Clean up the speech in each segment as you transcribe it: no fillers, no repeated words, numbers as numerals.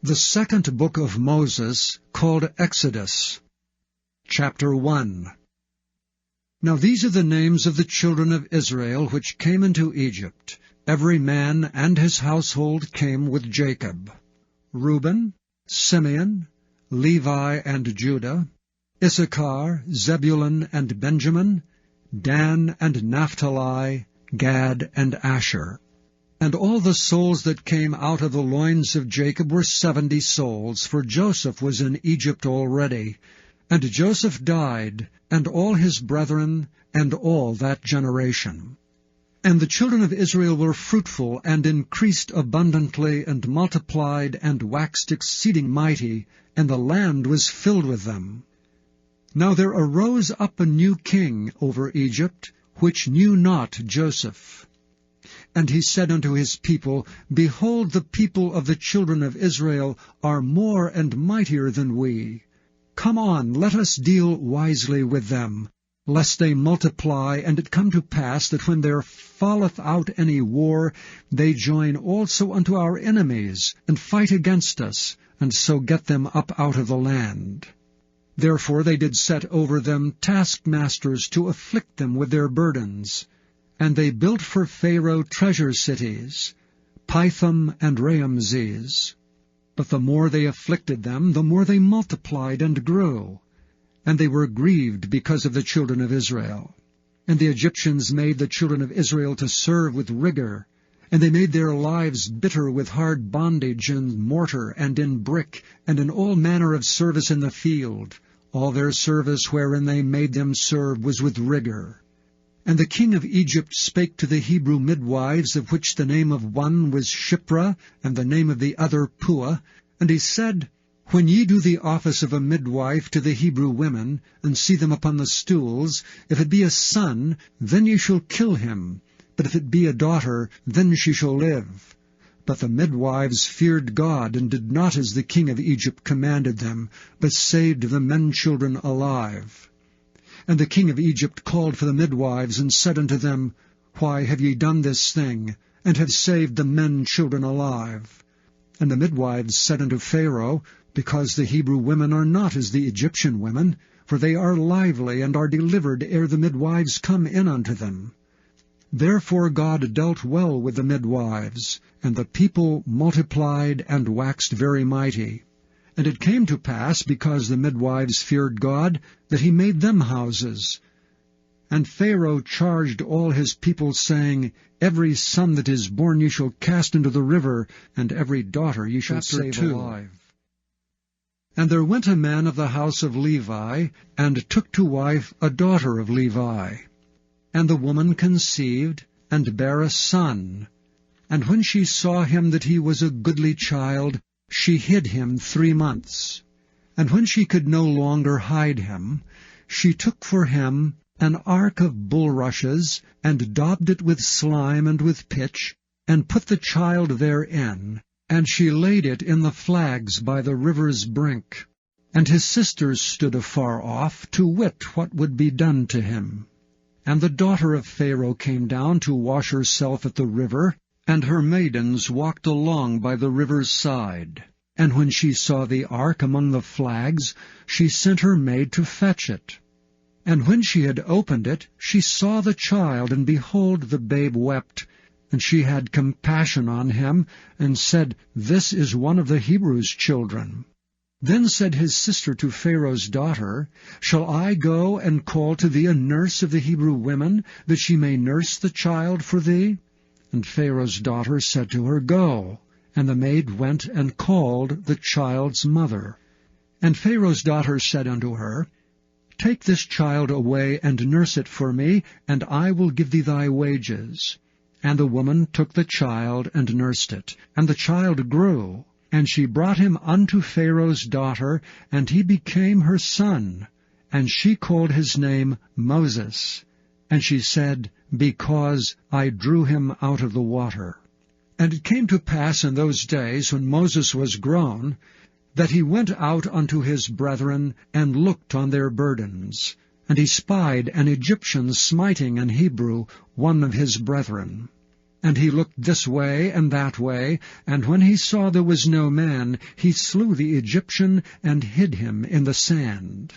The second book of Moses, called Exodus. Chapter 1. Now these are the names of the children of Israel which came into Egypt. Every man and his household came with Jacob: Reuben, Simeon, Levi and Judah, Issachar, Zebulun and Benjamin, Dan and Naphtali, Gad and Asher. And all the souls that came out of the loins of Jacob were 70 souls, for Joseph was in Egypt already. And Joseph died, and all his brethren, and all that generation. And the children of Israel were fruitful, and increased abundantly, and multiplied, and waxed exceeding mighty, and the land was filled with them. Now there arose up a new king over Egypt, which knew not Joseph. And he said unto his people, Behold, the people of the children of Israel are more and mightier than we. Come on, let us deal wisely with them, lest they multiply, and it come to pass that when there falleth out any war, they join also unto our enemies, and fight against us, and so get them up out of the land. Therefore they did set over them taskmasters to afflict them with their burdens. And they built for Pharaoh treasure cities, Pithom and Raamses. But the more they afflicted them, the more they multiplied and grew. And they were grieved because of the children of Israel. And the Egyptians made the children of Israel to serve with rigor. And they made their lives bitter with hard bondage in mortar and in brick, and in all manner of service in the field. All their service wherein they made them serve was with rigor. And the king of Egypt spake to the Hebrew midwives, of which the name of one was Shiphrah, and the name of the other Puah. And he said, When ye do the office of a midwife to the Hebrew women, and see them upon the stools, if it be a son, then ye shall kill him. But if it be a daughter, then she shall live. But the midwives feared God, and did not as the king of Egypt commanded them, but saved the men-children alive. And the king of Egypt called for the midwives, and said unto them, Why have ye done this thing, and have saved the men-children alive? And the midwives said unto Pharaoh, Because the Hebrew women are not as the Egyptian women, for they are lively, and are delivered ere the midwives come in unto them. Therefore God dealt well with the midwives, and the people multiplied and waxed very mighty. And it came to pass, because the midwives feared God, that he made them houses. And Pharaoh charged all his people, saying, Every son that is born ye shall cast into the river, and every daughter ye shall save alive. And there went a man of the house of Levi, and took to wife a daughter of Levi. And the woman conceived, and bare a son. And when she saw him that he was a goodly child, she hid him 3 months. And when she could no longer hide him, she took for him an ark of bulrushes, and daubed it with slime and with pitch, and put the child therein, and she laid it in the flags by the river's brink. And his sisters stood afar off, to wit what would be done to him. And the daughter of Pharaoh came down to wash herself at the river, and her maidens walked along by the river's side. And when she saw the ark among the flags, she sent her maid to fetch it. And when she had opened it, she saw the child, and behold, the babe wept. And she had compassion on him, and said, This is one of the Hebrews' children. Then said his sister to Pharaoh's daughter, Shall I go and call to thee a nurse of the Hebrew women, that she may nurse the child for thee? And Pharaoh's daughter said to her, Go. And the maid went and called the child's mother. And Pharaoh's daughter said unto her, Take this child away and nurse it for me, and I will give thee thy wages. And the woman took the child and nursed it. And the child grew. And she brought him unto Pharaoh's daughter, and he became her son. And she called his name Moses. And she said, Because I drew him out of the water. And it came to pass in those days, when Moses was grown, that he went out unto his brethren, and looked on their burdens. And he spied an Egyptian smiting an Hebrew, one of his brethren. And he looked this way and that way, and when he saw there was no man, he slew the Egyptian, and hid him in the sand.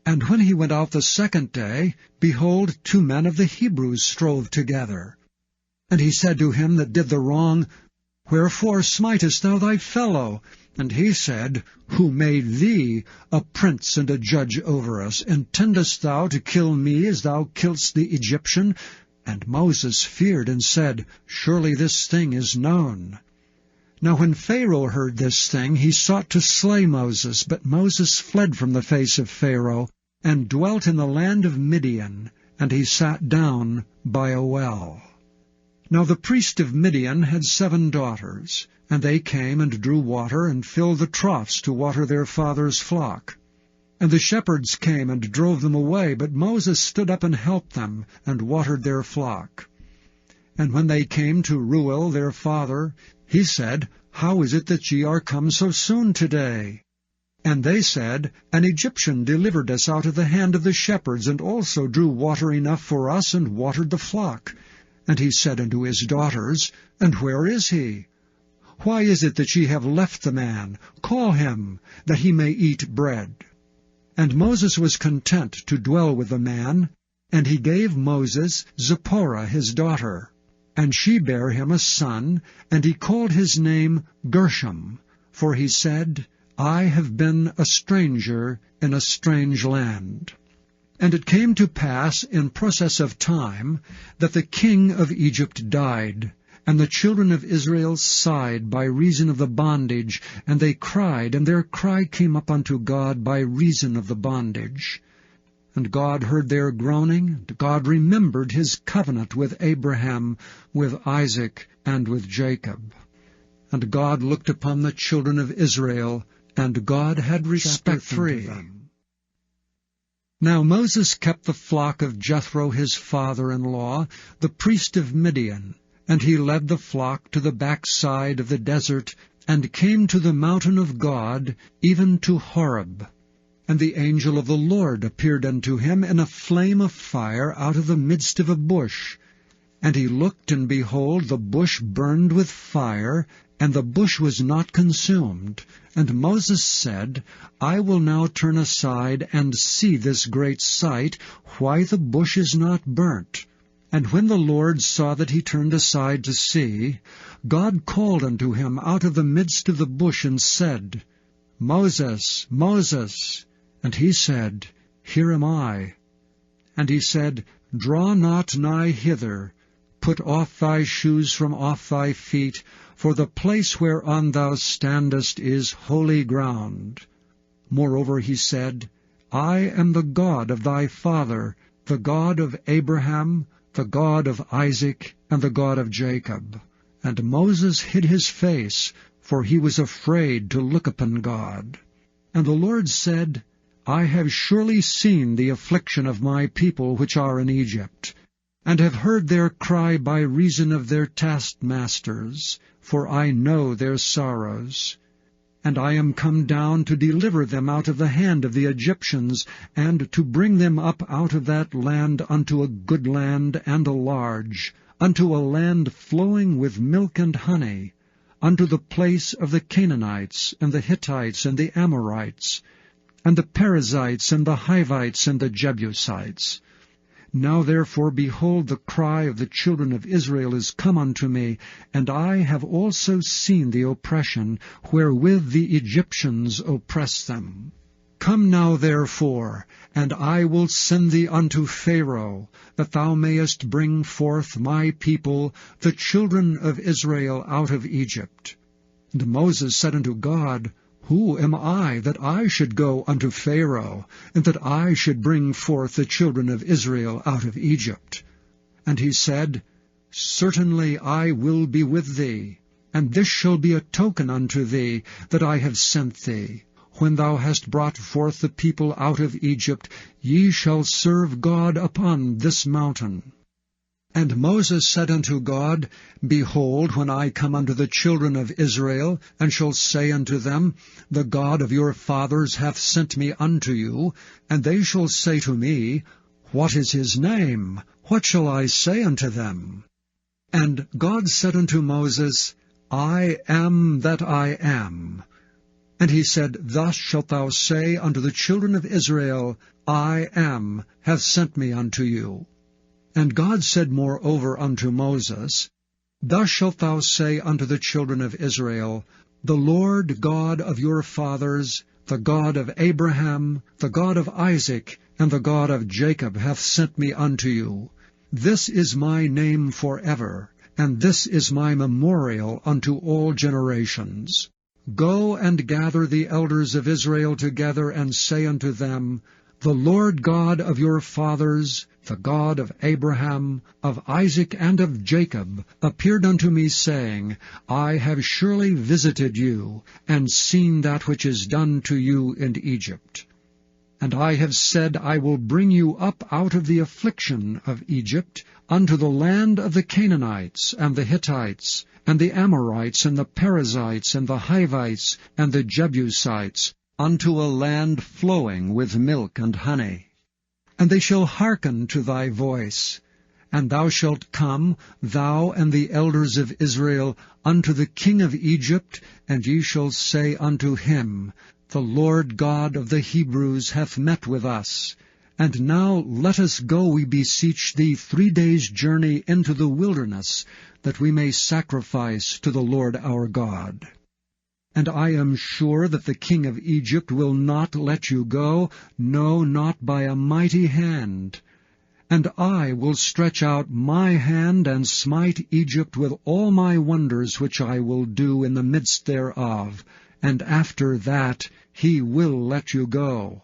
And when he went out the second day, behold, 2 men of the Hebrews strove together. And he said to him that did the wrong, Wherefore smitest thou thy fellow? And he said, Who made thee a prince and a judge over us? Intendest thou to kill me as thou killedst the Egyptian? And Moses feared and said, Surely this thing is known. Now when Pharaoh heard this thing, he sought to slay Moses, but Moses fled from the face of Pharaoh, and dwelt in the land of Midian, and he sat down by a well. Now the priest of Midian had 7 daughters, and they came and drew water, and filled the troughs to water their father's flock. And the shepherds came and drove them away, but Moses stood up and helped them, and watered their flock. And when they came to Reuel their father, he said, How is it that ye are come so soon today? And they said, An Egyptian delivered us out of the hand of the shepherds, and also drew water enough for us, and watered the flock. And he said unto his daughters, And where is he? Why is it that ye have left the man? Call him, that he may eat bread. And Moses was content to dwell with the man, and he gave Moses Zipporah his daughter. And she bare him a son, and he called his name Gershom, for he said, I have been a stranger in a strange land. And it came to pass in process of time that the king of Egypt died, and the children of Israel sighed by reason of the bondage, and they cried, and their cry came up unto God by reason of the bondage. And God heard their groaning, and God remembered his covenant with Abraham, with Isaac, and with Jacob. And God looked upon the children of Israel, and God had respect unto them. Now Moses kept the flock of Jethro his father-in-law, the priest of Midian, and he led the flock to the backside of the desert, and came to the mountain of God, even to Horeb. And the angel of the Lord appeared unto him in a flame of fire out of the midst of a bush. And he looked, and behold, the bush burned with fire, and the bush was not consumed. And Moses said, I will now turn aside and see this great sight, why the bush is not burnt. And when the Lord saw that he turned aside to see, God called unto him out of the midst of the bush, and said, Moses, Moses. And he said, Here am I. And he said, Draw not nigh hither, put off thy shoes from off thy feet, for the place whereon thou standest is holy ground. Moreover he said, I am the God of thy father, the God of Abraham, the God of Isaac, and the God of Jacob. And Moses hid his face, for he was afraid to look upon God. And the Lord said, I have surely seen the affliction of my people which are in Egypt, and have heard their cry by reason of their taskmasters, for I know their sorrows. And I am come down to deliver them out of the hand of the Egyptians, and to bring them up out of that land unto a good land and a large, unto a land flowing with milk and honey, unto the place of the Canaanites, and the Hittites, and the Amorites, and the Perizzites, and the Hivites, and the Jebusites. Now therefore, behold, the cry of the children of Israel is come unto me, and I have also seen the oppression wherewith the Egyptians oppress them. Come now therefore, and I will send thee unto Pharaoh, that thou mayest bring forth my people, the children of Israel, out of Egypt. And Moses said unto God, Who am I, that I should go unto Pharaoh, and that I should bring forth the children of Israel out of Egypt? And he said, Certainly I will be with thee, and this shall be a token unto thee, that I have sent thee. When thou hast brought forth the people out of Egypt, ye shall serve God upon this mountain. And Moses said unto God, Behold, when I come unto the children of Israel, and shall say unto them, The God of your fathers hath sent me unto you, and they shall say to me, What is his name? What shall I say unto them? And God said unto Moses, I am that I am. And he said, Thus shalt thou say unto the children of Israel, I am hath sent me unto you. And God said moreover unto Moses, Thus shalt thou say unto the children of Israel, The Lord God of your fathers, the God of Abraham, the God of Isaac, and the God of Jacob hath sent me unto you. This is my name forever, and this is my memorial unto all generations. Go and gather the elders of Israel together, and say unto them, The Lord God of your fathers, the God of Abraham, of Isaac, and of Jacob, appeared unto me, saying, I have surely visited you, and seen that which is done to you in Egypt. And I have said, I will bring you up out of the affliction of Egypt, unto the land of the Canaanites, and the Hittites, and the Amorites, and the Perizzites, and the Hivites, and the Jebusites, unto a land flowing with milk and honey. And they shall hearken to thy voice. And thou shalt come, thou and the elders of Israel, unto the king of Egypt, and ye shall say unto him, The Lord God of the Hebrews hath met with us. And now let us go, we beseech thee, 3 days' journey into the wilderness, that we may sacrifice to the Lord our God. And I am sure that the king of Egypt will not let you go, no, not by a mighty hand. And I will stretch out my hand, and smite Egypt with all my wonders which I will do in the midst thereof, and after that he will let you go.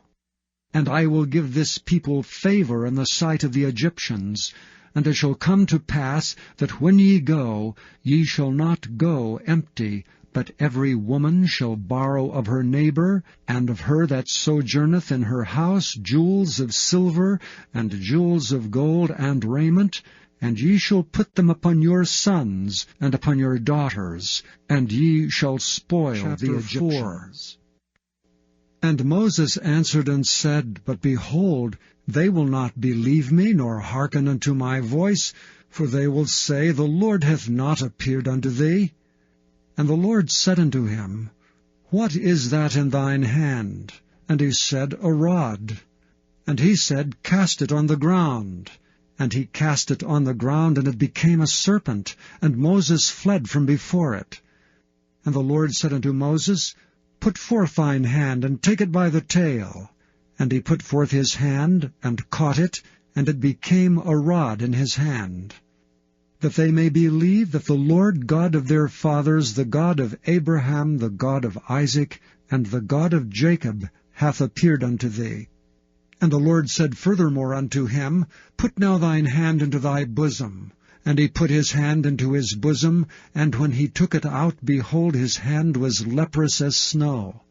And I will give this people favor in the sight of the Egyptians. And it shall come to pass that when ye go, ye shall not go empty, but every woman shall borrow of her neighbor, and of her that sojourneth in her house, jewels of silver, and jewels of gold, and raiment, and ye shall put them upon your sons, and upon your daughters, and ye shall spoil the Egyptians. And Moses answered and said, But behold, they will not believe me, nor hearken unto my voice, for they will say, The Lord hath not appeared unto thee. And the Lord said unto him, What is that in thine hand? And he said, A rod. And he said, Cast it on the ground. And he cast it on the ground, and it became a serpent, and Moses fled from before it. And the Lord said unto Moses, Put forth thine hand, and take it by the tail. And he put forth his hand, and caught it, and it became a rod in his hand. That they may believe that the Lord God of their fathers, the God of Abraham, the God of Isaac, and the God of Jacob, hath appeared unto thee. And the Lord said furthermore unto him, Put now thine hand into thy bosom. And he put his hand into his bosom, and when he took it out, behold, his hand was leprous as snow.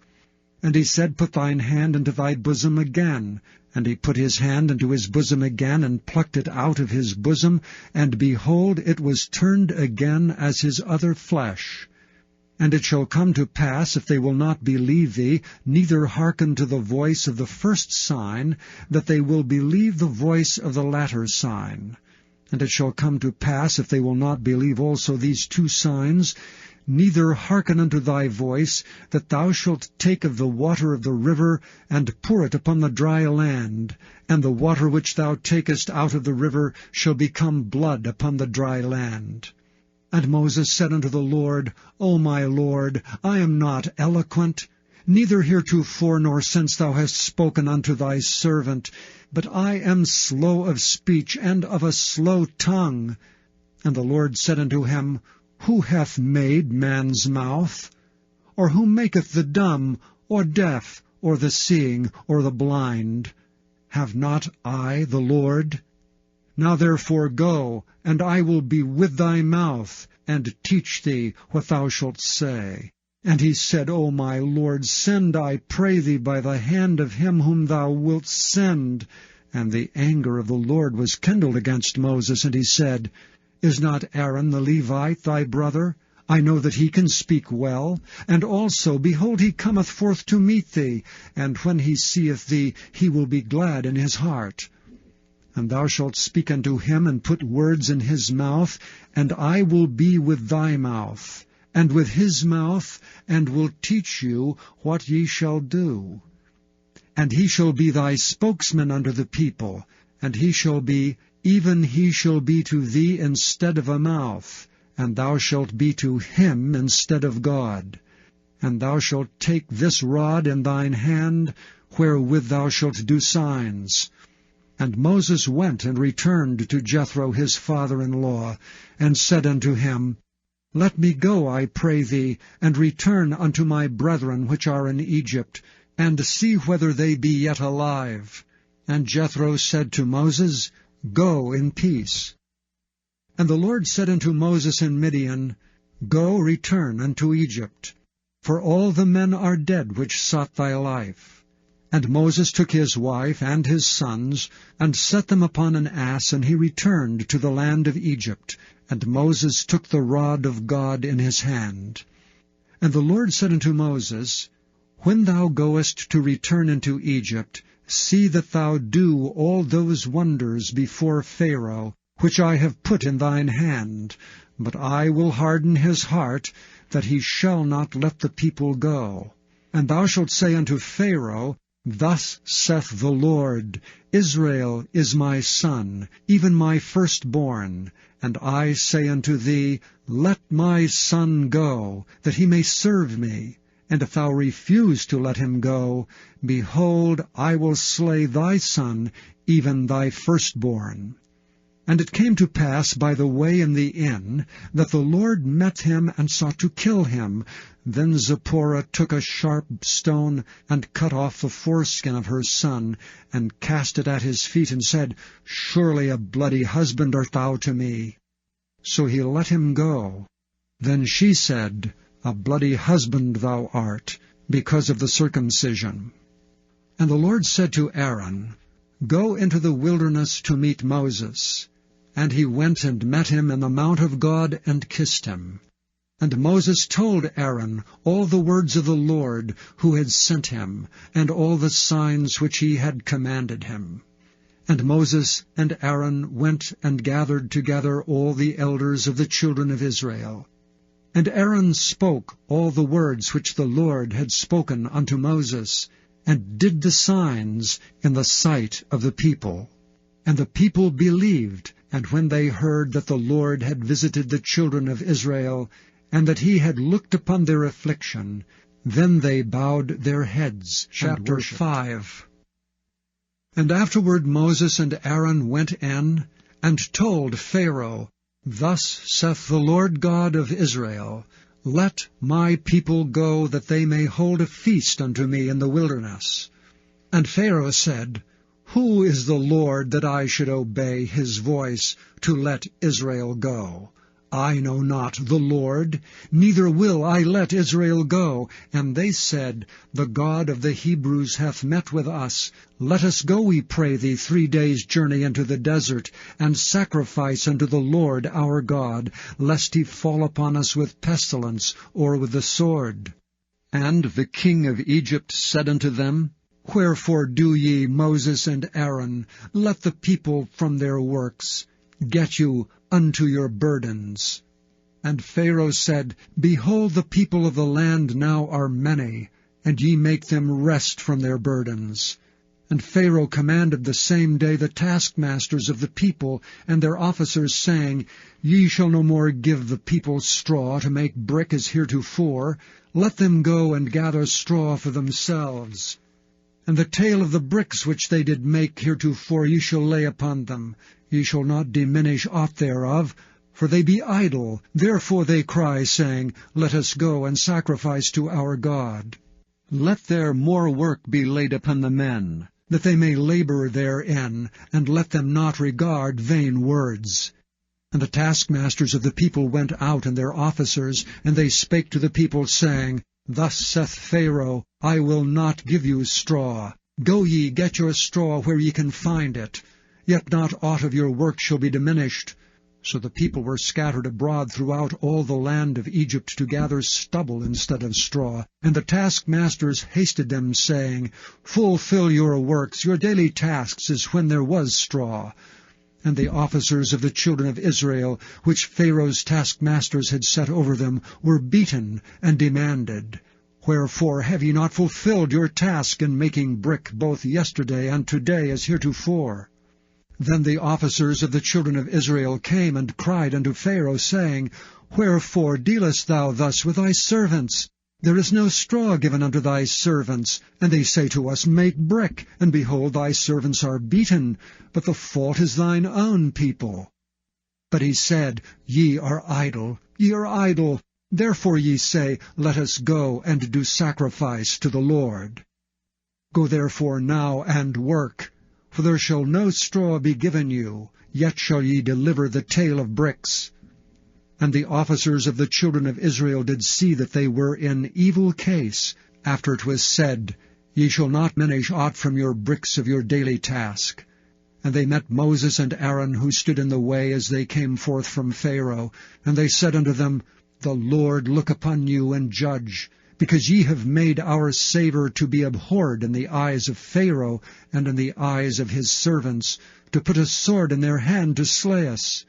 And he said, Put thine hand into thy bosom again. And he put his hand into his bosom again, and plucked it out of his bosom, and behold, it was turned again as his other flesh. And it shall come to pass, if they will not believe thee, neither hearken to the voice of the first sign, that they will believe the voice of the latter sign. And it shall come to pass, if they will not believe also these 2 signs, neither hearken unto thy voice, that thou shalt take of the water of the river, and pour it upon the dry land, and the water which thou takest out of the river shall become blood upon the dry land. And Moses said unto the Lord, O my Lord, I am not eloquent, neither heretofore nor since thou hast spoken unto thy servant, but I am slow of speech, and of a slow tongue. And the Lord said unto him, Who hath made man's mouth? Or who maketh the dumb, or deaf, or the seeing, or the blind? Have not I the Lord? Now therefore go, and I will be with thy mouth, and teach thee what thou shalt say. And he said, O my Lord, send, I pray thee, by the hand of him whom thou wilt send. And the anger of the Lord was kindled against Moses, and he said, Is not Aaron the Levite thy brother? I know that he can speak well. And also, behold, he cometh forth to meet thee, and when he seeth thee, he will be glad in his heart. And thou shalt speak unto him, and put words in his mouth, and I will be with thy mouth, and with his mouth, and will teach you what ye shall do. And he shall be thy spokesman unto the people, and he shall be to thee instead of a mouth, and thou shalt be to him instead of God. And thou shalt take this rod in thine hand, wherewith thou shalt do signs. And Moses went and returned to Jethro his father-in-law, and said unto him, Let me go, I pray thee, and return unto my brethren which are in Egypt, and see whether they be yet alive. And Jethro said to Moses, Go in peace. And the Lord said unto Moses in Midian, Go, return unto Egypt, for all the men are dead which sought thy life. And Moses took his wife and his sons, and set them upon an ass, and he returned to the land of Egypt. And Moses took the rod of God in his hand. And the Lord said unto Moses, When thou goest to return into Egypt, see that thou do all those wonders before Pharaoh, which I have put in thine hand. But I will harden his heart, that he shall not let the people go. And thou shalt say unto Pharaoh, Thus saith the Lord, Israel is my son, even my firstborn. And I say unto thee, Let my son go, that he may serve me. And if thou refuse to let him go, behold, I will slay thy son, even thy firstborn. And it came to pass by the way in the inn, that the Lord met him and sought to kill him. Then Zipporah took a sharp stone, and cut off the foreskin of her son, and cast it at his feet, and said, Surely a bloody husband art thou to me. So he let him go. Then she said, A bloody husband thou art, because of the circumcision. And the Lord said to Aaron, Go into the wilderness to meet Moses. And he went and met him in the mount of God, and kissed him. And Moses told Aaron all the words of the Lord, who had sent him, and all the signs which he had commanded him. And Moses and Aaron went and gathered together all the elders of the children of Israel. And Aaron spoke all the words which the Lord had spoken unto Moses, and did the signs in the sight of the people. And the people believed, and when they heard that the Lord had visited the children of Israel, and that he had looked upon their affliction, then they bowed their heads. Chapter 5. And afterward Moses and Aaron went in, and told Pharaoh, Thus saith the Lord God of Israel, Let my people go, that they may hold a feast unto me in the wilderness. And Pharaoh said, Who is the Lord, that I should obey his voice, to let Israel go? I know not the Lord, neither will I let Israel go. And they said, The God of the Hebrews hath met with us. Let us go, we pray thee, 3 days' journey into the desert, and sacrifice unto the Lord our God, lest he fall upon us with pestilence, or with the sword. And the king of Egypt said unto them, Wherefore do ye, Moses and Aaron, let the people from their works? Get you unto your burdens. And Pharaoh said, Behold, the people of the land now are many, and ye make them rest from their burdens. And Pharaoh commanded the same day the taskmasters of the people and their officers, saying, Ye shall no more give the people straw to make brick as heretofore. Let them go and gather straw for themselves. And the tale of the bricks which they did make heretofore ye shall lay upon them. Ye shall not diminish aught thereof, for they be idle. Therefore they cry, saying, Let us go and sacrifice to our God. Let there more work be laid upon the men, that they may labor therein, and let them not regard vain words. And the taskmasters of the people went out, and their officers, and they spake to the people, saying, Thus saith Pharaoh, I will not give you straw. Go ye, get your straw where ye can find it. Yet not aught of your work shall be diminished. So the people were scattered abroad throughout all the land of Egypt to gather stubble instead of straw. And the taskmasters hasted them, saying, Fulfill your works, your daily tasks, as when there was straw. And the officers of the children of Israel, which Pharaoh's taskmasters had set over them, were beaten and demanded, Wherefore have ye not fulfilled your task in making brick both yesterday and today as heretofore? Then the officers of the children of Israel came and cried unto Pharaoh, saying, Wherefore dealest thou thus with thy servants? There is no straw given unto thy servants. And they say to us, Make brick, and behold, thy servants are beaten, but the fault is thine own people. But he said, Ye are idle, ye are idle. Therefore ye say, Let us go and do sacrifice to the Lord. Go therefore now and work. For there shall no straw be given you, yet shall ye deliver the tale of bricks. And the officers of the children of Israel did see that they were in evil case, after it was said, Ye shall not diminish aught from your bricks of your daily task. And they met Moses and Aaron, who stood in the way as they came forth from Pharaoh. And they said unto them, The Lord look upon you and judge, because ye have made our savour to be abhorred in the eyes of Pharaoh and in the eyes of his servants, to put a sword in their hand to slay us.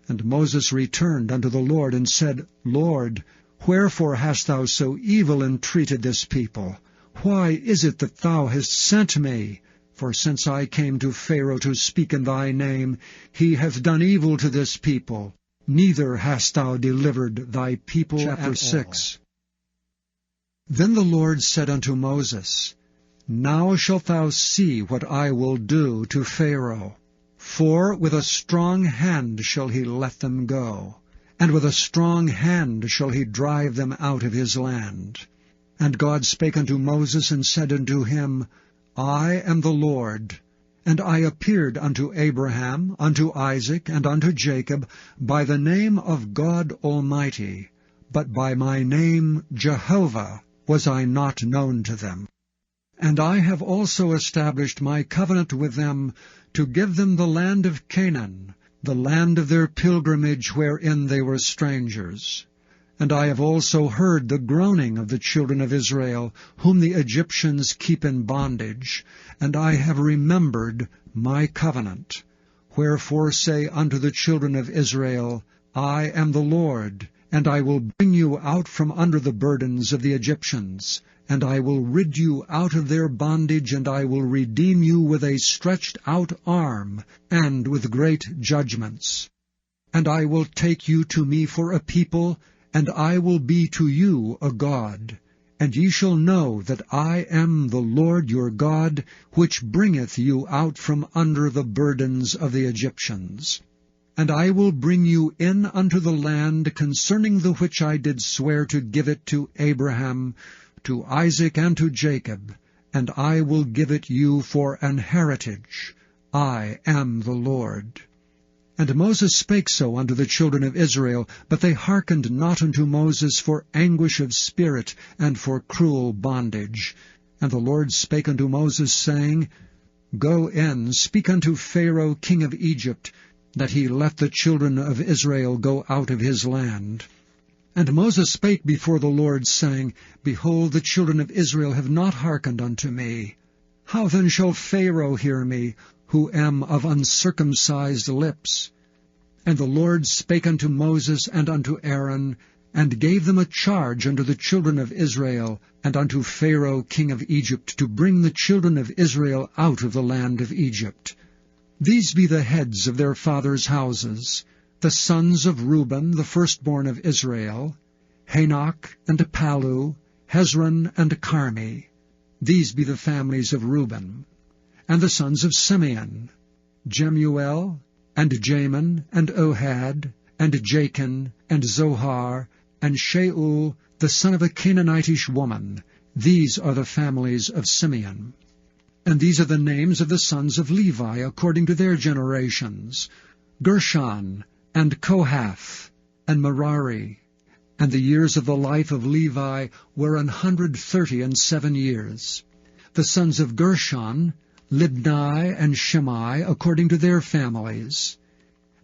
And Moses returned unto the Lord, and said, Lord, wherefore hast thou so evil entreated this people? Why is it that thou hast sent me? For since I came to Pharaoh to speak in thy name, he hath done evil to this people, neither hast thou delivered thy people Chapter 6. Then the Lord said unto Moses, Now shalt thou see what I will do to Pharaoh. For with a strong hand shall he let them go, and with a strong hand shall he drive them out of his land. And God spake unto Moses, and said unto him, I am the Lord, and I appeared unto Abraham, unto Isaac, and unto Jacob, by the name of God Almighty, but by my name Jehovah was I not known to them. And I have also established my covenant with them, to give them the land of Canaan, the land of their pilgrimage wherein they were strangers. And I have also heard the groaning of the children of Israel, whom the Egyptians keep in bondage, and I have remembered my covenant. Wherefore say unto the children of Israel, I am the Lord, and I will bring you out from under the burdens of the Egyptians, and I will rid you out of their bondage, and I will redeem you with a stretched out arm, and with great judgments. And I will take you to me for a people, and I will be to you a God. And ye shall know that I am the Lord your God, which bringeth you out from under the burdens of the Egyptians. And I will bring you in unto the land concerning the which I did swear to give it to Abraham, to Isaac, and to Jacob, and I will give it you for an heritage. I am the Lord. And Moses spake so unto the children of Israel, but they hearkened not unto Moses for anguish of spirit, and for cruel bondage. And the Lord spake unto Moses, saying, Go in, speak unto Pharaoh king of Egypt, that he let the children of Israel go out of his land. And Moses spake before the Lord, saying, Behold, the children of Israel have not hearkened unto me. How then shall Pharaoh hear me, who am of uncircumcised lips? And the Lord spake unto Moses and unto Aaron, and gave them a charge unto the children of Israel, and unto Pharaoh king of Egypt, to bring the children of Israel out of the land of Egypt. These be the heads of their fathers' houses, the sons of Reuben, the firstborn of Israel, Hanok, and Palu, Hezron, and Carmi. These be the families of Reuben. And the sons of Simeon, Jemuel, and Jamin, and Ohad, and Jachin, and Zohar, and Shaul, the son of a Canaanitish woman. These are the families of Simeon. And these are the names of the sons of Levi according to their generations, Gershon, and Kohath, and Merari. And the years of the life of Levi were 137 years. The sons of Gershon, Libni, and Shimei, according to their families.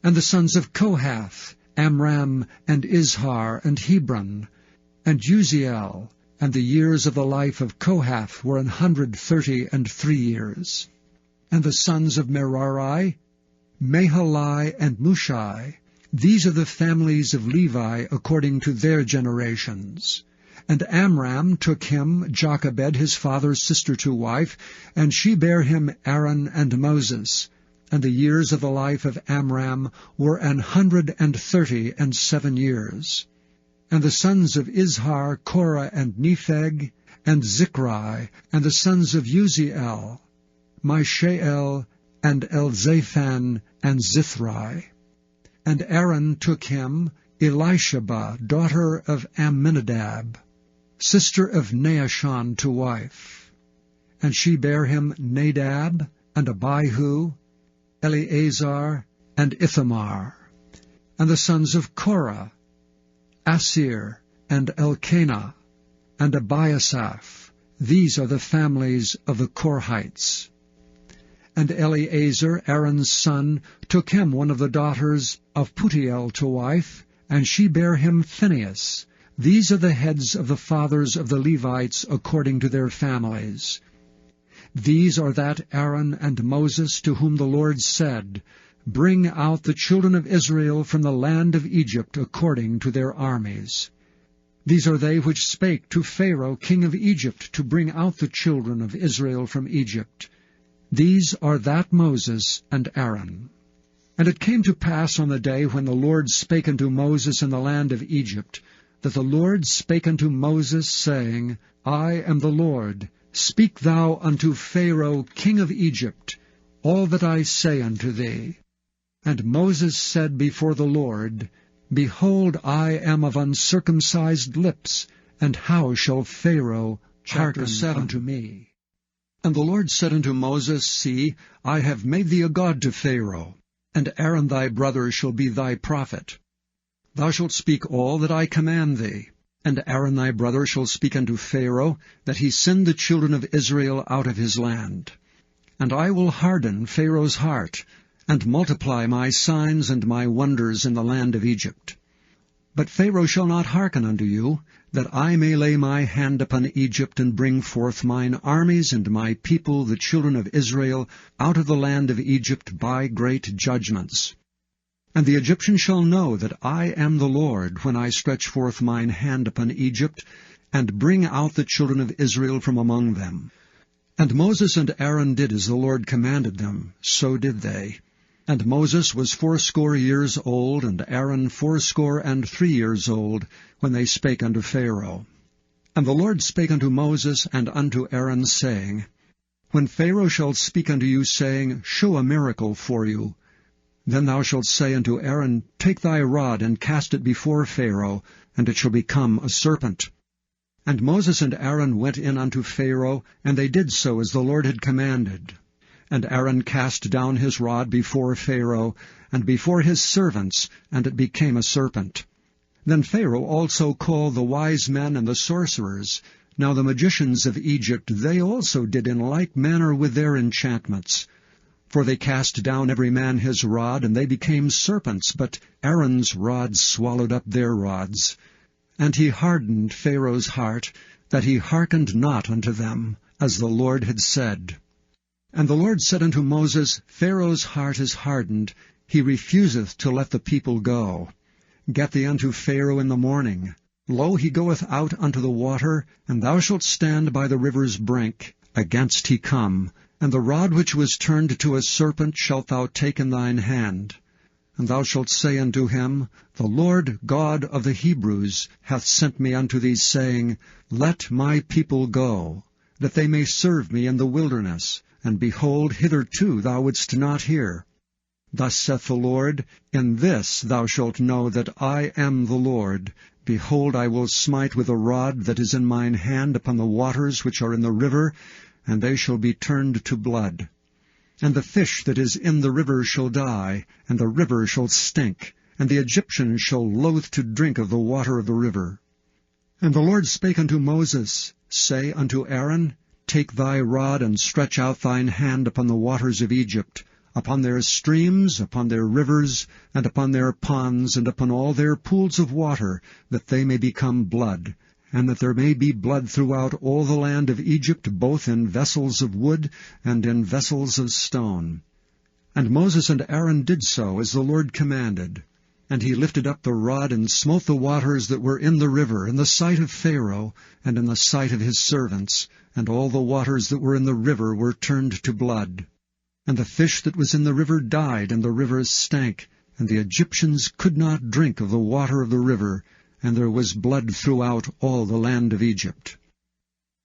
And the sons of Kohath, Amram, and Izhar, and Hebron, and Uziel. And the years of the life of Kohath were 133 years. And the sons of Merari, Mahali, and Mushai. These are the families of Levi according to their generations. And Amram took him Jochebed his father's sister to wife, and she bare him Aaron and Moses. And the years of the life of Amram were 137 years. And the sons of Izhar, Korah, and Nepheg, and Zichri, and the sons of Uziel, Mishael, and Elzaphan, and Zithri. And Aaron took him Elisheba, daughter of Amminadab, sister of Naashon, to wife. And she bare him Nadab, and Abihu, Eleazar, and Ithamar. And the sons of Korah, Asir, and Elkanah, and Abiasaph. These are the families of the Korhites. And Eleazar, Aaron's son, took him one of the daughters of Putiel to wife, and she bare him Phinehas. These are the heads of the fathers of the Levites according to their families. These are that Aaron and Moses to whom the Lord said, Bring out the children of Israel from the land of Egypt according to their armies. These are they which spake to Pharaoh king of Egypt to bring out the children of Israel from Egypt. These are that Moses and Aaron. And it came to pass on the day when the Lord spake unto Moses in the land of Egypt, that the Lord spake unto Moses, saying, I am the Lord. Speak thou unto Pharaoh king of Egypt all that I say unto thee. And Moses said before the Lord, Behold, I am of uncircumcised lips, and how shall Pharaoh hearken unto me? And the Lord said unto Moses, See, I have made thee a god to Pharaoh, and Aaron thy brother shall be thy prophet. Thou shalt speak all that I command thee, and Aaron thy brother shall speak unto Pharaoh, that he send the children of Israel out of his land. And I will harden Pharaoh's heart, and multiply my signs and my wonders in the land of Egypt. But Pharaoh shall not hearken unto you, that I may lay my hand upon Egypt, and bring forth mine armies and my people, the children of Israel, out of the land of Egypt by great judgments. And the Egyptians shall know that I am the Lord, when I stretch forth mine hand upon Egypt, and bring out the children of Israel from among them. And Moses and Aaron did as the Lord commanded them, so did they. And Moses was 80 years old, and Aaron 83 years old, when they spake unto Pharaoh. And the Lord spake unto Moses and unto Aaron, saying, When Pharaoh shall speak unto you, saying, Show a miracle for you, then thou shalt say unto Aaron, Take thy rod, and cast it before Pharaoh, and it shall become a serpent. And Moses and Aaron went in unto Pharaoh, and they did so as the Lord had commanded. And Aaron cast down his rod before Pharaoh, and before his servants, and it became a serpent. Then Pharaoh also called the wise men and the sorcerers. Now the magicians of Egypt, they also did in like manner with their enchantments. For they cast down every man his rod, and they became serpents, but Aaron's rod swallowed up their rods. And he hardened Pharaoh's heart, that he hearkened not unto them, as the Lord had said. And the Lord said unto Moses, Pharaoh's heart is hardened, he refuseth to let the people go. Get thee unto Pharaoh in the morning. Lo, he goeth out unto the water, and thou shalt stand by the river's brink, against he come. And the rod which was turned to a serpent shalt thou take in thine hand. And thou shalt say unto him, The Lord God of the Hebrews hath sent me unto thee, saying, Let my people go, that they may serve me in the wilderness. And behold, hitherto thou wouldst not hear. Thus saith the Lord, In this thou shalt know that I am the Lord. Behold, I will smite with a rod that is in mine hand upon the waters which are in the river, and they shall be turned to blood. And the fish that is in the river shall die, and the river shall stink, and the Egyptians shall loathe to drink of the water of the river. And the Lord spake unto Moses, Say unto Aaron, Take thy rod, and stretch out thine hand upon the waters of Egypt, upon their streams, upon their rivers, and upon their ponds, and upon all their pools of water, that they may become blood, and that there may be blood throughout all the land of Egypt, both in vessels of wood and in vessels of stone. And Moses and Aaron did so, as the Lord commanded. And he lifted up the rod, and smote the waters that were in the river, in the sight of Pharaoh, and in the sight of his servants, and all the waters that were in the river were turned to blood. And the fish that was in the river died, and the river stank, and the Egyptians could not drink of the water of the river, and there was blood throughout all the land of Egypt.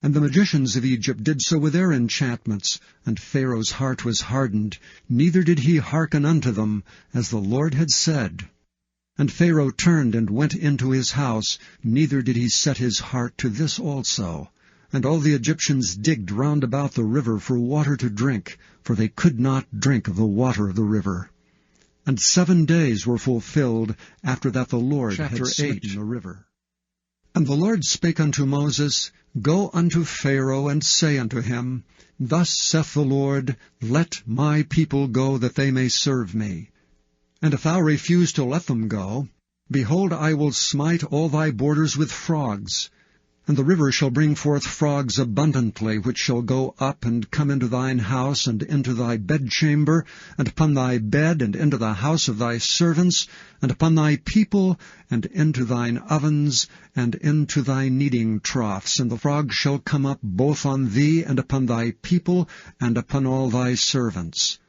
And the magicians of Egypt did so with their enchantments, and Pharaoh's heart was hardened, neither did he hearken unto them, as the Lord had said. And Pharaoh turned and went into his house, neither did he set his heart to this also. And all the Egyptians digged round about the river for water to drink, for they could not drink of the water of the river. And 7 days were fulfilled after that the Lord had smitten the river. And the Lord spake unto Moses, Go unto Pharaoh, and say unto him, Thus saith the Lord, Let my people go, that they may serve me. And if thou refuse to let them go, behold, I will smite all thy borders with frogs. And the river shall bring forth frogs abundantly, which shall go up and come into thine house, and into thy bedchamber, and upon thy bed, and into the house of thy servants, and upon thy people, and into thine ovens, and into thy kneading troughs. And the frogs shall come up both on thee, and upon thy people, and upon all thy servants.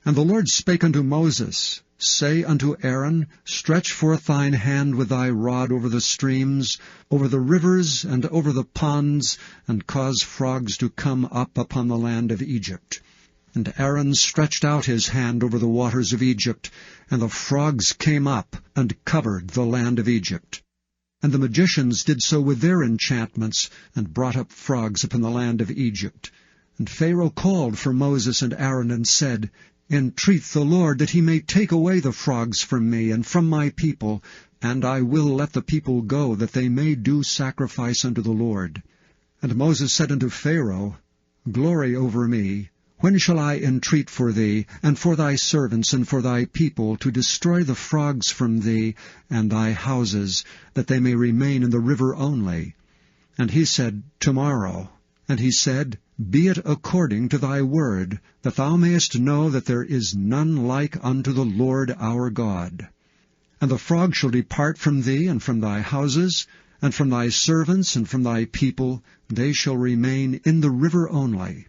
And the Lord spake unto Moses, Say unto Aaron, Stretch forth thine hand with thy rod over the streams, over the rivers, and over the ponds, and cause frogs to come up upon the land of Egypt. And Aaron stretched out his hand over the waters of Egypt, and the frogs came up, and covered the land of Egypt. And the magicians did so with their enchantments, and brought up frogs upon the land of Egypt. And Pharaoh called for Moses and Aaron, and said, Entreat the Lord that he may take away the frogs from me and from my people, and I will let the people go, that they may do sacrifice unto the Lord. And Moses said unto Pharaoh, Glory over me. When shall I entreat for thee, and for thy servants, and for thy people, to destroy the frogs from thee and thy houses, that they may remain in the river only? And he said, Tomorrow. And he said, Be it according to thy word, that thou mayest know that there is none like unto the Lord our God. And the frog shall depart from thee, and from thy houses, and from thy servants, and from thy people, they shall remain in the river only.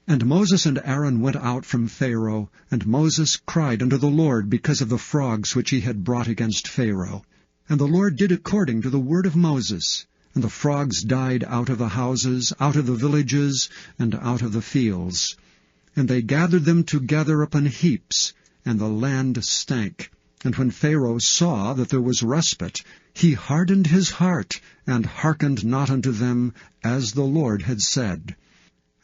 And Moses and Aaron went out from Pharaoh, and Moses cried unto the Lord because of the frogs which he had brought against Pharaoh. And the Lord did according to the word of Moses. And the frogs died out of the houses, out of the villages, and out of the fields. And they gathered them together upon heaps, and the land stank. And when Pharaoh saw that there was respite, he hardened his heart, and hearkened not unto them, as the Lord had said.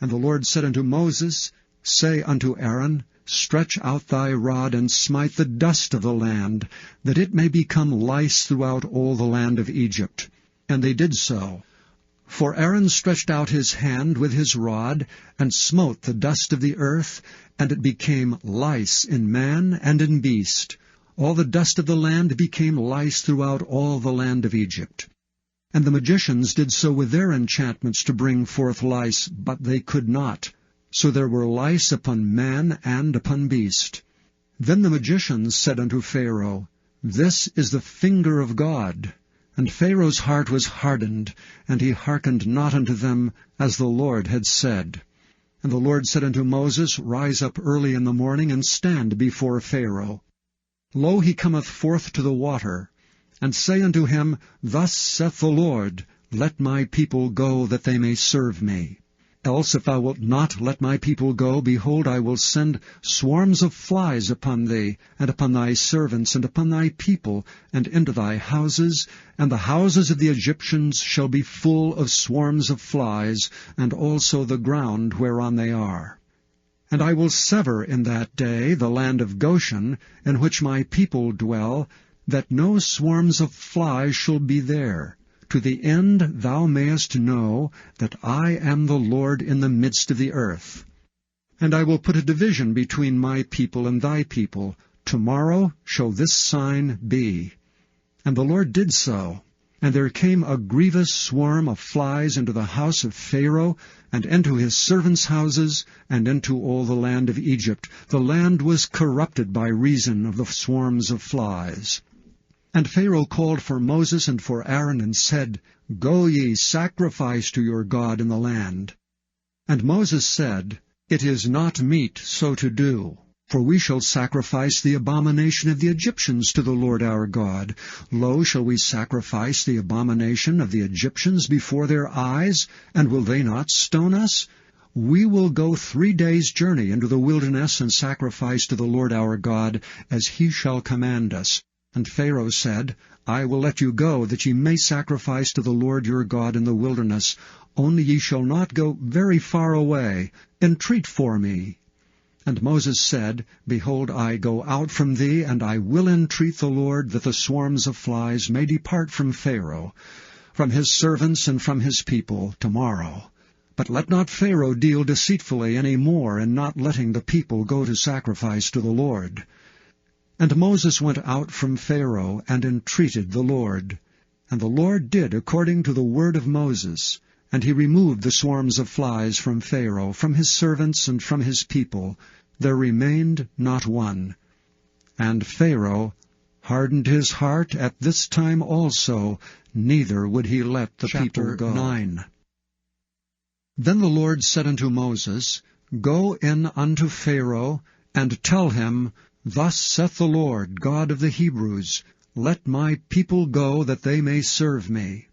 And the Lord said unto Moses, Say unto Aaron, Stretch out thy rod, and smite the dust of the land, that it may become lice throughout all the land of Egypt. And they did so. For Aaron stretched out his hand with his rod, and smote the dust of the earth, and it became lice in man and in beast. All the dust of the land became lice throughout all the land of Egypt. And the magicians did so with their enchantments to bring forth lice, but they could not. So there were lice upon man and upon beast. Then the magicians said unto Pharaoh, This is the finger of God. And Pharaoh's heart was hardened, and he hearkened not unto them, as the Lord had said. And the Lord said unto Moses, Rise up early in the morning, and stand before Pharaoh. Lo, he cometh forth to the water. And say unto him, Thus saith the Lord, Let my people go, that they may serve me. Else, if thou wilt not let my people go, behold, I will send swarms of flies upon thee, and upon thy servants, and upon thy people, and into thy houses, and the houses of the Egyptians shall be full of swarms of flies, and also the ground whereon they are. And I will sever in that day the land of Goshen, in which my people dwell, that no swarms of flies shall be there, to the end thou mayest know that I am the Lord in the midst of the earth. And I will put a division between my people and thy people. Tomorrow shall this sign be. And the Lord did so. And there came a grievous swarm of flies into the house of Pharaoh, and into his servants' houses, and into all the land of Egypt. The land was corrupted by reason of the swarms of flies. And Pharaoh called for Moses and for Aaron, and said, Go ye, sacrifice to your God in the land. And Moses said, It is not meet so to do. For we shall sacrifice the abomination of the Egyptians to the Lord our God. Lo, shall we sacrifice the abomination of the Egyptians before their eyes? And will they not stone us? We will go 3 days' journey into the wilderness and sacrifice to the Lord our God, as he shall command us. And Pharaoh said, I will let you go, that ye may sacrifice to the Lord your God in the wilderness. Only ye shall not go very far away. Entreat for me. And Moses said, Behold, I go out from thee, and I will entreat the Lord, that the swarms of flies may depart from Pharaoh, from his servants and from his people, tomorrow. But let not Pharaoh deal deceitfully any more in not letting the people go to sacrifice to the Lord. And Moses went out from Pharaoh, and entreated the Lord. And the Lord did according to the word of Moses. And he removed the swarms of flies from Pharaoh, from his servants, and from his people. There remained not one. And Pharaoh hardened his heart at this time also, neither would he let the people go. 9. Then the Lord said unto Moses, Go in unto Pharaoh, and tell him, Thus saith the Lord, God of the Hebrews, Let my people go, that they may serve me.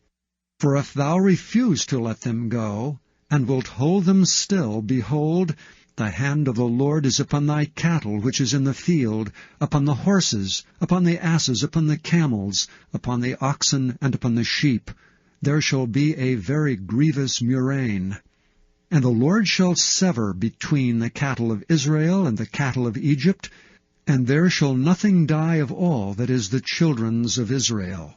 For if thou refuse to let them go, and wilt hold them still, behold, the hand of the Lord is upon thy cattle which is in the field, upon the horses, upon the asses, upon the camels, upon the oxen, and upon the sheep. There shall be a very grievous murrain. And the Lord shall sever between the cattle of Israel and the cattle of Egypt, and there shall nothing die of all that is the children's of Israel.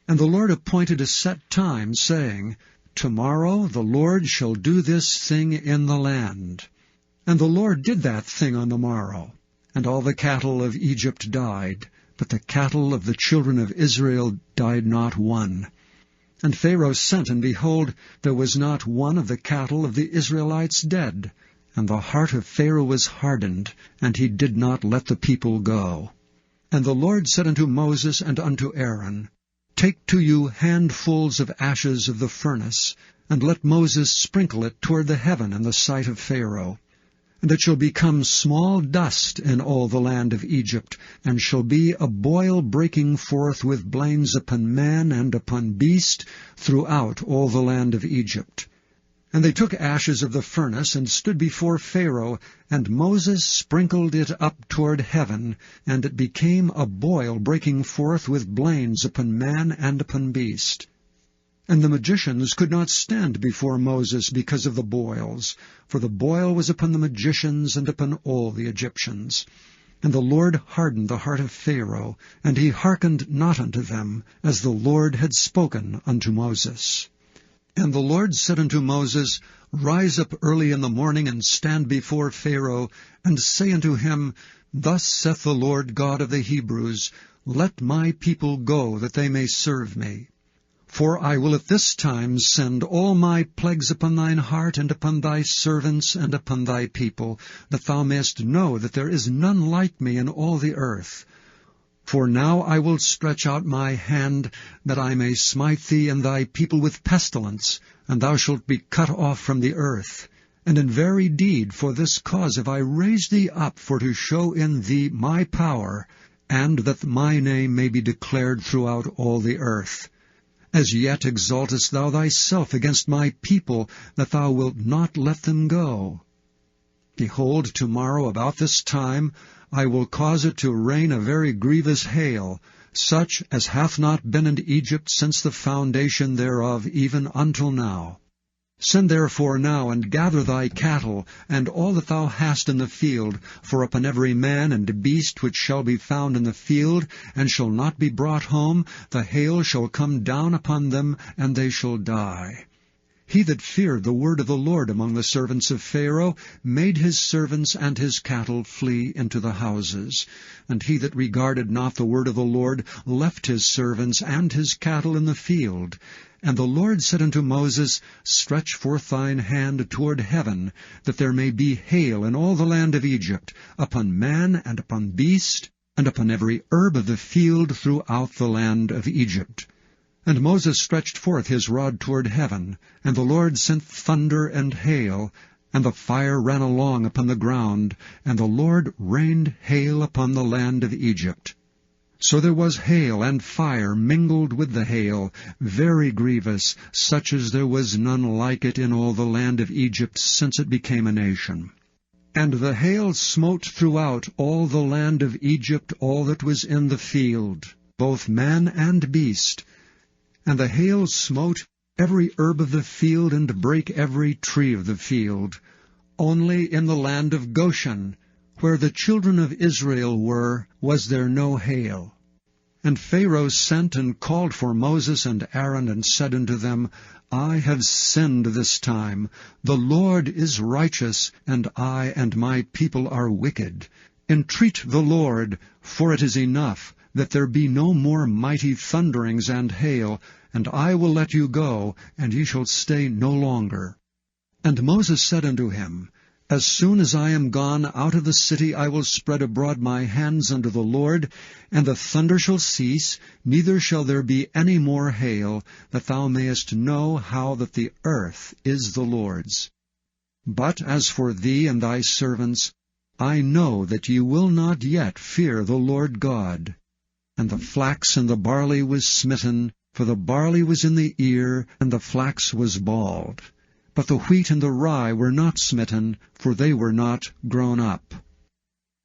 And the Lord appointed a set time, saying, Tomorrow the Lord shall do this thing in the land. And the Lord did that thing on the morrow. And all the cattle of Egypt died, but the cattle of the children of Israel died not one. And Pharaoh sent, and behold, there was not one of the cattle of the Israelites dead. And the heart of Pharaoh was hardened, and he did not let the people go. And the Lord said unto Moses and unto Aaron, Take to you handfuls of ashes of the furnace, and let Moses sprinkle it toward the heaven in the sight of Pharaoh. And it shall become small dust in all the land of Egypt, and shall be a boil breaking forth with blains upon man and upon beast throughout all the land of Egypt. And they took ashes of the furnace, and stood before Pharaoh, and Moses sprinkled it up toward heaven, and it became a boil breaking forth with blains upon man and upon beast. And the magicians could not stand before Moses because of the boils, for the boil was upon the magicians and upon all the Egyptians. And the Lord hardened the heart of Pharaoh, and he hearkened not unto them, as the Lord had spoken unto Moses. And the Lord said unto Moses, Rise up early in the morning, and stand before Pharaoh, and say unto him, Thus saith the Lord God of the Hebrews, Let my people go, that they may serve me. For I will at this time send all my plagues upon thine heart, and upon thy servants, and upon thy people, that thou mayest know that there is none like me in all the earth. For now I will stretch out my hand, that I may smite thee and thy people with pestilence, and thou shalt be cut off from the earth. And in very deed for this cause have I raised thee up, for to show in thee my power, and that my name may be declared throughout all the earth. As yet exaltest thou thyself against my people, that thou wilt not let them go. Behold, tomorrow about this time I will cause it to rain a very grievous hail, such as hath not been in Egypt since the foundation thereof even until now. Send therefore now, and gather thy cattle, and all that thou hast in the field, for upon every man and beast which shall be found in the field, and shall not be brought home, the hail shall come down upon them, and they shall die. He that feared the word of the Lord among the servants of Pharaoh made his servants and his cattle flee into the houses. And he that regarded not the word of the Lord left his servants and his cattle in the field. And the Lord said unto Moses, Stretch forth thine hand toward heaven, that there may be hail in all the land of Egypt, upon man and upon beast, and upon every herb of the field throughout the land of Egypt. And Moses stretched forth his rod toward heaven, and the Lord sent thunder and hail, and the fire ran along upon the ground, and the Lord rained hail upon the land of Egypt. So there was hail and fire mingled with the hail, very grievous, such as there was none like it in all the land of Egypt since it became a nation. And the hail smote throughout all the land of Egypt all that was in the field, both man and beast. And the hail smote every herb of the field, and brake every tree of the field. Only in the land of Goshen, where the children of Israel were, was there no hail. And Pharaoh sent and called for Moses and Aaron, and said unto them, I have sinned this time. The Lord is righteous, and I and my people are wicked. Entreat the Lord, for it is enough, that there be no more mighty thunderings and hail, and I will let you go, and ye shall stay no longer. And Moses said unto him, As soon as I am gone out of the city, I will spread abroad my hands unto the Lord, and the thunder shall cease, neither shall there be any more hail, that thou mayest know how that the earth is the Lord's. But as for thee and thy servants, I know that ye will not yet fear the Lord God. And the flax and the barley was smitten, for the barley was in the ear, and the flax was bald. But the wheat and the rye were not smitten, for they were not grown up.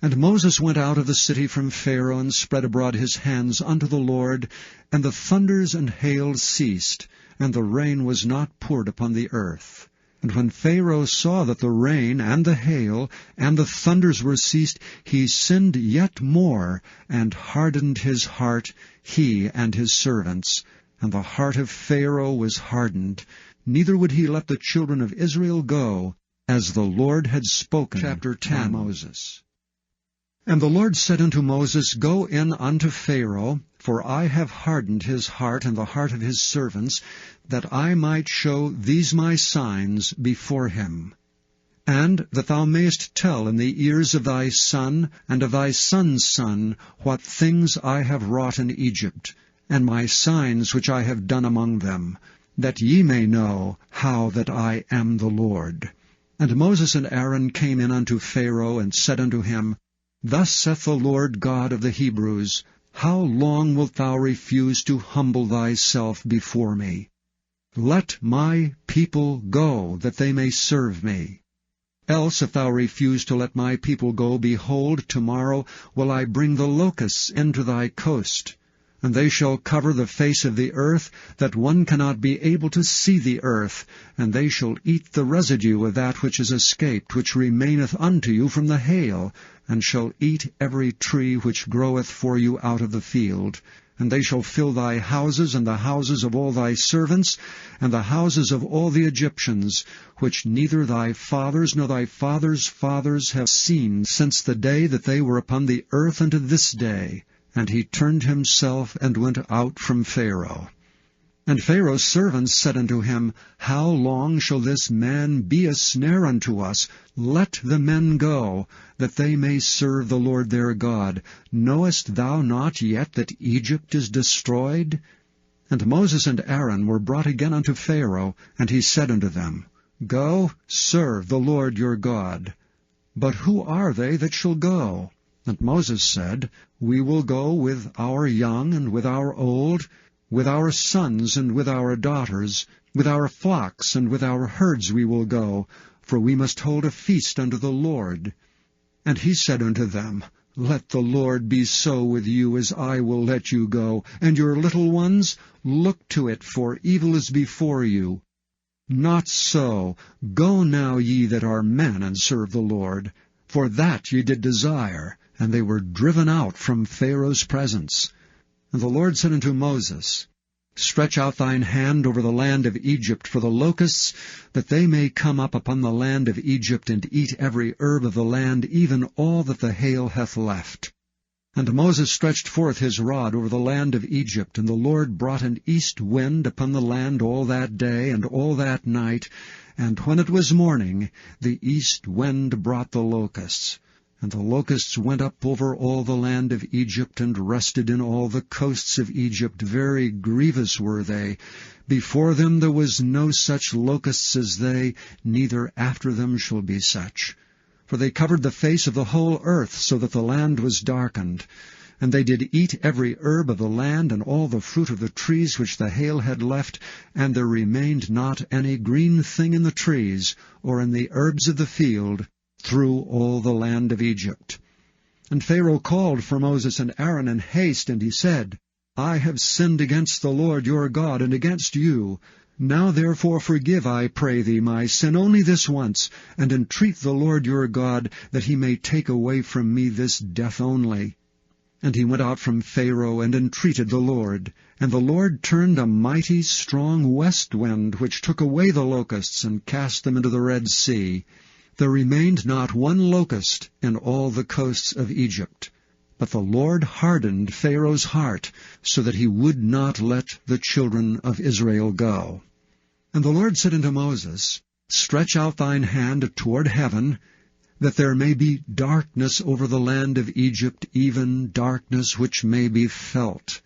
And Moses went out of the city from Pharaoh, and spread abroad his hands unto the Lord, and the thunders and hail ceased, and the rain was not poured upon the earth. And when Pharaoh saw that the rain and the hail and the thunders were ceased, he sinned yet more, and hardened his heart, he and his servants. And the heart of Pharaoh was hardened, neither would he let the children of Israel go, as the Lord had spoken. Chapter 10. Moses. And the Lord said unto Moses, Go in unto Pharaoh, for I have hardened his heart and the heart of his servants, that I might show these my signs before him. And that thou mayest tell in the ears of thy son and of thy son's son what things I have wrought in Egypt, and my signs which I have done among them, that ye may know how that I am the Lord. And Moses and Aaron came in unto Pharaoh, and said unto him, Thus saith the Lord God of the Hebrews, How long wilt thou refuse to humble thyself before me? Let my people go, that they may serve me. Else, if thou refuse to let my people go, behold, tomorrow will I bring the locusts into thy coast, and they shall cover the face of the earth, that one cannot be able to see the earth, and they shall eat the residue of that which is escaped, which remaineth unto you from the hail, and shall eat every tree which groweth for you out of the field. And they shall fill thy houses, and the houses of all thy servants, and the houses of all the Egyptians, which neither thy fathers nor thy fathers' fathers have seen since the day that they were upon the earth unto this day. And he turned himself and went out from Pharaoh. And Pharaoh's servants said unto him, How long shall this man be a snare unto us? Let the men go, that they may serve the Lord their God. Knowest thou not yet that Egypt is destroyed? And Moses and Aaron were brought again unto Pharaoh, and he said unto them, Go, serve the Lord your God. But who are they that shall go? And Moses said, We will go with our young and with our old, with our sons and with our daughters, with our flocks and with our herds we will go, for we must hold a feast unto the Lord. And he said unto them, Let the Lord be so with you as I will let you go, and your little ones, look to it, for evil is before you. Not so. Go now ye that are men, and serve the Lord. For that ye did desire, and they were driven out from Pharaoh's presence. And the Lord said unto Moses, Stretch out thine hand over the land of Egypt for the locusts, that they may come up upon the land of Egypt, and eat every herb of the land, even all that the hail hath left. And Moses stretched forth his rod over the land of Egypt, and the Lord brought an east wind upon the land all that day and all that night, and when it was morning, the east wind brought the locusts. And the locusts went up over all the land of Egypt, and rested in all the coasts of Egypt. Very grievous were they. Before them there was no such locusts as they, neither after them shall be such. For they covered the face of the whole earth, so that the land was darkened. And they did eat every herb of the land, and all the fruit of the trees which the hail had left, and there remained not any green thing in the trees, or in the herbs of the field, through all the land of Egypt. And Pharaoh called for Moses and Aaron in haste, and he said, I have sinned against the Lord your God, and against you. Now therefore forgive, I pray thee, my sin only this once, and entreat the Lord your God, that he may take away from me this death only. And he went out from Pharaoh, and entreated the Lord. And the Lord turned a mighty strong west wind, which took away the locusts, and cast them into the Red Sea. There remained not one locust in all the coasts of Egypt. But the Lord hardened Pharaoh's heart, so that he would not let the children of Israel go. And the Lord said unto Moses, Stretch out thine hand toward heaven, that there may be darkness over the land of Egypt, even darkness which may be felt.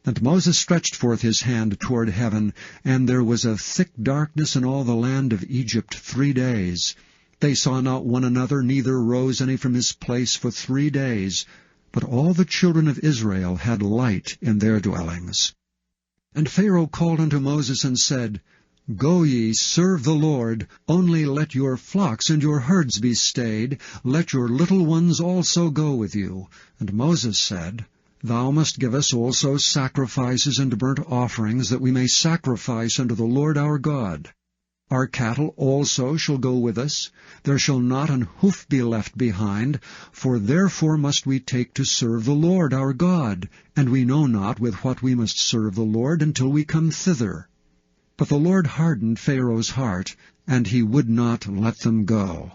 And Moses stretched forth his hand toward heaven, and there was a thick darkness in all the land of Egypt 3 days. They saw not one another, neither rose any from his place for 3 days. But all the children of Israel had light in their dwellings. And Pharaoh called unto Moses and said, Go ye, serve the Lord, only let your flocks and your herds be stayed, let your little ones also go with you. And Moses said, Thou must give us also sacrifices and burnt offerings, that we may sacrifice unto the Lord our God. Our cattle also shall go with us. There shall not an hoof be left behind, for therefore must we take to serve the Lord our God, and we know not with what we must serve the Lord until we come thither. But the Lord hardened Pharaoh's heart, and he would not let them go.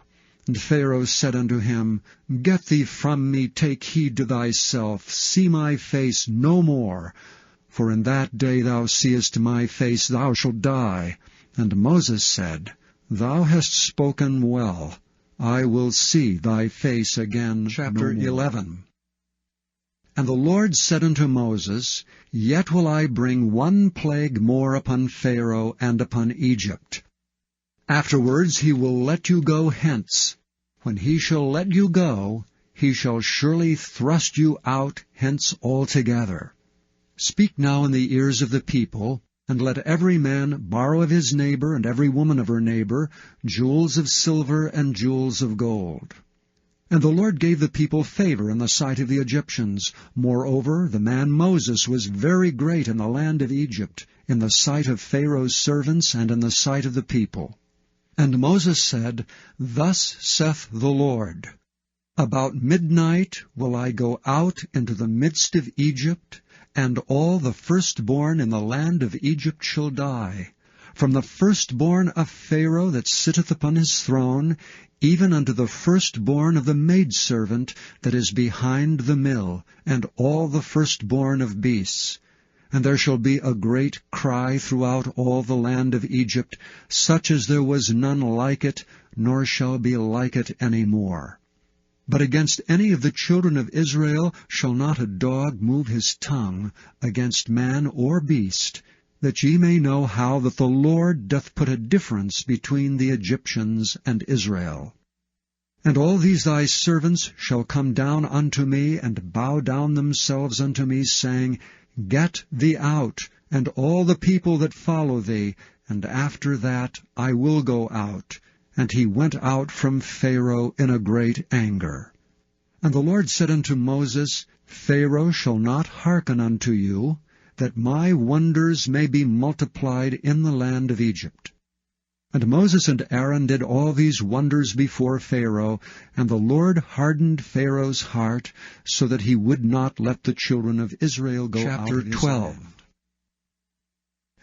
And Pharaoh said unto him, Get thee from me, take heed to thyself, see my face no more. For in that day thou seest my face, thou shalt die. And Moses said, Thou hast spoken well. I will see thy face again. Chapter 11. And the Lord said unto Moses, Yet will I bring one plague more upon Pharaoh and upon Egypt. Afterwards he will let you go hence. When he shall let you go, he shall surely thrust you out hence altogether. Speak now in the ears of the people, and let every man borrow of his neighbor, and every woman of her neighbor, jewels of silver and jewels of gold. And the Lord gave the people favor in the sight of the Egyptians. Moreover, the man Moses was very great in the land of Egypt, in the sight of Pharaoh's servants, and in the sight of the people. And Moses said, Thus saith the Lord, About midnight will I go out into the midst of Egypt, and all the firstborn in the land of Egypt shall die, from the firstborn of Pharaoh that sitteth upon his throne, even unto the firstborn of the maidservant that is behind the mill, and all the firstborn of beasts. And there shall be a great cry throughout all the land of Egypt, such as there was none like it, nor shall be like it any more. But against any of the children of Israel shall not a dog move his tongue against man or beast, that ye may know how that the Lord doth put a difference between the Egyptians and Israel. And all these thy servants shall come down unto me, and bow down themselves unto me, saying, Get thee out, and all the people that follow thee, and after that I will go out. And he went out from Pharaoh in a great anger. And the Lord said unto Moses, Pharaoh shall not hearken unto you, that my wonders may be multiplied in the land of Egypt. And Moses and Aaron did all these wonders before Pharaoh, and the Lord hardened Pharaoh's heart, so that he would not let the children of Israel go out of his land.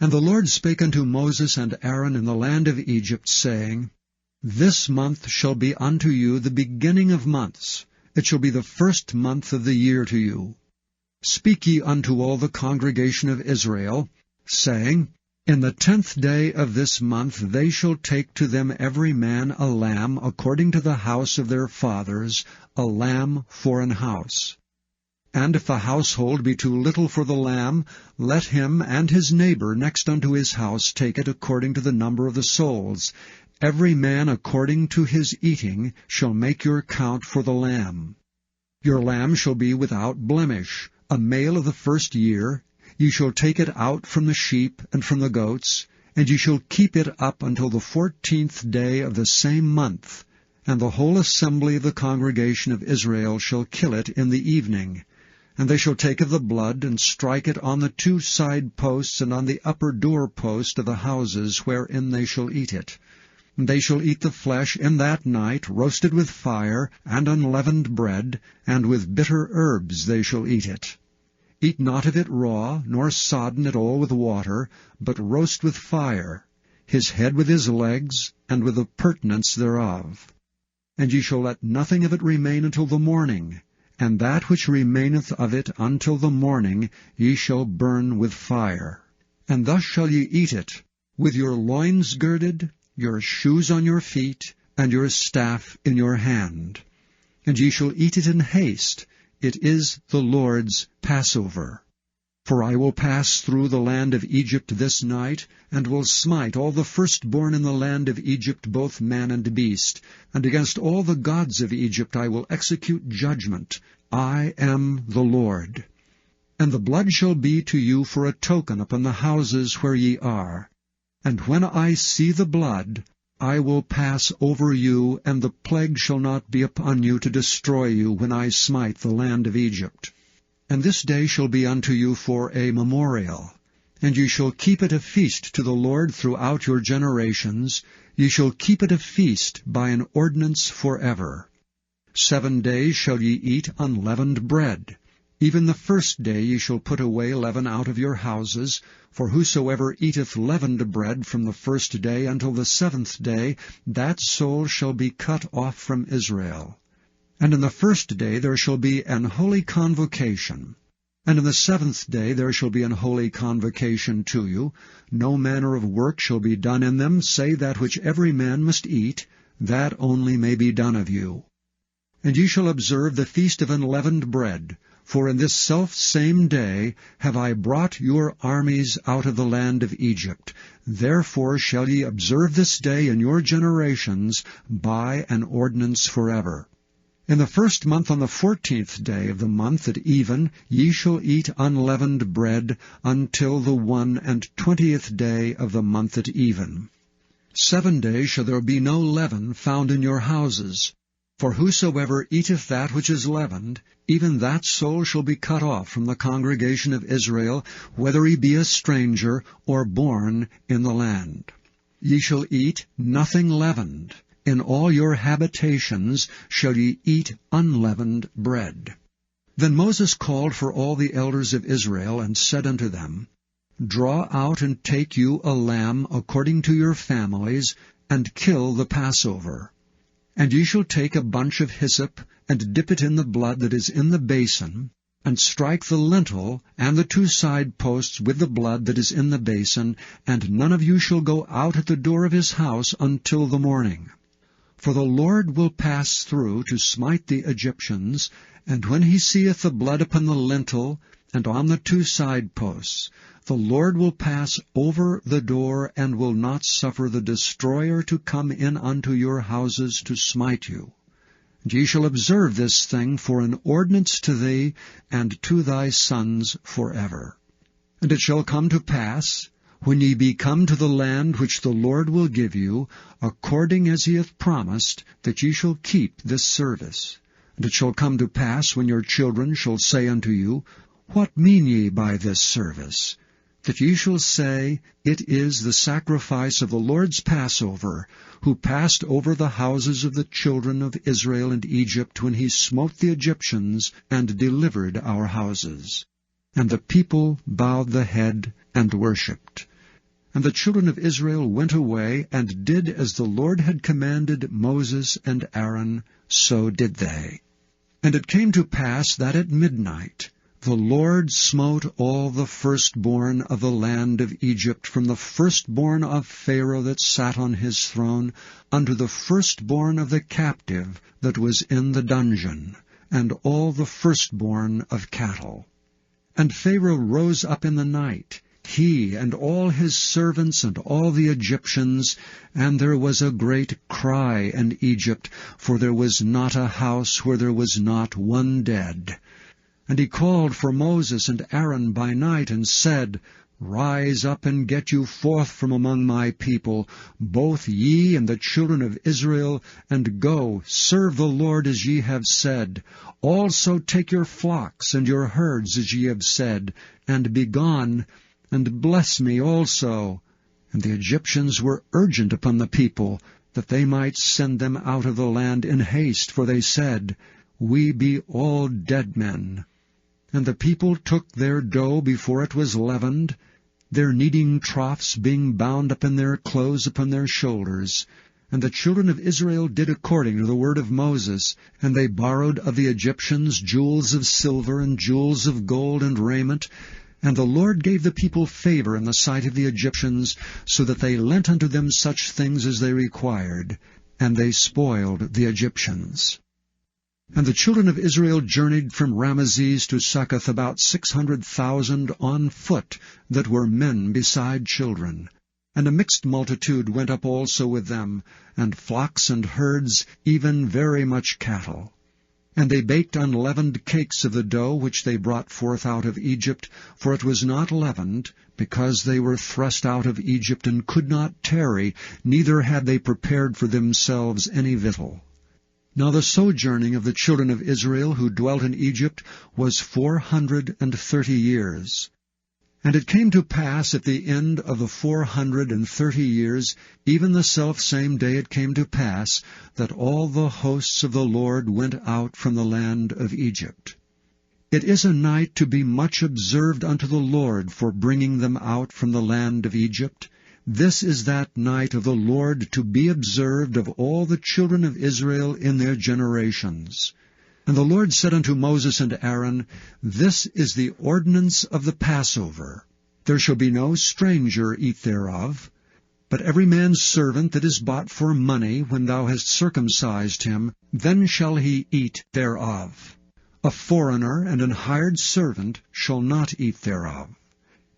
And the Lord spake unto Moses and Aaron in the land of Egypt, saying, This month shall be unto you the beginning of months. It shall be the first month of the year to you. Speak ye unto all the congregation of Israel, saying, In the 10th day of this month they shall take to them every man a lamb according to the house of their fathers, a lamb for an house. And if the household be too little for the lamb, let him and his neighbor next unto his house take it according to the number of the souls. Every man according to his eating shall make your count for the lamb. Your lamb shall be without blemish, a male of the first year. Ye shall take it out from the sheep and from the goats, and ye shall keep it up until the 14th day of the same month. And the whole assembly of the congregation of Israel shall kill it in the evening. And they shall take of the blood, and strike it on the 2 side posts, and on the upper door post of the houses wherein they shall eat it. And they shall eat the flesh in that night, roasted with fire, and unleavened bread, and with bitter herbs they shall eat it. Eat not of it raw, nor sodden it all with water, but roast with fire, his head with his legs, and with the purtenance thereof. And ye shall let nothing of it remain until the morning, and that which remaineth of it until the morning ye shall burn with fire. And thus shall ye eat it, with your loins girded, your shoes on your feet, and your staff in your hand. And ye shall eat it in haste. It is the Lord's Passover. For I will pass through the land of Egypt this night, and will smite all the firstborn in the land of Egypt, both man and beast. And against all the gods of Egypt I will execute judgment. I am the Lord. And the blood shall be to you for a token upon the houses where ye are. And when I see the blood, I will pass over you, and the plague shall not be upon you to destroy you when I smite the land of Egypt. And this day shall be unto you for a memorial, and ye shall keep it a feast to the Lord throughout your generations. Ye shall keep it a feast by an ordinance forever. 7 days shall ye eat unleavened bread. Even the first day ye shall put away leaven out of your houses, for whosoever eateth leavened bread from the first day until the 7th day, that soul shall be cut off from Israel. And in the first day there shall be an holy convocation. And in the 7th day there shall be an holy convocation to you. No manner of work shall be done in them, save that which every man must eat, that only may be done of you. And ye shall observe the feast of unleavened bread, for in this selfsame day have I brought your armies out of the land of Egypt. Therefore shall ye observe this day in your generations by an ordinance forever. In the 1st month on the 14th day of the month at even ye shall eat unleavened bread until the 21st day of the month at even. 7 days shall there be no leaven found in your houses. For whosoever eateth that which is leavened, even that soul shall be cut off from the congregation of Israel, whether he be a stranger or born in the land. Ye shall eat nothing leavened. In all your habitations shall ye eat unleavened bread. Then Moses called for all the elders of Israel, and said unto them, Draw out and take you a lamb according to your families, and kill the Passover. And ye shall take a bunch of hyssop, and dip it in the blood that is in the basin, and strike the lintel and the 2 side posts with the blood that is in the basin, and none of you shall go out at the door of his house until the morning. For the Lord will pass through to smite the Egyptians, and when he seeth the blood upon the lintel and on the 2 side posts, the Lord will pass over the door, and will not suffer the destroyer to come in unto your houses to smite you. And ye shall observe this thing for an ordinance to thee and to thy sons forever. And it shall come to pass, when ye be come to the land which the Lord will give you, according as he hath promised, that ye shall keep this service. And it shall come to pass, when your children shall say unto you, What mean ye by this service? That ye shall say, It is the sacrifice of the Lord's Passover, who passed over the houses of the children of Israel and Egypt, when he smote the Egyptians, and delivered our houses. And the people bowed the head and worshipped. And the children of Israel went away, and did as the Lord had commanded Moses and Aaron, so did they. And it came to pass that at midnight the Lord smote all the firstborn of the land of Egypt, from the firstborn of Pharaoh that sat on his throne, unto the firstborn of the captive that was in the dungeon, and all the firstborn of cattle. And Pharaoh rose up in the night, he and all his servants and all the Egyptians, and there was a great cry in Egypt, for there was not a house where there was not one dead. And he called for Moses and Aaron by night, and said, Rise up and get you forth from among my people, both ye and the children of Israel, and go, serve the Lord as ye have said. Also take your flocks and your herds as ye have said, and be gone, and bless me also. And the Egyptians were urgent upon the people, that they might send them out of the land in haste, for they said, We be all dead men. And the people took their dough before it was leavened, their kneading troughs being bound up in their clothes upon their shoulders. And the children of Israel did according to the word of Moses, and they borrowed of the Egyptians jewels of silver and jewels of gold and raiment. And the Lord gave the people favor in the sight of the Egyptians, so that they lent unto them such things as they required, and they spoiled the Egyptians. And the children of Israel journeyed from Ramesses to Succoth, about 600,000 on foot, that were men beside children. And a mixed multitude went up also with them, and flocks and herds, even very much cattle. And they baked unleavened cakes of the dough which they brought forth out of Egypt, for it was not leavened, because they were thrust out of Egypt, and could not tarry, neither had they prepared for themselves any victual. Now the sojourning of the children of Israel who dwelt in Egypt was 430 years. And it came to pass at the end of the 430 years, even the selfsame day it came to pass, that all the hosts of the Lord went out from the land of Egypt. It is a night to be much observed unto the Lord for bringing them out from the land of Egypt. This is that night of the Lord to be observed of all the children of Israel in their generations. And the Lord said unto Moses and Aaron, This is the ordinance of the Passover. There shall be no stranger eat thereof, but every man's servant that is bought for money, when thou hast circumcised him, then shall he eat thereof. A foreigner and an hired servant shall not eat thereof.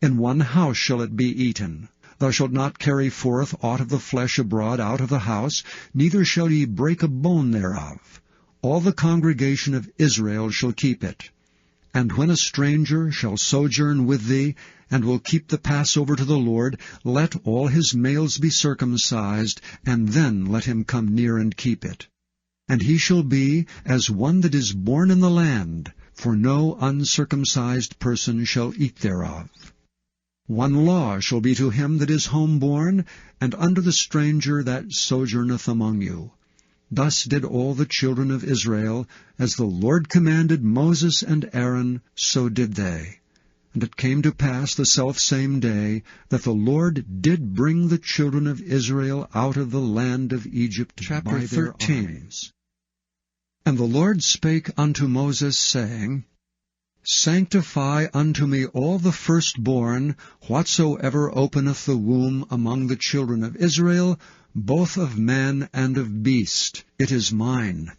In one house shall it be eaten. Thou shalt not carry forth aught of the flesh abroad out of the house, neither shall ye break a bone thereof. All the congregation of Israel shall keep it. And when a stranger shall sojourn with thee, and will keep the Passover to the Lord, let all his males be circumcised, and then let him come near and keep it. And he shall be as one that is born in the land, for no uncircumcised person shall eat thereof. One law shall be to him that is homeborn, and unto the stranger that sojourneth among you. Thus did all the children of Israel, as the Lord commanded Moses and Aaron, so did they. And it came to pass the selfsame day, that the Lord did bring the children of Israel out of the land of Egypt. Chapter 13. And the Lord spake unto Moses, saying, Sanctify unto me all the firstborn, whatsoever openeth the womb among the children of Israel, both of man and of beast. It is mine.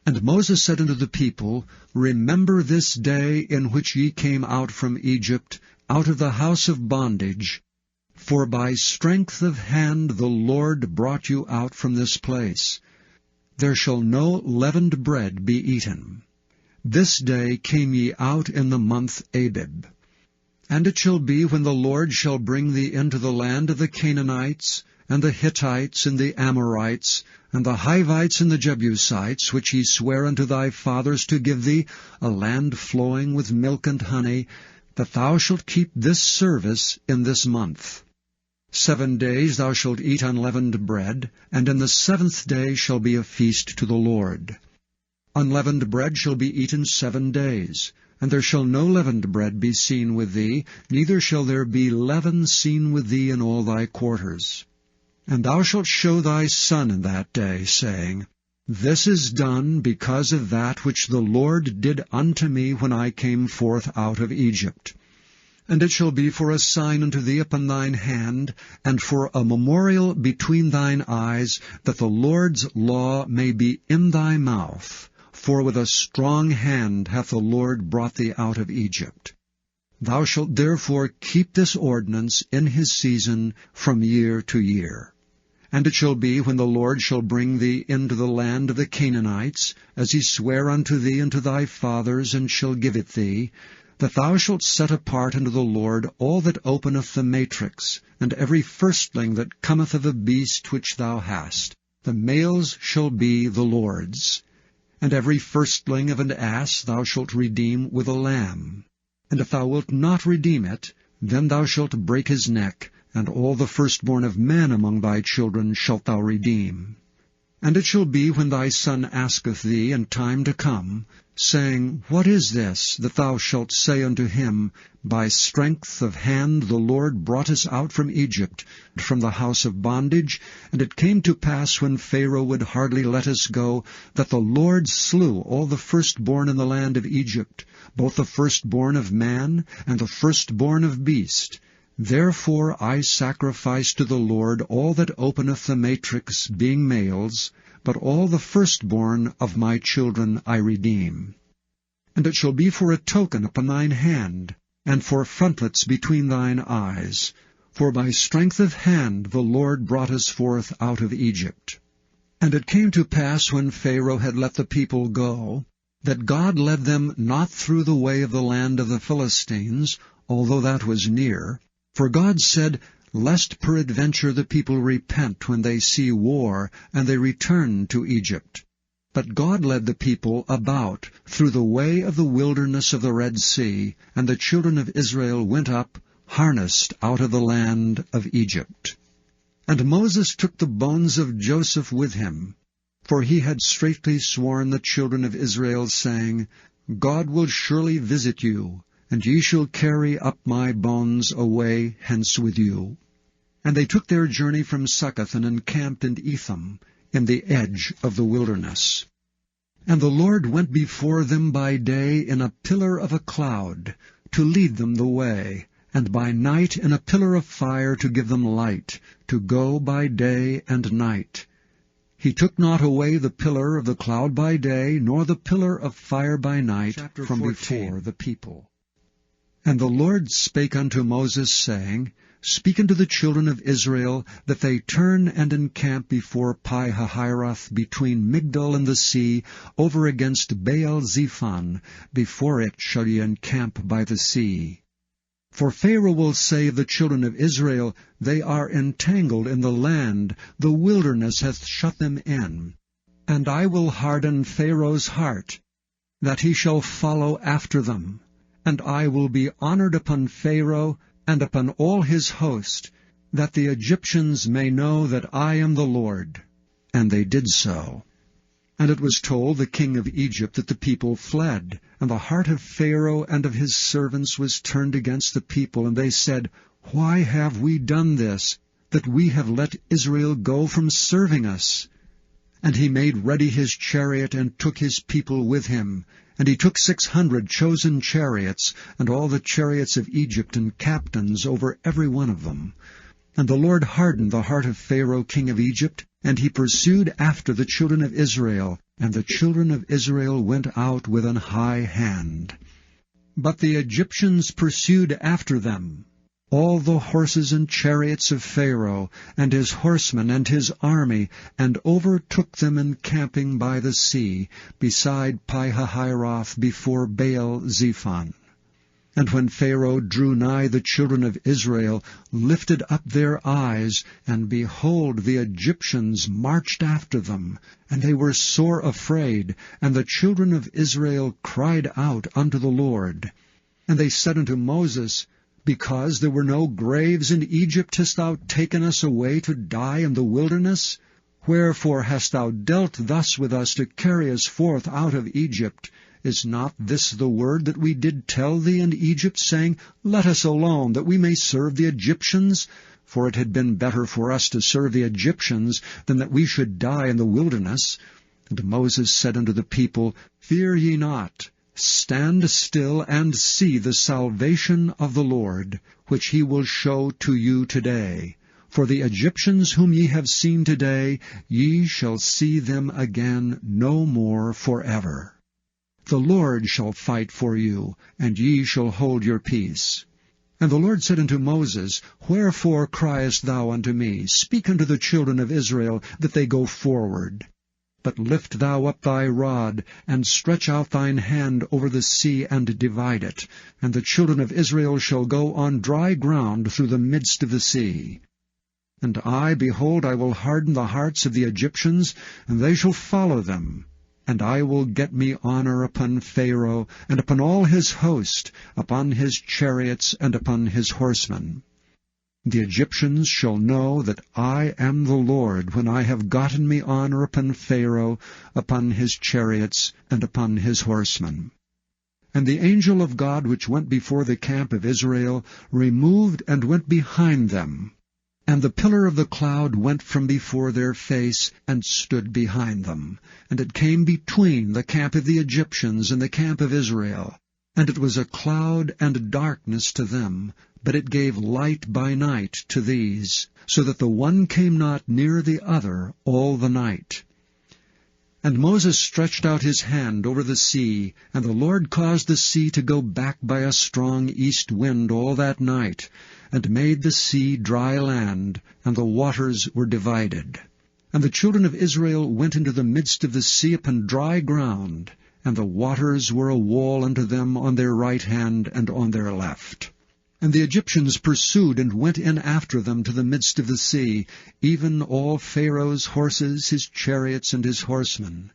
And Moses said unto the people, Remember this day in which ye came out from Egypt, out of the house of bondage. For by strength of hand the Lord brought you out from this place. There shall no leavened bread be eaten. This day came ye out in the month Abib. And it shall be, when the Lord shall bring thee into the land of the Canaanites, and the Hittites, and the Amorites, and the Hivites, and the Jebusites, which he sware unto thy fathers to give thee, a land flowing with milk and honey, that thou shalt keep this service in this month. 7 days thou shalt eat unleavened bread, and in the 7th day shall be a feast to the Lord. Unleavened bread shall be eaten 7 days. and there shall no leavened bread be seen with thee, neither shall there be leaven seen with thee in all thy quarters. And thou shalt show thy son in that day, saying, This is done because of that which the Lord did unto me when I came forth out of Egypt. And it shall be for a sign unto thee upon thine hand, and for a memorial between thine eyes, that the Lord's law may be in thy mouth. For with a strong hand hath the Lord brought thee out of Egypt. Thou shalt therefore keep this ordinance in his season from year to year. And it shall be, when the Lord shall bring thee into the land of the Canaanites, as he sware unto thee and to thy fathers, and shall give it thee, that thou shalt set apart unto the Lord all that openeth the matrix, and every firstling that cometh of a beast which thou hast. The males shall be the Lord's. And every firstling of an ass thou shalt redeem with a lamb. And if thou wilt not redeem it, then thou shalt break his neck, and all the firstborn of men among thy children shalt thou redeem. And it shall be, when thy son asketh thee in time to come, saying, What is this? That thou shalt say unto him, By strength of hand the Lord brought us out from Egypt, from the house of bondage. And it came to pass, when Pharaoh would hardly let us go, that the Lord slew all the firstborn in the land of Egypt, both the firstborn of man and the firstborn of beast. Therefore I sacrifice to the Lord all that openeth the matrix, being males, but all the firstborn of my children I redeem. And it shall be for a token upon thine hand, and for frontlets between thine eyes. For by strength of hand the Lord brought us forth out of Egypt. And it came to pass, when Pharaoh had let the people go, that God led them not through the way of the land of the Philistines, although that was near. For God said, Lest peradventure the people repent when they see war, and they return to Egypt. But God led the people about through the way of the wilderness of the Red Sea, and the children of Israel went up, harnessed out of the land of Egypt. And Moses took the bones of Joseph with him, for he had straitly sworn the children of Israel, saying, God will surely visit you, and ye shall carry up my bones away hence with you. And they took their journey from Succoth, and encamped in Etham, in the edge of the wilderness. And the Lord went before them by day in a pillar of a cloud, to lead them the way, and by night in a pillar of fire to give them light, to go by day and night. He took not away the pillar of the cloud by day, nor the pillar of fire by night from 14. Before the people. And the Lord spake unto Moses, saying, Speak unto the children of Israel, that they turn and encamp before Pi-hahiroth, between Migdol and the sea, over against Baal-zephon. Before it shall ye encamp by the sea. For Pharaoh will say of the children of Israel, They are entangled in the land, the wilderness hath shut them in. And I will harden Pharaoh's heart, that he shall follow after them. And I will be honored upon Pharaoh, and upon all his host, that the Egyptians may know that I am the Lord. And they did so. And it was told the king of Egypt that the people fled, and the heart of Pharaoh and of his servants was turned against the people, and they said, Why have we done this, that we have let Israel go from serving us? And he made ready his chariot, and took his people with him. And he took 600 chosen chariots, and all the chariots of Egypt, and captains over every one of them. And the Lord hardened the heart of Pharaoh king of Egypt, and he pursued after the children of Israel, and the children of Israel went out with an high hand. But the Egyptians pursued after them, all the horses and chariots of Pharaoh, and his horsemen and his army, and overtook them encamping by the sea, beside Pi-hahiroth, before Baal-zephon. And when Pharaoh drew nigh, the children of Israel lifted up their eyes, and behold, the Egyptians marched after them, and they were sore afraid, and the children of Israel cried out unto the Lord. And they said unto Moses, Because there were no graves in Egypt, hast thou taken us away to die in the wilderness? Wherefore hast thou dealt thus with us to carry us forth out of Egypt? Is not this the word that we did tell thee in Egypt, saying, Let us alone, that we may serve the Egyptians? For it had been better for us to serve the Egyptians than that we should die in the wilderness. And Moses said unto the people, Fear ye not, stand still, and see the salvation of the Lord, which he will show to you today. For the Egyptians whom ye have seen today, ye shall see them again no more forever. The Lord shall fight for you, and ye shall hold your peace. And the Lord said unto Moses, Wherefore criest thou unto me? Speak unto the children of Israel, that they go forward. But lift thou up thy rod, and stretch out thine hand over the sea, and divide it. And the children of Israel shall go on dry ground through the midst of the sea. And I, behold, I will harden the hearts of the Egyptians, and they shall follow them. And I will get me honor upon Pharaoh, and upon all his host, upon his chariots, and upon his horsemen. The Egyptians shall know that I am the Lord, when I have gotten me honor upon Pharaoh, upon his chariots, and upon his horsemen. And the angel of God which went before the camp of Israel removed and went behind them. And the pillar of the cloud went from before their face, and stood behind them. And it came between the camp of the Egyptians and the camp of Israel. And it was a cloud and darkness to them, but it gave light by night to these, so that the one came not near the other all the night. And Moses stretched out his hand over the sea, and the Lord caused the sea to go back by a strong east wind all that night, and made the sea dry land, and the waters were divided. And the children of Israel went into the midst of the sea upon dry ground, and the waters were a wall unto them on their right hand and on their left. And the Egyptians pursued and went in after them to the midst of the sea, even all Pharaoh's horses, his chariots, and his horsemen.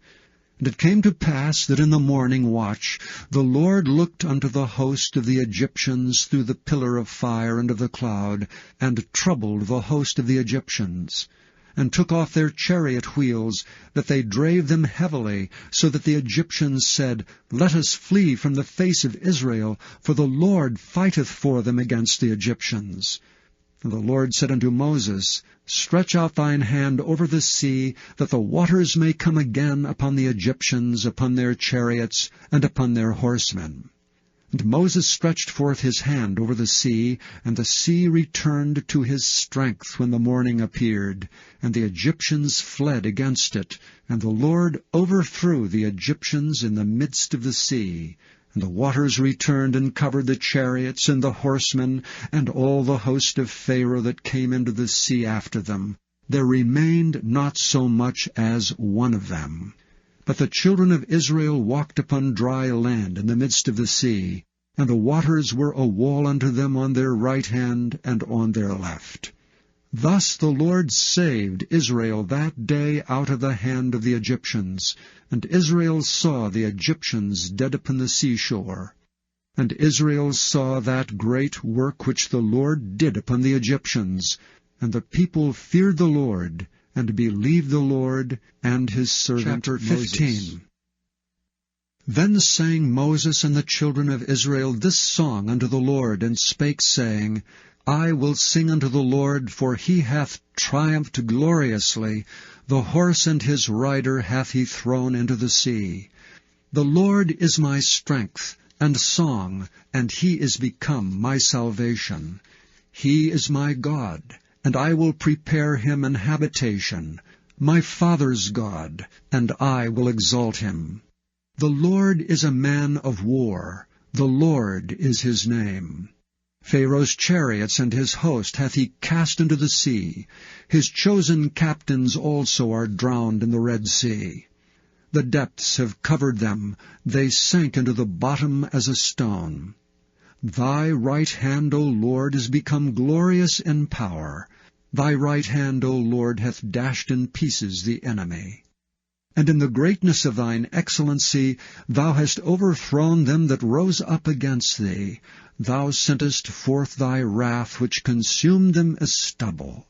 And it came to pass that in the morning watch the Lord looked unto the host of the Egyptians through the pillar of fire and of the cloud, and troubled the host of the Egyptians, and took off their chariot wheels, that they drave them heavily, so that the Egyptians said, Let us flee from the face of Israel, for the Lord fighteth for them against the Egyptians. And the Lord said unto Moses, Stretch out thine hand over the sea, that the waters may come again upon the Egyptians, upon their chariots, and upon their horsemen. And Moses stretched forth his hand over the sea returned to his strength when the morning appeared, and the Egyptians fled against it, and the Lord overthrew the Egyptians in the midst of the sea. And the waters returned and covered the chariots and the horsemen, and all the host of Pharaoh that came into the sea after them. There remained not so much as one of them. But the children of Israel walked upon dry land in the midst of the sea, and the waters were a wall unto them on their right hand and on their left. Thus the Lord saved Israel that day out of the hand of the Egyptians, and Israel saw the Egyptians dead upon the seashore. And Israel saw that great work which the Lord did upon the Egyptians, and the people feared the Lord, and believed the Lord and his servant Moses. Chapter 15. Then sang Moses and the children of Israel this song unto the Lord, and spake, saying, I will sing unto the Lord, for he hath triumphed gloriously. The horse and his rider hath he thrown into the sea. The Lord is my strength and song, and he is become my salvation. He is my God, and I will prepare him an habitation, my father's God, and I will exalt him. The Lord is a man of war, the Lord is his name. Pharaoh's chariots and his host hath he cast into the sea. His chosen captains also are drowned in the Red Sea. The depths have covered them, they sank into the bottom as a stone. Thy right hand, O Lord, is become glorious in power. Thy right hand, O Lord, hath dashed in pieces the enemy. And in the greatness of thine excellency thou hast overthrown them that rose up against thee. Thou sentest forth thy wrath, which consumed them as stubble.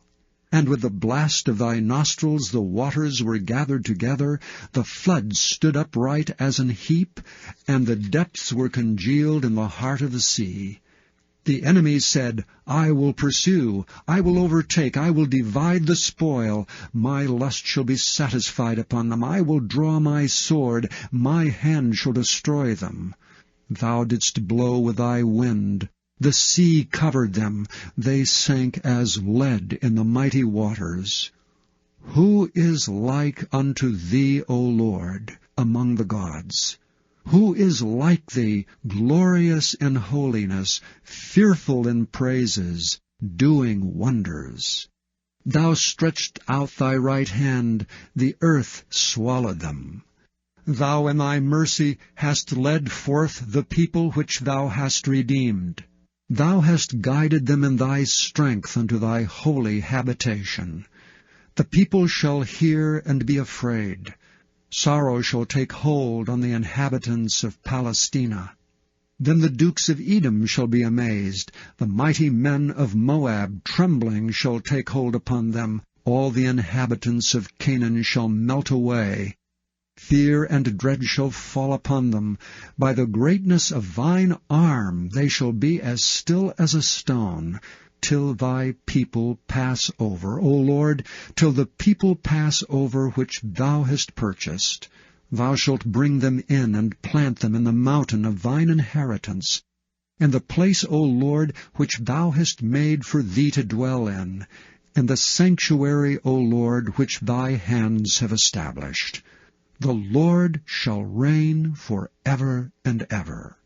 And with the blast of thy nostrils the waters were gathered together, the floods stood upright as an heap, and the depths were congealed in the heart of the sea. The enemy said, I will pursue, I will overtake, I will divide the spoil. My lust shall be satisfied upon them. I will draw my sword, my hand shall destroy them. Thou didst blow with thy wind. The sea covered them. They sank as lead in the mighty waters. Who is like unto thee, O Lord, among the gods? Who is like thee, glorious in holiness, fearful in praises, doing wonders? Thou stretched out thy right hand, the earth swallowed them. Thou in thy mercy hast led forth the people which thou hast redeemed. Thou hast guided them in thy strength unto thy holy habitation. The people shall hear and be afraid. Sorrow shall take hold on the inhabitants of Palestina. Then the dukes of Edom shall be amazed. The mighty men of Moab trembling shall take hold upon them. All the inhabitants of Canaan shall melt away. Fear and dread shall fall upon them. By the greatness of thine arm they shall be as still as a stone, till thy people pass over, O Lord, till the people pass over which thou hast purchased. Thou shalt bring them in and plant them in the mountain of thine inheritance, in the place, O Lord, which thou hast made for thee to dwell in the sanctuary, O Lord, which thy hands have established. The Lord shall reign for ever and ever.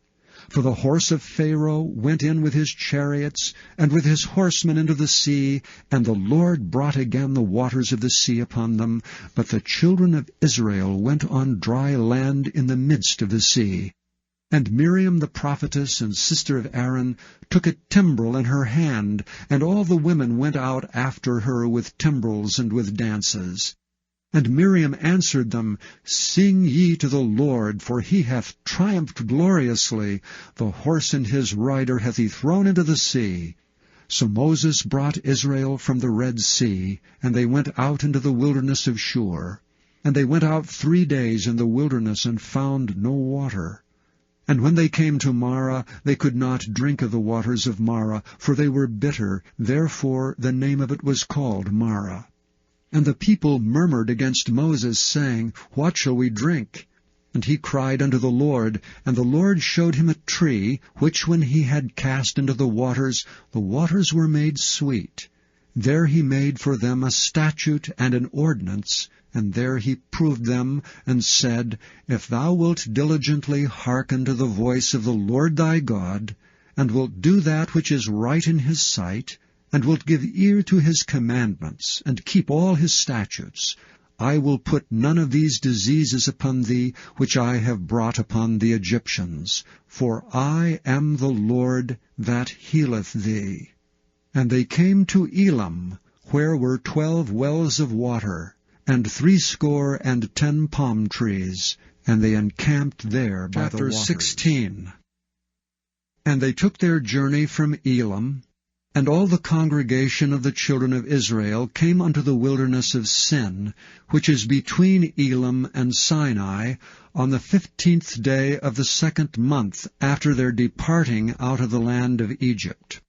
For the horse of Pharaoh went in with his chariots, and with his horsemen into the sea, and the Lord brought again the waters of the sea upon them. But the children of Israel went on dry land in the midst of the sea. And Miriam the prophetess and sister of Aaron took a timbrel in her hand, and all the women went out after her with timbrels and with dances. And Miriam answered them, Sing ye to the Lord, for he hath triumphed gloriously. The horse and his rider hath he thrown into the sea. So Moses brought Israel from the Red Sea, and they went out into the wilderness of Shur. And they went out 3 days in the wilderness, and found no water. And when they came to Marah, they could not drink of the waters of Marah, for they were bitter. Therefore the name of it was called Marah. And the people murmured against Moses, saying, What shall we drink? And he cried unto the Lord, and the Lord showed him a tree, which when he had cast into the waters were made sweet. There he made for them a statute and an ordinance, and there he proved them, and said, If thou wilt diligently hearken to the voice of the Lord thy God, and wilt do that which is right in his sight, and wilt give ear to his commandments, and keep all his statutes, I will put none of these diseases upon thee, which I have brought upon the Egyptians. For I am the Lord that healeth thee. And they came to Elam, where were 12 wells of water, and 70 palm trees, and they encamped there by the waters. Chapter 16. And they took their journey from Elam, and all the congregation of the children of Israel came unto the wilderness of Sin, which is between Elam and Sinai, on the 15th day of the 2nd month after their departing out of the land of Egypt.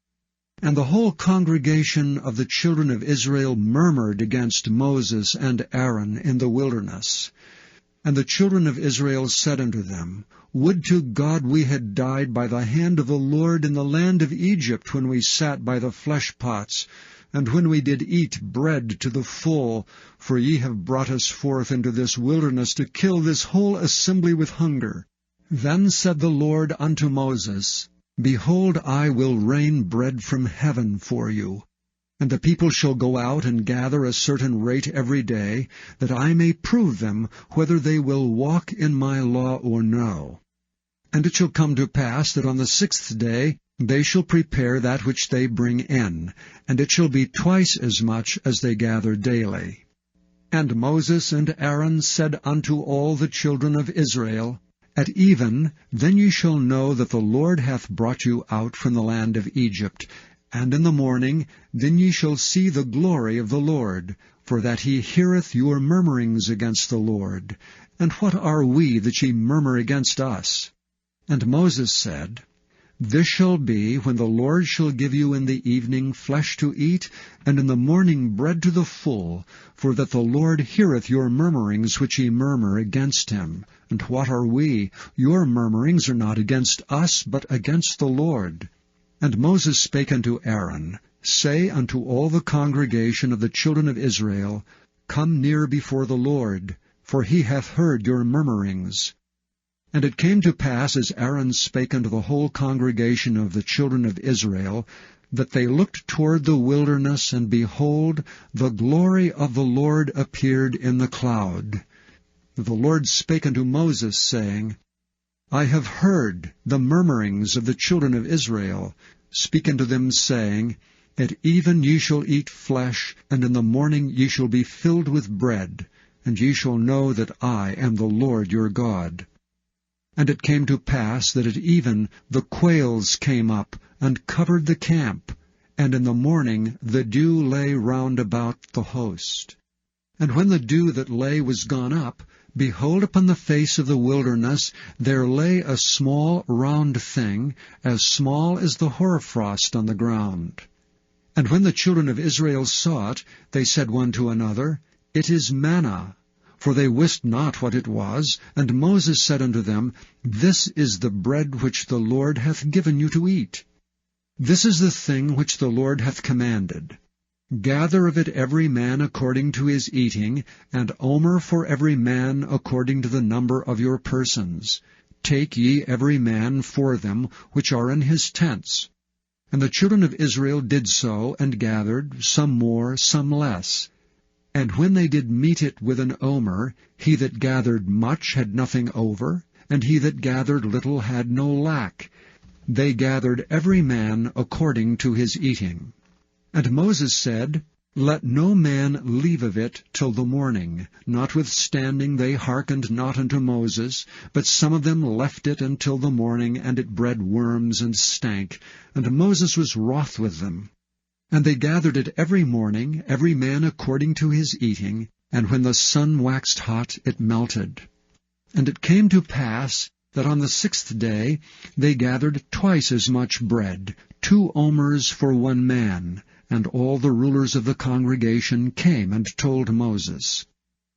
And the whole congregation of the children of Israel murmured against Moses and Aaron in the wilderness. And the children of Israel said unto them, Would to God we had died by the hand of the Lord in the land of Egypt, when we sat by the flesh pots, and when we did eat bread to the full, for ye have brought us forth into this wilderness to kill this whole assembly with hunger. Then said the Lord unto Moses, Behold, I will rain bread from heaven for you, and the people shall go out and gather a certain rate every day, that I may prove them whether they will walk in my law or no. And it shall come to pass that on the 6th day they shall prepare that which they bring in, and it shall be twice as much as they gather daily. And Moses and Aaron said unto all the children of Israel, At even, then ye shall know that the Lord hath brought you out from the land of Egypt, And in the morning, then ye shall see the glory of the Lord, for that he heareth your murmurings against the Lord. And what are we that ye murmur against us? And Moses said, This shall be, when the Lord shall give you in the evening flesh to eat, and in the morning bread to the full, for that the Lord heareth your murmurings which ye murmur against him. And what are we? Your murmurings are not against us, but against the Lord. And Moses spake unto Aaron, Say unto all the congregation of the children of Israel, Come near before the Lord, for he hath heard your murmurings. And it came to pass, as Aaron spake unto the whole congregation of the children of Israel, that they looked toward the wilderness, and behold, the glory of the Lord appeared in the cloud. The Lord spake unto Moses, saying, I have heard the murmurings of the children of Israel. Speak unto them, saying, At even ye shall eat flesh, and in the morning ye shall be filled with bread, and ye shall know that I am the Lord your God. And it came to pass that at even the quails came up, and covered the camp, and in the morning the dew lay round about the host. And when the dew that lay was gone up, behold, upon the face of the wilderness there lay a small round thing, as small as the hoarfrost on the ground. And when the children of Israel saw it, they said one to another, It is manna. For they wist not what it was. And Moses said unto them, This is the bread which the Lord hath given you to eat. This is the thing which the Lord hath commanded. Gather of it every man according to his eating, and omer for every man according to the number of your persons. Take ye every man for them which are in his tents. And the children of Israel did so, and gathered, some more, some less. And when they did mete it with an omer, he that gathered much had nothing over, and he that gathered little had no lack. They gathered every man according to his eating. And Moses said, Let no man leave of it till the morning. Notwithstanding they hearkened not unto Moses, but some of them left it until the morning, and it bred worms and stank. And Moses was wroth with them. And they gathered it every morning, every man according to his eating, and when the sun waxed hot, it melted. And it came to pass that on the 6th day they gathered twice as much bread, 2 omers for one man. And all the rulers of the congregation came and told Moses.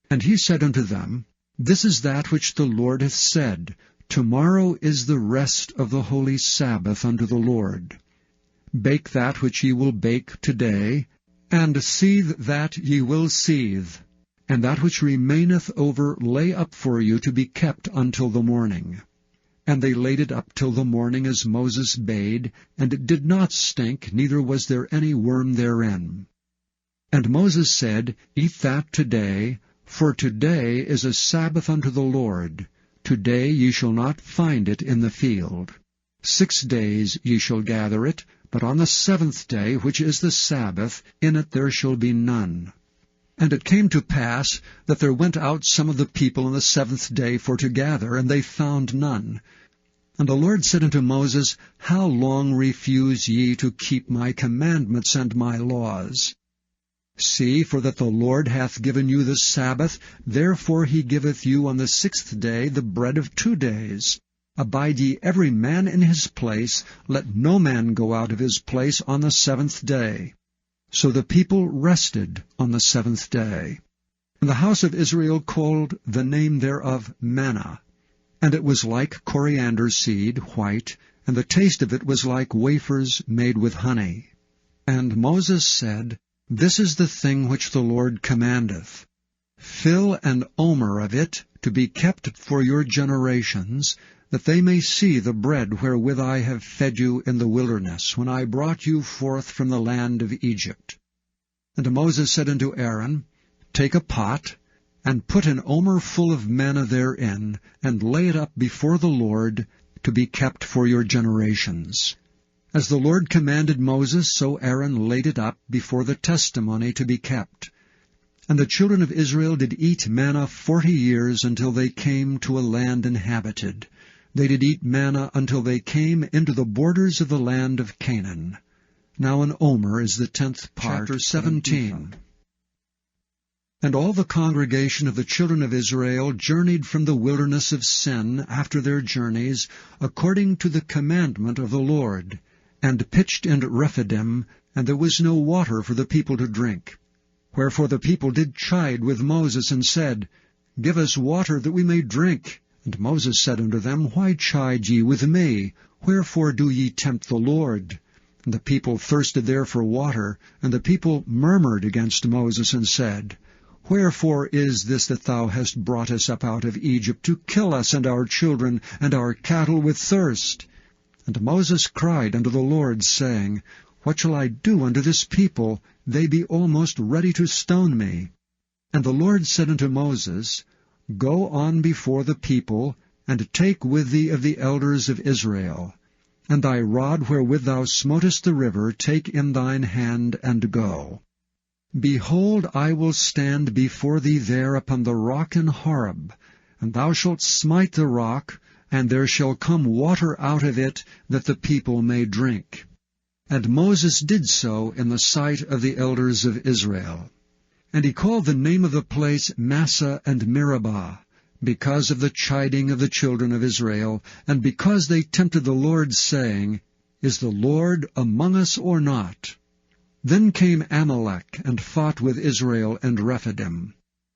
And he said unto them, This is that which the Lord hath said, Tomorrow is the rest of the holy Sabbath unto the Lord. Bake that which ye will bake today, and seethe that ye will seethe, and that which remaineth over lay up for you to be kept until the morning. And they laid it up till the morning as Moses bade, and it did not stink, neither was there any worm therein. And Moses said, Eat that today, for today is a Sabbath unto the Lord. Today ye shall not find it in the field. 6 days ye shall gather it, but on the 7th day, which is the Sabbath, in it there shall be none. And it came to pass that there went out some of the people on the 7th day for to gather, and they found none. And the Lord said unto Moses, How long refuse ye to keep my commandments and my laws? See, for that the Lord hath given you the Sabbath, therefore he giveth you on the 6th day the bread of 2 days. Abide ye every man in his place, let no man go out of his place on the 7th day. So the people rested on the 7th day. And the house of Israel called the name thereof manna. And it was like coriander seed, white, and the taste of it was like wafers made with honey. And Moses said, This is the thing which the Lord commandeth. Fill an omer of it to be kept for your generations, that they may see the bread wherewith I have fed you in the wilderness, when I brought you forth from the land of Egypt. And Moses said unto Aaron, Take a pot, and put an omer full of manna therein, and lay it up before the Lord, to be kept for your generations. As the Lord commanded Moses, so Aaron laid it up before the testimony to be kept. And the children of Israel did eat manna 40 years, until they came to a land inhabited. They did eat manna until they came into the borders of the land of Canaan. Now an omer is the 10th part. Chapter 17. And all the congregation of the children of Israel journeyed from the wilderness of Sin after their journeys, according to the commandment of the Lord, and pitched in Rephidim, and there was no water for the people to drink. Wherefore the people did chide with Moses, and said, Give us water, that we may drink. And Moses said unto them, Why chide ye with me? Wherefore do ye tempt the Lord? And the people thirsted there for water, and the people murmured against Moses, and said, Wherefore is this that thou hast brought us up out of Egypt, to kill us and our children and our cattle with thirst? And Moses cried unto the Lord, saying, What shall I do unto this people? They be almost ready to stone me. And the Lord said unto Moses, Go on before the people, and take with thee of the elders of Israel. And thy rod wherewith thou smotest the river take in thine hand, and go. Behold, I will stand before thee there upon the rock in Horeb, and thou shalt smite the rock, and there shall come water out of it, that the people may drink. And Moses did so in the sight of the elders of Israel. And he called the name of the place Massah and Meribah, because of the chiding of the children of Israel, and because they tempted the Lord, saying, Is the Lord among us or not? Then came Amalek, and fought with Israel and Rephidim.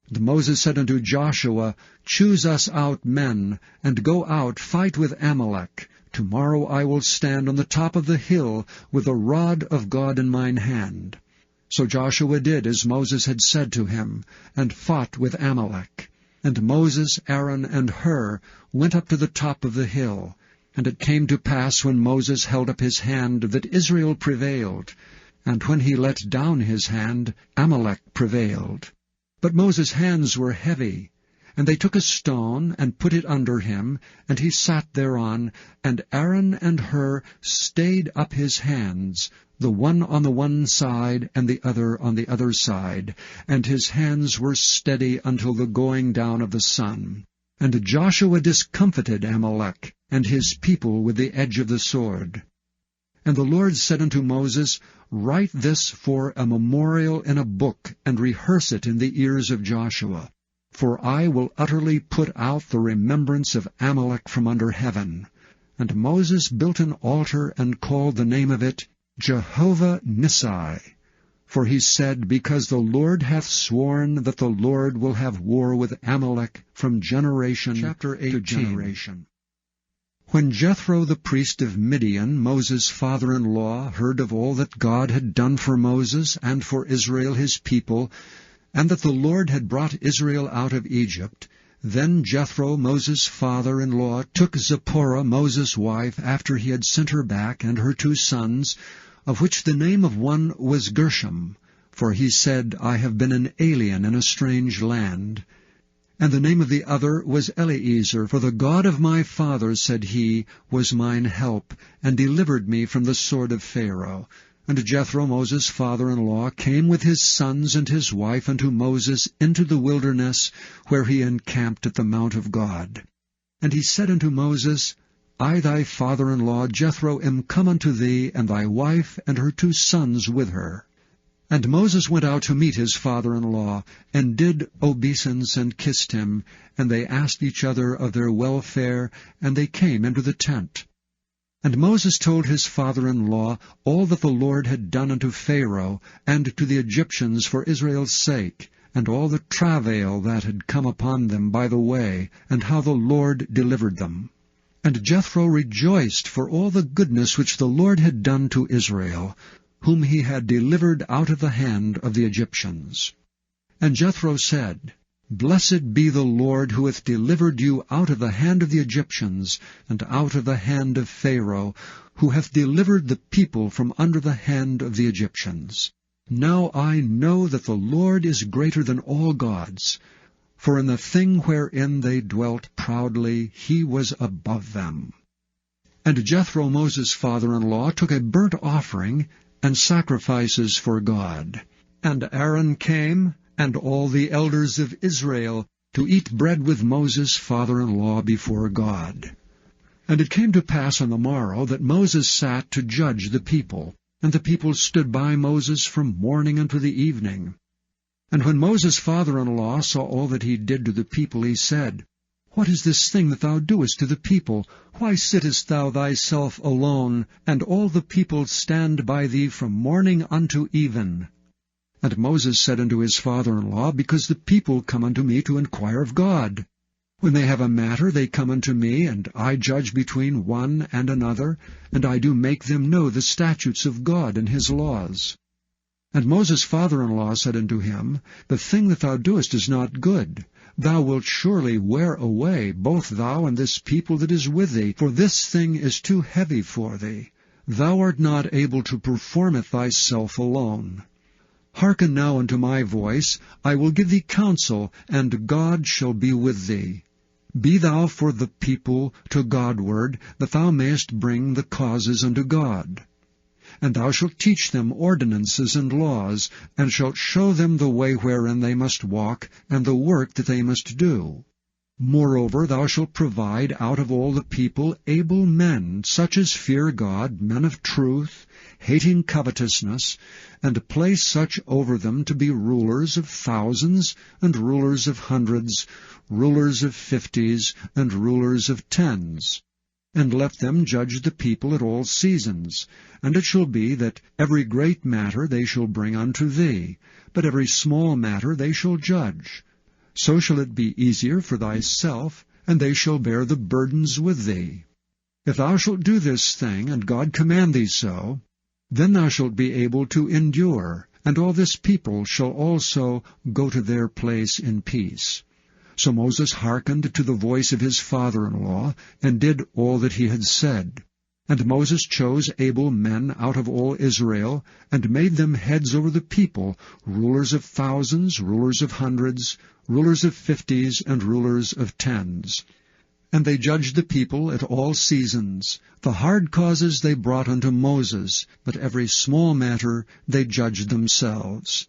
And Moses said unto Joshua, Choose us out men, and go out, fight with Amalek. Tomorrow I will stand on the top of the hill, with the rod of God in mine hand. So Joshua did as Moses had said to him, and fought with Amalek. And Moses, Aaron, and Hur went up to the top of the hill. And it came to pass, when Moses held up his hand, that Israel prevailed. And when he let down his hand, Amalek prevailed. But Moses' hands were heavy. And they took a stone, and put it under him, and he sat thereon, and Aaron and Hur stayed up his hands, the one on the one side, and the other on the other side, and his hands were steady until the going down of the sun. And Joshua discomfited Amalek, and his people with the edge of the sword. And the Lord said unto Moses, Write this for a memorial in a book, and rehearse it in the ears of Joshua. For I will utterly put out the remembrance of Amalek from under heaven. And Moses built an altar, and called the name of it Jehovah Nissi. For he said, Because the Lord hath sworn that the Lord will have war with Amalek from generation to generation. When Jethro the priest of Midian, Moses' father-in-law, heard of all that God had done for Moses and for Israel his people, and that the Lord had brought Israel out of Egypt, then Jethro, Moses' father-in-law, took Zipporah, Moses' wife, after he had sent her back, and her 2 sons, of which the name of one was Gershom, for he said, I have been an alien in a strange land. And the name of the other was Eleazar, for the God of my father, said he, was mine help, and delivered me from the sword of Pharaoh. And Jethro, Moses' father-in-law, came with his sons and his wife unto Moses into the wilderness, where he encamped at the mount of God. And he said unto Moses, I thy father-in-law Jethro am come unto thee, and thy wife and her 2 sons with her. And Moses went out to meet his father-in-law, and did obeisance, and kissed him, and they asked each other of their welfare, and they came into the tent. And Moses told his father-in-law all that the Lord had done unto Pharaoh, and to the Egyptians for Israel's sake, and all the travail that had come upon them by the way, and how the Lord delivered them. And Jethro rejoiced for all the goodness which the Lord had done to Israel, whom he had delivered out of the hand of the Egyptians. And Jethro said, Blessed be the Lord, who hath delivered you out of the hand of the Egyptians, and out of the hand of Pharaoh, who hath delivered the people from under the hand of the Egyptians. Now I know that the Lord is greater than all gods, for in the thing wherein they dwelt proudly he was above them. And Jethro, Moses' father-in-law, took a burnt offering and sacrifices for God. And Aaron came, and all the elders of Israel, to eat bread with Moses' father-in-law before God. And it came to pass on the morrow that Moses sat to judge the people. And the people stood by Moses from morning unto the evening. And when Moses' father-in-law saw all that he did to the people, he said, What is this thing that thou doest to the people? Why sittest thou thyself alone, and all the people stand by thee from morning unto even? And Moses said unto his father-in-law, Because the people come unto me to inquire of God. When they have a matter, they come unto me, and I judge between one and another, and I do make them know the statutes of God and his laws. And Moses' father-in-law said unto him, The thing that thou doest is not good. Thou wilt surely wear away, both thou and this people that is with thee, for this thing is too heavy for thee. Thou art not able to perform it thyself alone. Hearken now unto my voice, I will give thee counsel, and God shall be with thee. Be thou for the people to Godward, that thou mayest bring the causes unto God. And thou shalt teach them ordinances and laws, and shalt show them the way wherein they must walk, and the work that they must do. Moreover, thou shalt provide out of all the people able men, such as fear God, men of truth, hating covetousness, and place such over them to be rulers of thousands, and rulers of hundreds, rulers of 50s, and rulers of 10s. And let them judge the people at all seasons. And it shall be that every great matter they shall bring unto thee, but every small matter they shall judge. So shall it be easier for thyself, and they shall bear the burdens with thee. If thou shalt do this thing, and God command thee so, then thou shalt be able to endure, and all this people shall also go to their place in peace. So Moses hearkened to the voice of his father-in-law, and did all that he had said. And Moses chose able men out of all Israel, and made them heads over the people, rulers of thousands, rulers of hundreds, rulers of 50s, and rulers of 10s. And they judged the people at all seasons. The hard causes they brought unto Moses, but every small matter they judged themselves.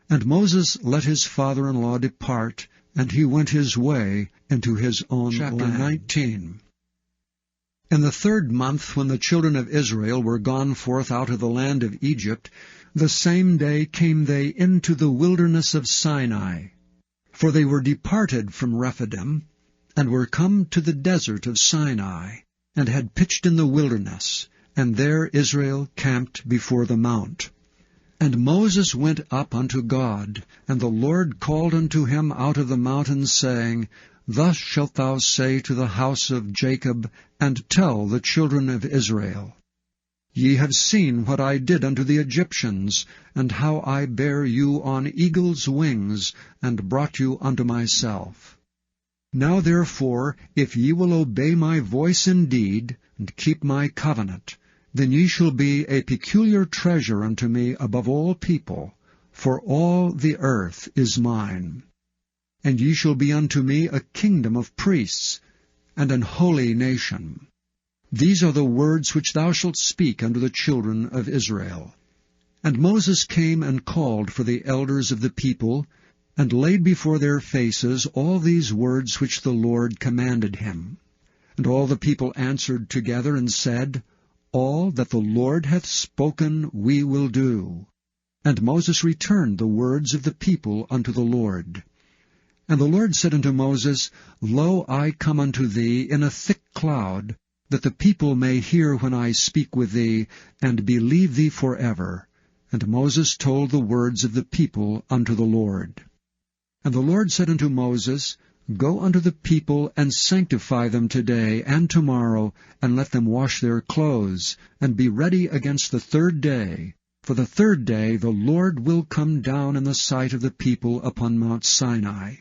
And Moses let his father-in-law depart, and he went his way into his own land. Chapter 19. In the 3rd month, when the children of Israel were gone forth out of the land of Egypt, the same day came they into the wilderness of Sinai. For they were departed from Rephidim, and were come to the desert of Sinai, and had pitched in the wilderness, and there Israel camped before the mount. And Moses went up unto God, and the Lord called unto him out of the mountain, saying, Thus shalt thou say to the house of Jacob, and tell the children of Israel, Ye have seen what I did unto the Egyptians, and how I bare you on eagle's wings, and brought you unto myself. Now therefore, if ye will obey my voice indeed, and keep my covenant, then ye shall be a peculiar treasure unto me above all people, for all the earth is mine. And ye shall be unto me a kingdom of priests, and an holy nation. These are the words which thou shalt speak unto the children of Israel. And Moses came and called for the elders of the people, and laid before their faces all these words which the Lord commanded him. And all the people answered together and said, All that the Lord hath spoken we will do. And Moses returned the words of the people unto the Lord. And the Lord said unto Moses, Lo, I come unto thee in a thick cloud, that the people may hear when I speak with thee, and believe thee forever. And Moses told the words of the people unto the Lord. And the Lord said unto Moses, Go unto the people, and sanctify them today and tomorrow, and let them wash their clothes, and be ready against the 3rd day. For the 3rd day the Lord will come down in the sight of the people upon Mount Sinai.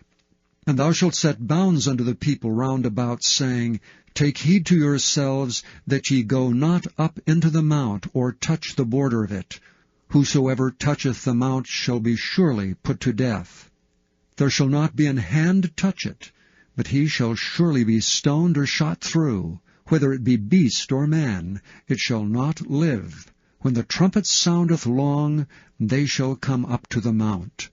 And thou shalt set bounds unto the people round about, saying, Take heed to yourselves, that ye go not up into the mount, or touch the border of it. Whosoever toucheth the mount shall be surely put to death. There shall not be an hand touch it, but he shall surely be stoned or shot through. Whether it be beast or man, it shall not live. When the trumpet soundeth long, they shall come up to the mount.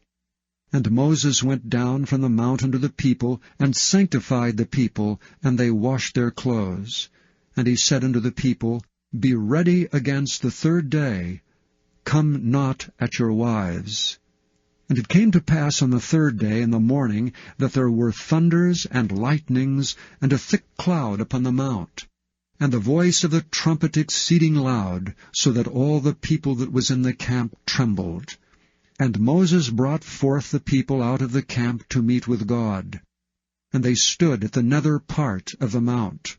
And Moses went down from the mount unto the people, and sanctified the people, and they washed their clothes. And he said unto the people, Be ready against the 3rd day, come not at your wives. And it came to pass on the third day in the morning that there were thunders and lightnings, and a thick cloud upon the mount, and the voice of the trumpet exceeding loud, so that all the people that was in the camp trembled. And Moses brought forth the people out of the camp to meet with God. And they stood at the nether part of the mount.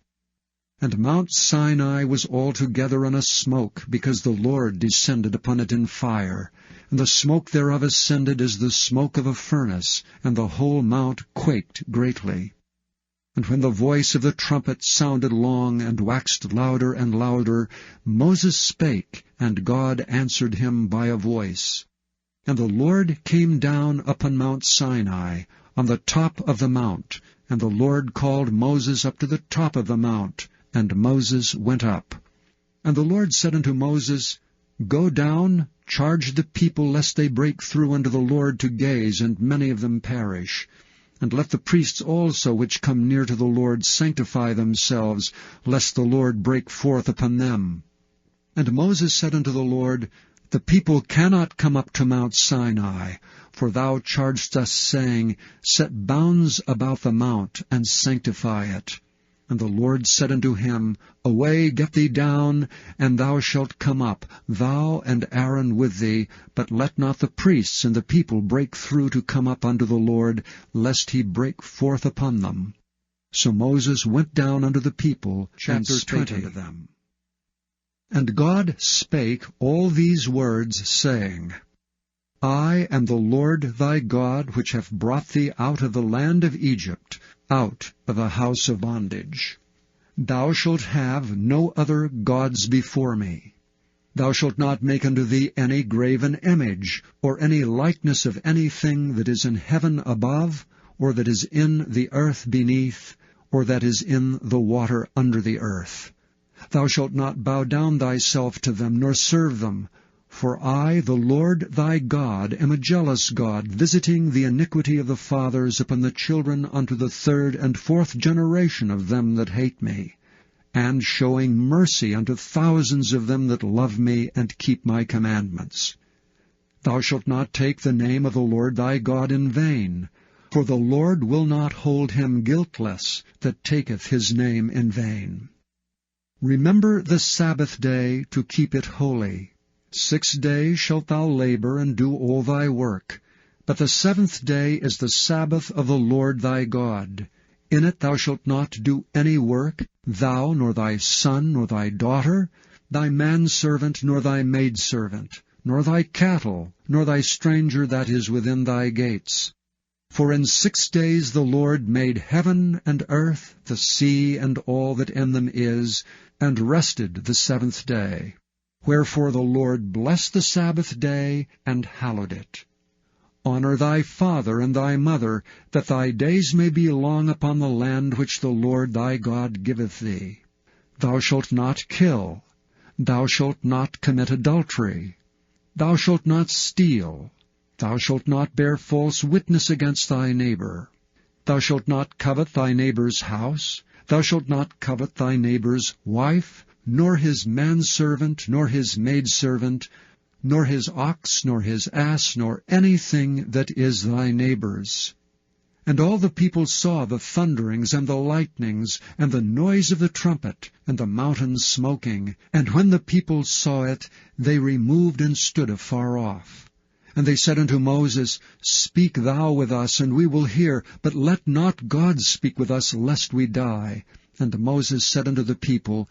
And Mount Sinai was altogether in a smoke, because the Lord descended upon it in fire. And the smoke thereof ascended as the smoke of a furnace, and the whole mount quaked greatly. And when the voice of the trumpet sounded long, and waxed louder and louder, Moses spake, and God answered him by a voice. And the Lord came down upon Mount Sinai, on the top of the mount, and the Lord called Moses up to the top of the mount, and Moses went up. And the Lord said unto Moses, Go down, charge the people, lest they break through unto the Lord to gaze, and many of them perish. And let the priests also which come near to the Lord sanctify themselves, lest the Lord break forth upon them. And Moses said unto the Lord, The people cannot come up to Mount Sinai, for thou chargedst us, saying, Set bounds about the mount, and sanctify it. And the Lord said unto him, Away, get thee down, and thou shalt come up, thou and Aaron with thee, but let not the priests and the people break through to come up unto the Lord, lest he break forth upon them. So Moses went down unto the people, and spake unto them. And God spake all these words, saying, I am the Lord thy God, which have brought thee out of the land of Egypt, out of the house of bondage. Thou shalt have no other gods before me. Thou shalt not make unto thee any graven image, or any likeness of anything that is in heaven above, or that is in the earth beneath, or that is in the water under the earth. Thou shalt not bow down thyself to them, nor serve them. For I, the Lord thy God, am a jealous God, visiting the iniquity of the fathers upon the children unto the third and fourth generation of them that hate me, and showing mercy unto thousands of them that love me and keep my commandments. Thou shalt not take the name of the Lord thy God in vain, for the Lord will not hold him guiltless that taketh his name in vain. Remember the Sabbath day to keep it holy. 6 days shalt thou labor and do all thy work. But the 7th day is the Sabbath of the Lord thy God. In it thou shalt not do any work, thou, nor thy son, nor thy daughter, thy manservant, nor thy maidservant, nor thy cattle, nor thy stranger that is within thy gates. For in 6 days the Lord made heaven and earth, the sea, and all that in them is, and rested the 7th day. Wherefore the Lord blessed the Sabbath day, and hallowed it. Honor thy father and thy mother, that thy days may be long upon the land which the Lord thy God giveth thee. Thou shalt not kill. Thou shalt not commit adultery. Thou shalt not steal. Thou shalt not bear false witness against thy neighbor. Thou shalt not covet thy neighbor's house. Thou shalt not covet thy neighbor's wife, nor his manservant, nor his maidservant, nor his ox, nor his ass, nor anything that is thy neighbor's. And all the people saw the thunderings and the lightnings, and the noise of the trumpet, and the mountain smoking. And when the people saw it, they removed and stood afar off. And they said unto Moses, Speak thou with us, and we will hear, but let not God speak with us, lest we die. And Moses said unto the people,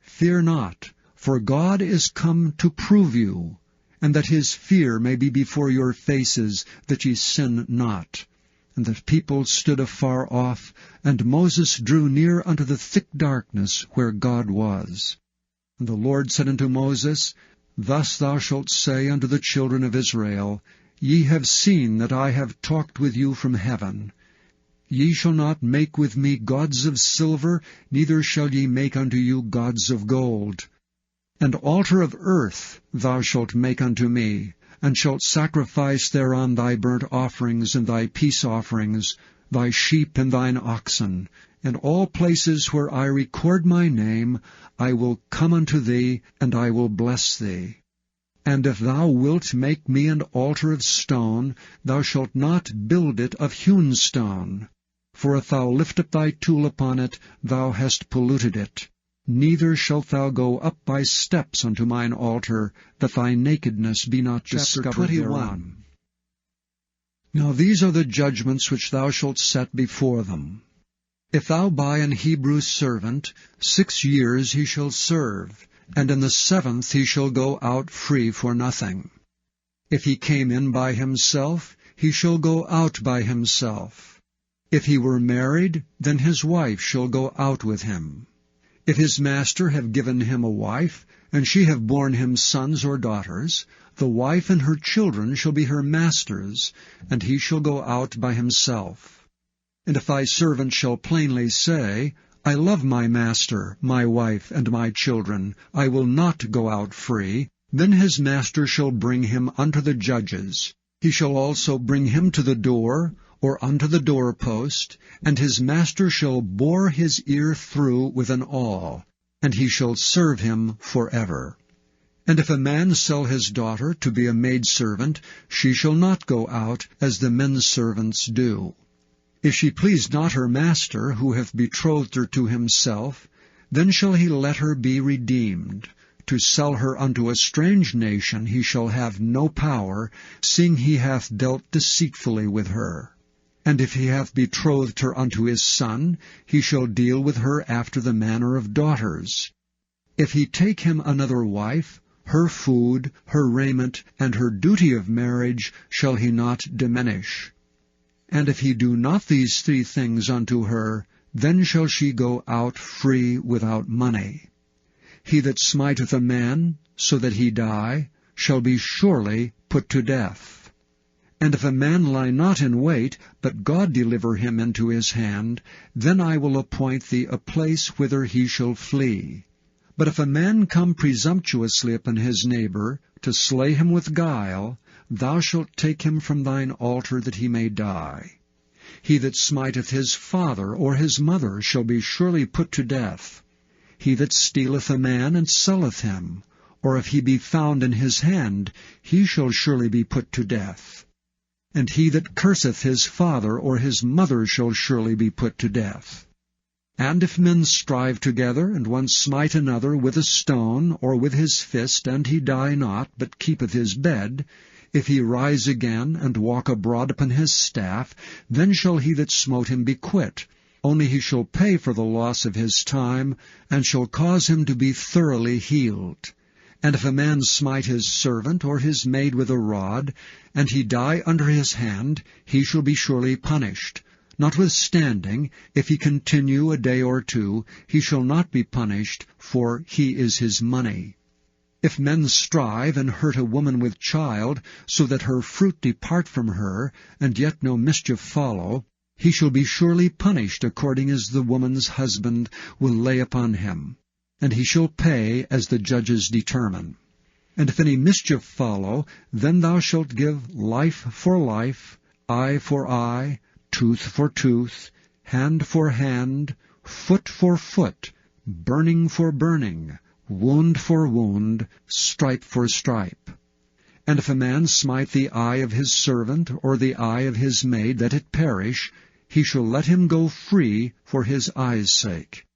Fear not, for God is come to prove you, and that his fear may be before your faces, that ye sin not. And the people stood afar off, and Moses drew near unto the thick darkness where God was. And the Lord said unto Moses, Thus thou shalt say unto the children of Israel, Ye have seen that I have talked with you from heaven. Ye shall not make with me gods of silver, neither shall ye make unto you gods of gold. An altar of earth thou shalt make unto me, and shalt sacrifice thereon thy burnt offerings and thy peace offerings, thy sheep and thine oxen. In all places where I record my name, I will come unto thee, and I will bless thee. And if thou wilt make me an altar of stone, thou shalt not build it of hewn stone. For if thou lift up thy tool upon it, thou hast polluted it. Neither shalt thou go up by steps unto mine altar, that thy nakedness be not discovered 21. thereon. Now these are the judgments which thou shalt set before them. If thou buy an Hebrew servant, 6 years he shall serve, and in the 7th he shall go out free for nothing. If he came in by himself, he shall go out by himself. If he were married, then his wife shall go out with him. If his master have given him a wife, and she have borne him sons or daughters, the wife and her children shall be her master's, and he shall go out by himself. And if thy servant shall plainly say, I love my master, my wife, and my children, I will not go out free, then his master shall bring him unto the judges. He shall also bring him to the door, or unto the doorpost, and his master shall bore his ear through with an awl, and he shall serve him forever. And if a man sell his daughter to be a maidservant, she shall not go out as the men's servants do. If she please not her master, who hath betrothed her to himself, then shall he let her be redeemed. To sell her unto a strange nation he shall have no power, seeing he hath dealt deceitfully with her. And if he hath betrothed her unto his son, he shall deal with her after the manner of daughters. If he take him another wife, her food, her raiment, and her duty of marriage shall he not diminish. And if he do not these 3 things unto her, then shall she go out free without money. He that smiteth a man, so that he die, shall be surely put to death. And if a man lie not in wait, but God deliver him into his hand, then I will appoint thee a place whither he shall flee. But if a man come presumptuously upon his neighbor, to slay him with guile, thou shalt take him from thine altar that he may die. He that smiteth his father or his mother shall be surely put to death. He that stealeth a man and selleth him, or if he be found in his hand, he shall surely be put to death. And he that curseth his father or his mother shall surely be put to death. And if men strive together, and one smite another with a stone, or with his fist, and he die not, but keepeth his bed, if he rise again, and walk abroad upon his staff, then shall he that smote him be quit. Only he shall pay for the loss of his time, and shall cause him to be thoroughly healed. And if a man smite his servant or his maid with a rod, and he die under his hand, he shall be surely punished. Notwithstanding, if he continue a day or 2, he shall not be punished, for he is his money. If men strive and hurt a woman with child, so that her fruit depart from her, and yet no mischief follow, he shall be surely punished according as the woman's husband will lay upon him, and he shall pay as the judges determine. And if any mischief follow, then thou shalt give life for life, eye for eye, tooth for tooth, hand for hand, foot for foot, burning for burning, wound for wound, stripe for stripe. And if a man smite the eye of his servant, or the eye of his maid, that it perish, he shall let him go free for his eye's sake.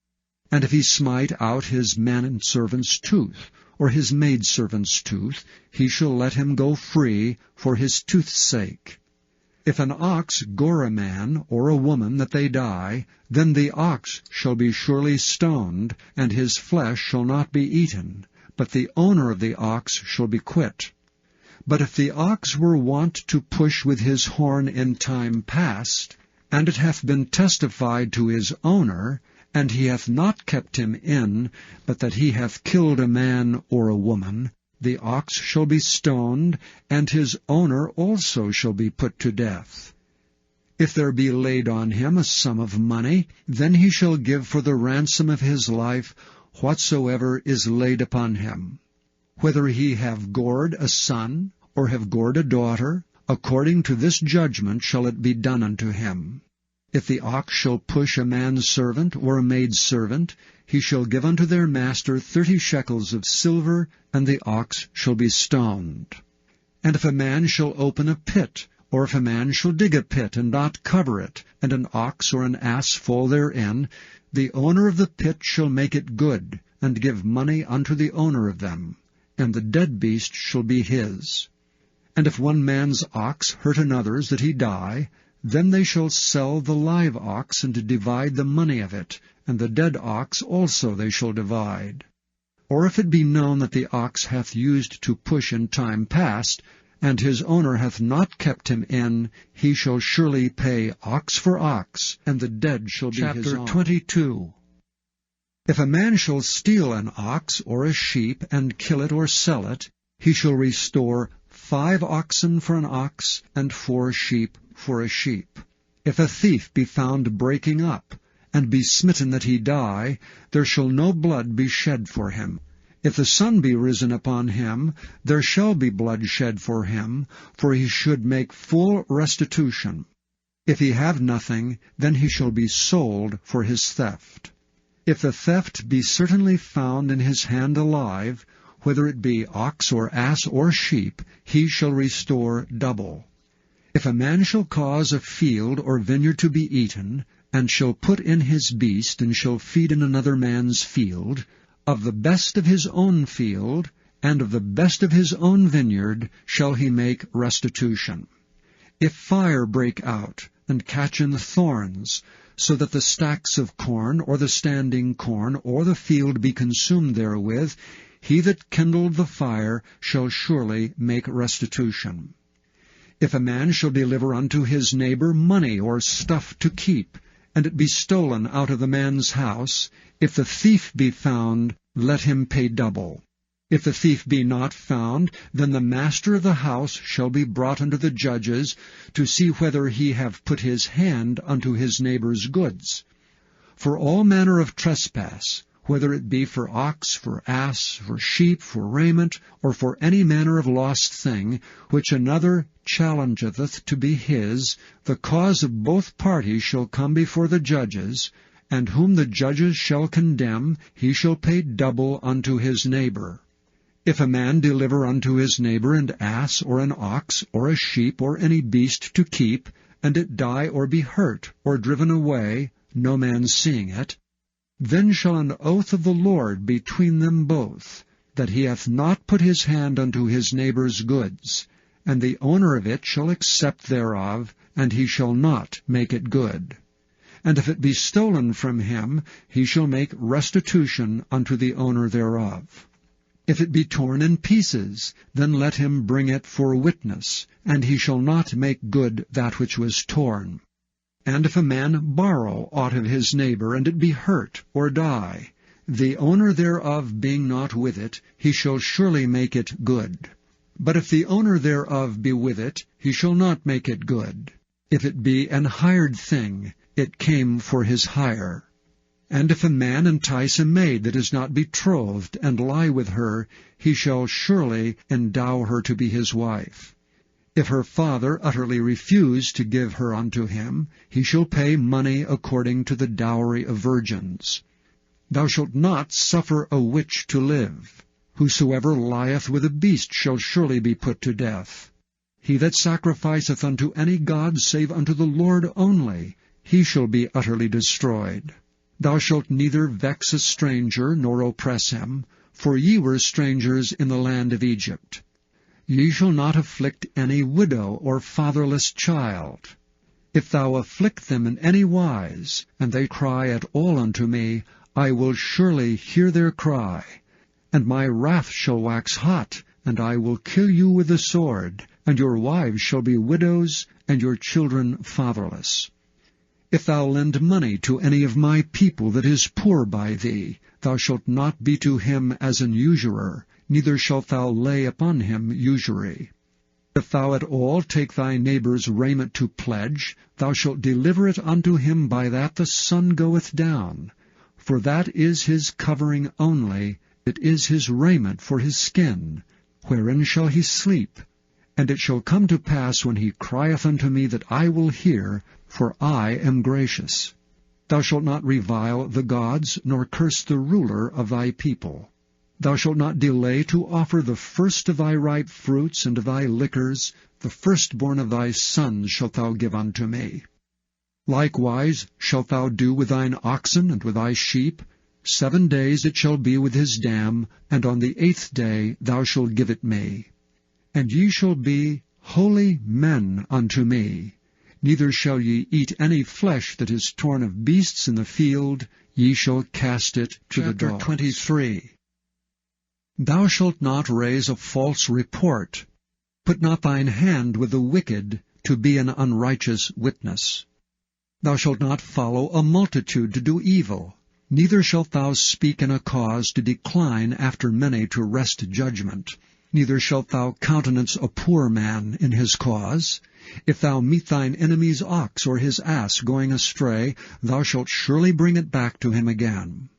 And if he smite out his manservant's tooth, or his maidservant's tooth, he shall let him go free for his tooth's sake. If an ox gore a man or a woman that they die, then the ox shall be surely stoned, and his flesh shall not be eaten, but the owner of the ox shall be quit. But if the ox were wont to push with his horn in time past, and it hath been testified to his owner, and he hath not kept him in, but that he hath killed a man or a woman, the ox shall be stoned, and his owner also shall be put to death. If there be laid on him a sum of money, then he shall give for the ransom of his life whatsoever is laid upon him. Whether he have gored a son, or have gored a daughter, according to this judgment shall it be done unto him. If the ox shall push a man's servant or a maid's servant, he shall give unto their master 30 shekels of silver, and the ox shall be stoned. And if a man shall open a pit, or if a man shall dig a pit, and not cover it, and an ox or an ass fall therein, the owner of the pit shall make it good, and give money unto the owner of them, and the dead beast shall be his. And if one man's ox hurt another's that he die, then they shall sell the live ox, and divide the money of it, and the dead ox also they shall divide. Or if it be known that the ox hath used to push in time past, and his owner hath not kept him in, he shall surely pay ox for ox, and the dead shall be his own. Chapter 22. If a man shall steal an ox or a sheep, and kill it or sell it, he shall restore 5 oxen for an ox, and 4 sheep for a sheep. If a thief be found breaking up, and be smitten that he die, there shall no blood be shed for him. If the sun be risen upon him, there shall be blood shed for him, for he should make full restitution. If he have nothing, then he shall be sold for his theft. If the theft be certainly found in his hand alive, whether it be ox or ass or sheep, he shall restore double. If a man shall cause a field or vineyard to be eaten, and shall put in his beast, and shall feed in another man's field, of the best of his own field, and of the best of his own vineyard, shall he make restitution. If fire break out, and catch in the thorns, so that the stacks of corn, or the standing corn, or the field be consumed therewith, he that kindled the fire shall surely make restitution. If a man shall deliver unto his neighbor money or stuff to keep, and it be stolen out of the man's house, if the thief be found, let him pay double. If the thief be not found, then the master of the house shall be brought unto the judges, to see whether he have put his hand unto his neighbor's goods. For all manner of trespass, whether it be for ox, for ass, for sheep, for raiment, or for any manner of lost thing, which another challengeth to be his, the cause of both parties shall come before the judges, and whom the judges shall condemn, he shall pay double unto his neighbor. If a man deliver unto his neighbor an ass, or an ox, or a sheep, or any beast to keep, and it die or be hurt, or driven away, no man seeing it, then shall an oath of the Lord between them both, that he hath not put his hand unto his neighbor's goods, and the owner of it shall accept thereof, and he shall not make it good. And if it be stolen from him, he shall make restitution unto the owner thereof. If it be torn in pieces, then let him bring it for witness, and he shall not make good that which was torn. And if a man borrow aught of his neighbor, and it be hurt, or die, the owner thereof being not with it, he shall surely make it good. But if the owner thereof be with it, he shall not make it good. If it be an hired thing, it came for his hire. And if a man entice a maid that is not betrothed, and lie with her, he shall surely endow her to be his wife. If her father utterly refuse to give her unto him, he shall pay money according to the dowry of virgins. Thou shalt not suffer a witch to live. Whosoever lieth with a beast shall surely be put to death. He that sacrificeth unto any god save unto the Lord only, he shall be utterly destroyed. Thou shalt neither vex a stranger, nor oppress him, for ye were strangers in the land of Egypt. Ye shall not afflict any widow or fatherless child. If thou afflict them in any wise, and they cry at all unto me, I will surely hear their cry. And my wrath shall wax hot, and I will kill you with the sword, and your wives shall be widows, and your children fatherless. If thou lend money to any of my people that is poor by thee, thou shalt not be to him as an usurer, neither shalt thou lay upon him usury. If thou at all take thy neighbor's raiment to pledge, thou shalt deliver it unto him by that the sun goeth down. For that is his covering only, it is his raiment for his skin. Wherein shall he sleep? And it shall come to pass when he crieth unto me that I will hear, for I am gracious. Thou shalt not revile the gods, nor curse the ruler of thy people. Thou shalt not delay to offer the first of thy ripe fruits and of thy liquors, the firstborn of thy sons shalt thou give unto me. Likewise shalt thou do with thine oxen and with thy sheep. 7 days it shall be with his dam, and on the 8th day thou shalt give it me. And ye shall be holy men unto me. Neither shall ye eat any flesh that is torn of beasts in the field, ye shall cast it to the dogs. Chapter 23. Thou shalt not raise a false report. Put not thine hand with the wicked, to be an unrighteous witness. Thou shalt not follow a multitude to do evil, neither shalt thou speak in a cause to decline after many to wrest judgment. Neither shalt thou countenance a poor man in his cause. If thou meet thine enemy's ox or his ass going astray, thou shalt surely bring it back to him again.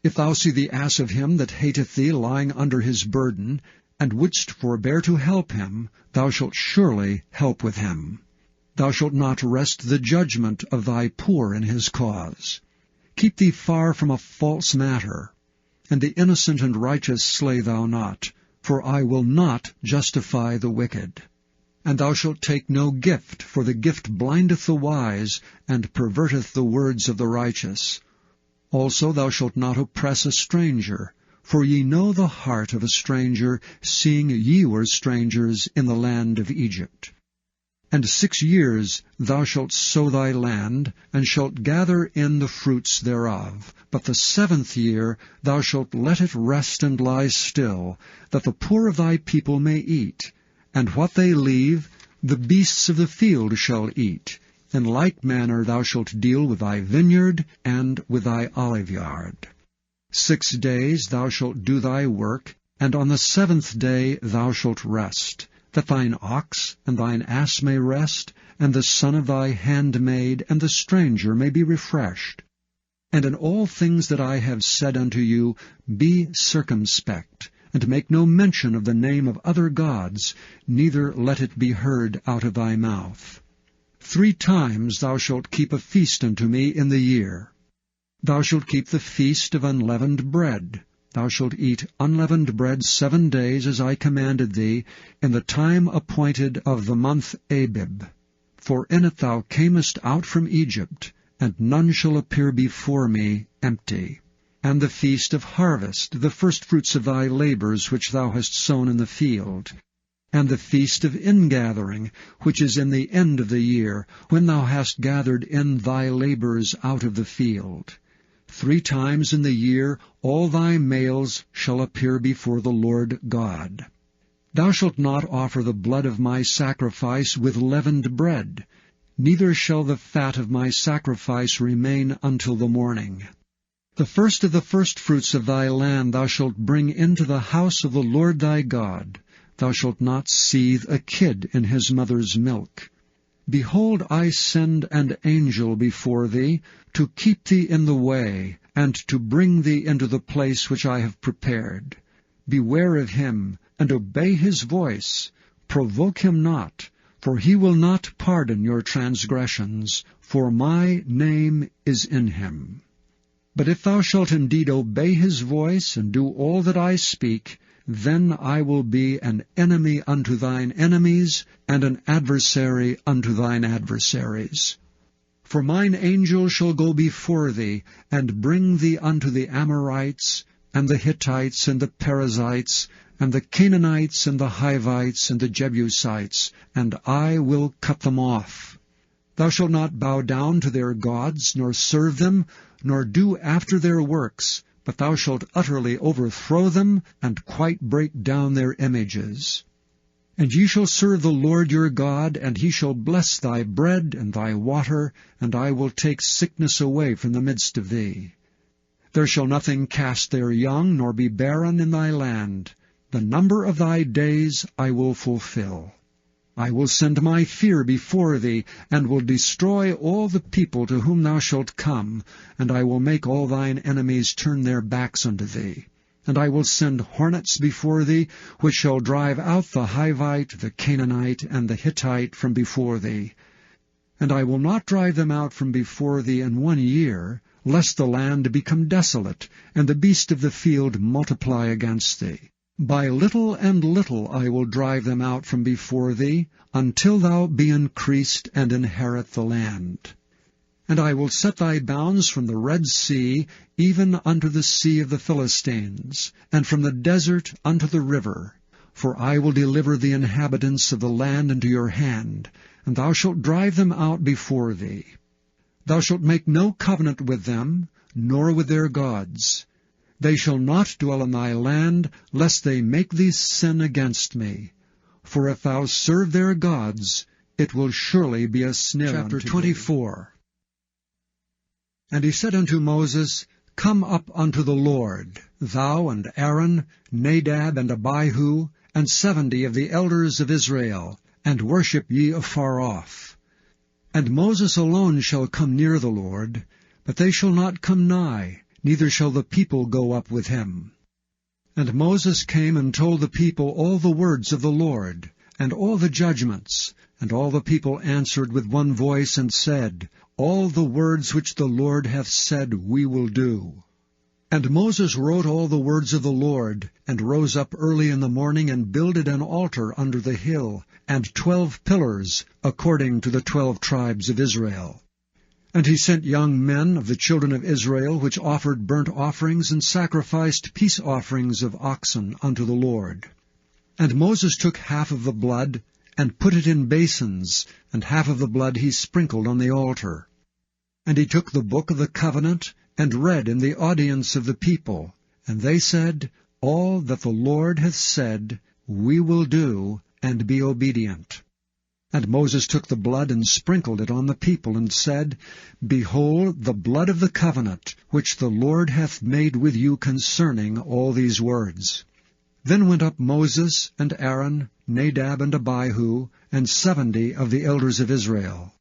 If thou see the ass of him that hateth thee lying under his burden, and wouldst forbear to help him, thou shalt surely help with him. Thou shalt not wrest the judgment of thy poor in his cause. Keep thee far from a false matter, and the innocent and righteous slay thou not, for I will not justify the wicked. And thou shalt take no gift, for the gift blindeth the wise, and perverteth the words of the righteous. Also thou shalt not oppress a stranger, for ye know the heart of a stranger, seeing ye were strangers in the land of Egypt. And 6 years thou shalt sow thy land, and shalt gather in the fruits thereof. But the 7th year thou shalt let it rest and lie still, that the poor of thy people may eat. And what they leave, the beasts of the field shall eat. In like manner thou shalt deal with thy vineyard and with thy oliveyard. 6 days thou shalt do thy work, and on the 7th day thou shalt rest, that thine ox and thine ass may rest, and the son of thy handmaid and the stranger may be refreshed. And in all things that I have said unto you, be circumspect, and make no mention of the name of other gods, neither let it be heard out of thy mouth. 3 times thou shalt keep a feast unto me in the year. Thou shalt keep the feast of unleavened bread. Thou shalt eat unleavened bread 7 days, as I commanded thee, in the time appointed of the month Abib. For in it thou camest out from Egypt, and none shall appear before me empty. And the feast of harvest, the firstfruits of thy labors which thou hast sown in the field. And the feast of ingathering, which is in the end of the year, when thou hast gathered in thy labors out of the field. 3 times in the year all thy males shall appear before the Lord God. Thou shalt not offer the blood of my sacrifice with leavened bread, neither shall the fat of my sacrifice remain until the morning. The first of the firstfruits of thy land thou shalt bring into the house of the Lord thy God. Thou shalt not seethe a kid in his mother's milk. Behold, I send an angel before thee, to keep thee in the way, and to bring thee into the place which I have prepared. Beware of him, and obey his voice. Provoke him not, for he will not pardon your transgressions, for my name is in him. But if thou shalt indeed obey his voice, and do all that I speak, then I will be an enemy unto thine enemies, and an adversary unto thine adversaries. For mine angel shall go before thee, and bring thee unto the Amorites, and the Hittites, and the Perizzites, and the Canaanites, and the Hivites, and the Jebusites, and I will cut them off. Thou shalt not bow down to their gods, nor serve them, nor do after their works, but thou shalt utterly overthrow them, and quite break down their images. And ye shall serve the Lord your God, and he shall bless thy bread and thy water, and I will take sickness away from the midst of thee. There shall nothing cast their young, nor be barren in thy land. The number of thy days I will fulfill. I will send my fear before thee, and will destroy all the people to whom thou shalt come, and I will make all thine enemies turn their backs unto thee. And I will send hornets before thee, which shall drive out the Hivite, the Canaanite, and the Hittite from before thee. And I will not drive them out from before thee in 1 year, lest the land become desolate, and the beast of the field multiply against thee. By little and little I will drive them out from before thee, until thou be increased and inherit the land. And I will set thy bounds from the Red Sea even unto the sea of the Philistines, and from the desert unto the river. For I will deliver the inhabitants of the land into your hand, and thou shalt drive them out before thee. Thou shalt make no covenant with them, nor with their gods. They shall not dwell in thy land, lest they make thee sin against me. For if thou serve their gods, it will surely be a snare unto thee. Chapter 24. And he said unto Moses, Come up unto the Lord, thou and Aaron, Nadab and Abihu, and 70 of the elders of Israel, and worship ye afar off. And Moses alone shall come near the Lord, but they shall not come nigh, neither shall the people go up with him. And Moses came and told the people all the words of the Lord, and all the judgments. And all the people answered with one voice, and said, All the words which the Lord hath said we will do. And Moses wrote all the words of the Lord, and rose up early in the morning, and builded an altar under the hill, and 12 pillars, according to the 12 tribes of Israel. And he sent young men of the children of Israel, which offered burnt offerings, and sacrificed peace offerings of oxen unto the Lord. And Moses took half of the blood, and put it in basins, and half of the blood he sprinkled on the altar. And he took the book of the covenant, and read in the audience of the people. And they said, All that the Lord hath said, we will do, and be obedient. And Moses took the blood, and sprinkled it on the people, and said, Behold the blood of the covenant, which the Lord hath made with you concerning all these words. Then went up Moses, and Aaron, Nadab, and Abihu, and 70 of the elders of Israel.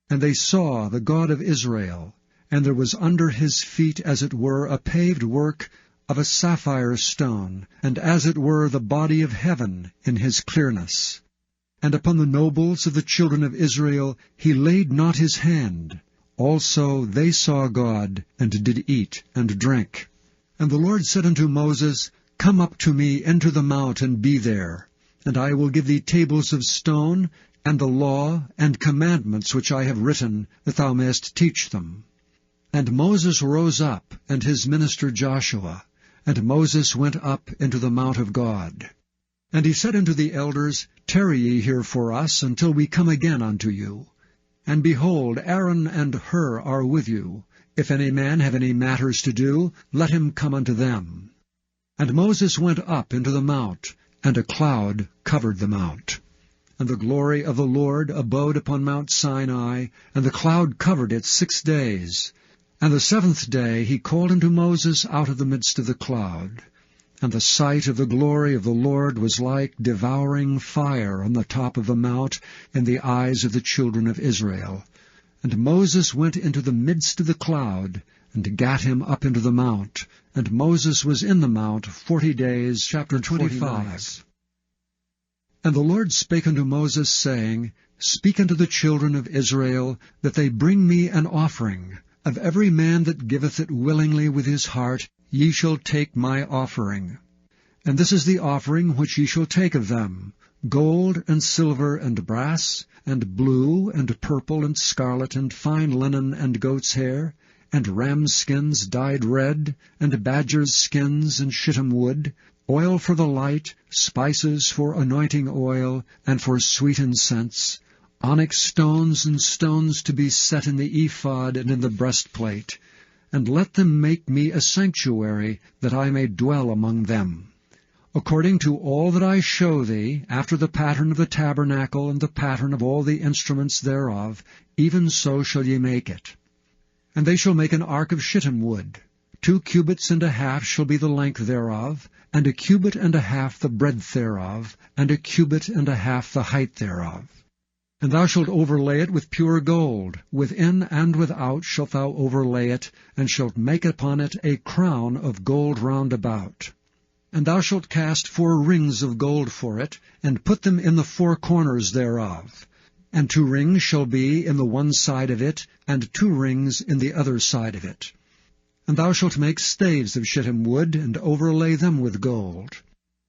And they saw the God of Israel, and there was under his feet as it were a paved work of a sapphire stone, and as it were the body of heaven in his clearness. And upon the nobles of the children of Israel he laid not his hand. Also they saw God, and did eat and drink. And the Lord said unto Moses, Come up to me into the mount, and be there. And I will give thee tables of stone, and the law and commandments which I have written, that thou mayest teach them. And Moses rose up, and his minister Joshua. And Moses went up into the mount of God. And he said unto the elders, Tarry ye here for us, until we come again unto you. And behold, Aaron and Hur are with you. If any man have any matters to do, let him come unto them. And Moses went up into the mount, and a cloud covered the mount. And the glory of the Lord abode upon Mount Sinai, and the cloud covered it 6 days. And the 7th day he called unto Moses out of the midst of the cloud. And the sight of the glory of the Lord was like devouring fire on the top of the mount in the eyes of the children of Israel. And Moses went into the midst of the cloud, and gat him up into the mount. And Moses was in the mount 40 days. Chapter 25. And the Lord spake unto Moses, saying, Speak unto the children of Israel, that they bring me an offering. Of every man that giveth it willingly with his heart, ye shall take my offering. And this is the offering which ye shall take of them, gold, and silver, and brass, and blue, and purple, and scarlet, and fine linen, and goat's hair, and rams' skins dyed red, and badgers' skins, and shittim wood, oil for the light, spices for anointing oil, and for sweet incense, onyx stones and stones to be set in the ephod and in the breastplate. And let them make me a sanctuary, that I may dwell among them. According to all that I show thee, after the pattern of the tabernacle and the pattern of all the instruments thereof, even so shall ye make it. And they shall make an ark of shittim wood. 2 cubits and a half shall be the length thereof, and 1 cubit and a half the breadth thereof, and 1 cubit and a half the height thereof. And thou shalt overlay it with pure gold. Within and without shalt thou overlay it, and shalt make upon it a crown of gold round about. And thou shalt cast 4 rings of gold for it, and put them in the 4 corners thereof. And 2 rings shall be in the one side of it, and 2 rings in the other side of it. And thou shalt make staves of shittim wood, and overlay them with gold.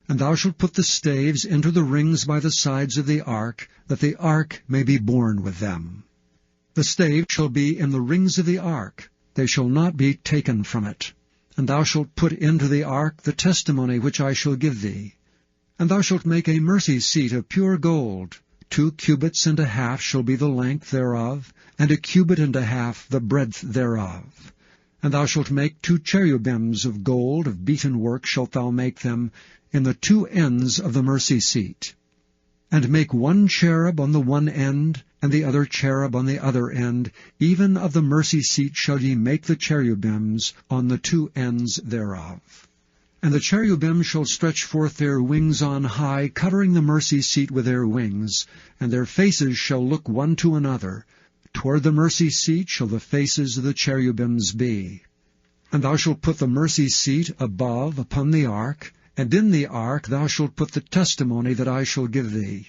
And thou shalt put the staves into the rings by the sides of the ark, that the ark may be borne with them. The stave shall be in the rings of the ark, they shall not be taken from it. And thou shalt put into the ark the testimony which I shall give thee. And thou shalt make a mercy seat of pure gold. 2 cubits and a half shall be the length thereof, and 1 cubit and a half the breadth thereof. And thou shalt make 2 cherubims of gold, of beaten work shalt thou make them, in the 2 ends of the mercy seat. And make 1 cherub on the one end, and the other cherub on the other end, even of the mercy seat shall ye make the cherubims on the 2 ends thereof. And the cherubim shall stretch forth their wings on high, covering the mercy seat with their wings, and their faces shall look one to another. Toward the mercy seat shall the faces of the cherubims be. And thou shalt put the mercy seat above upon the ark, and in the ark thou shalt put the testimony that I shall give thee.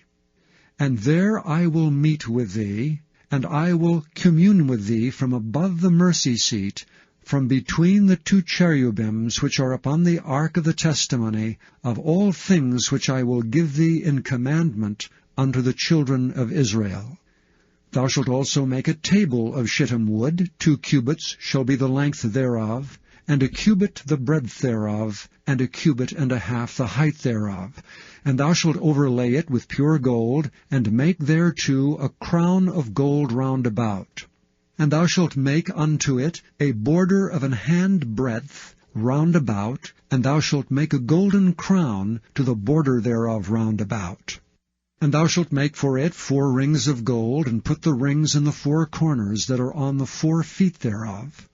And there I will meet with thee, and I will commune with thee from above the mercy seat, from between the 2 cherubims which are upon the ark of the testimony, of all things which I will give thee in commandment unto the children of Israel. Thou shalt also make a table of shittim wood, 2 cubits shall be the length thereof, and 1 cubit the breadth thereof, and 1 cubit and a half the height thereof. And thou shalt overlay it with pure gold, and make thereto a crown of gold round about. And thou shalt make unto it a border of an hand breadth round about, and thou shalt make a golden crown to the border thereof round about. And thou shalt make for it 4 rings of gold, and put the rings in the 4 corners that are on the 4 feet thereof.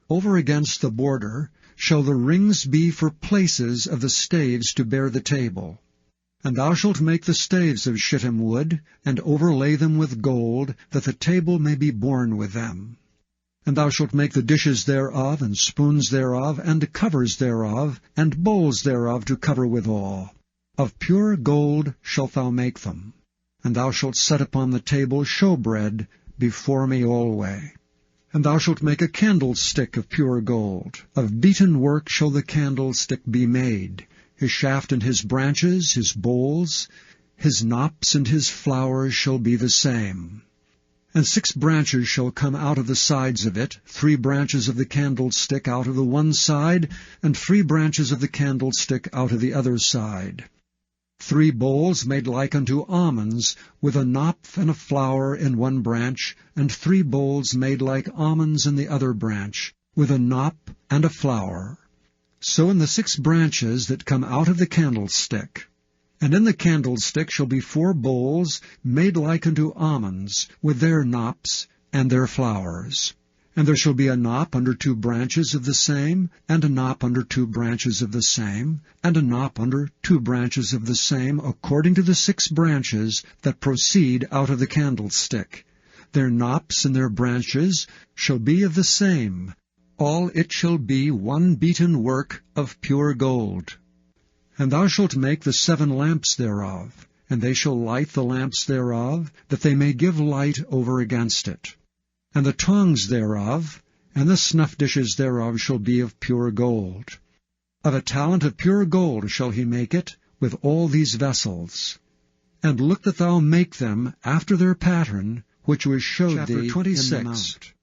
Over against the border shall the rings be for places of the staves to bear the table. And thou shalt make the staves of shittim wood, and overlay them with gold, that the table may be borne with them. And thou shalt make the dishes thereof, and spoons thereof, and covers thereof, and bowls thereof to cover withal. Of pure gold shalt thou make them. And thou shalt set upon the table showbread before me alway. And thou shalt make a candlestick of pure gold. Of beaten work shall the candlestick be made. His shaft and his branches, his bowls, his knops and his flowers shall be the same. And 6 branches shall come out of the sides of it, 3 branches of the candlestick out of the one side, and 3 branches of the candlestick out of the other side. 3 bowls made like unto almonds, with a knop and a flower in one branch, and 3 bowls made like almonds in the other branch, with a knop and a flower. So in the 6 branches that come out of the candlestick. And in the candlestick shall be 4 bowls made like unto almonds, with their knops and their flowers. And there shall be a knop under 2 branches of the same, and a knop under 2 branches of the same, and a knop under 2 branches of the same, according to the 6 branches that proceed out of the candlestick. Their knops and their branches shall be of the same. All it shall be 1 beaten work of pure gold. And thou shalt make the 7 lamps thereof, and they shall light the lamps thereof, that they may give light over against it. And the tongs thereof, and the snuff dishes thereof shall be of pure gold. Of a talent of pure gold shall he make it, with all these vessels. And look that thou make them after their pattern, which was showed thee in the mount.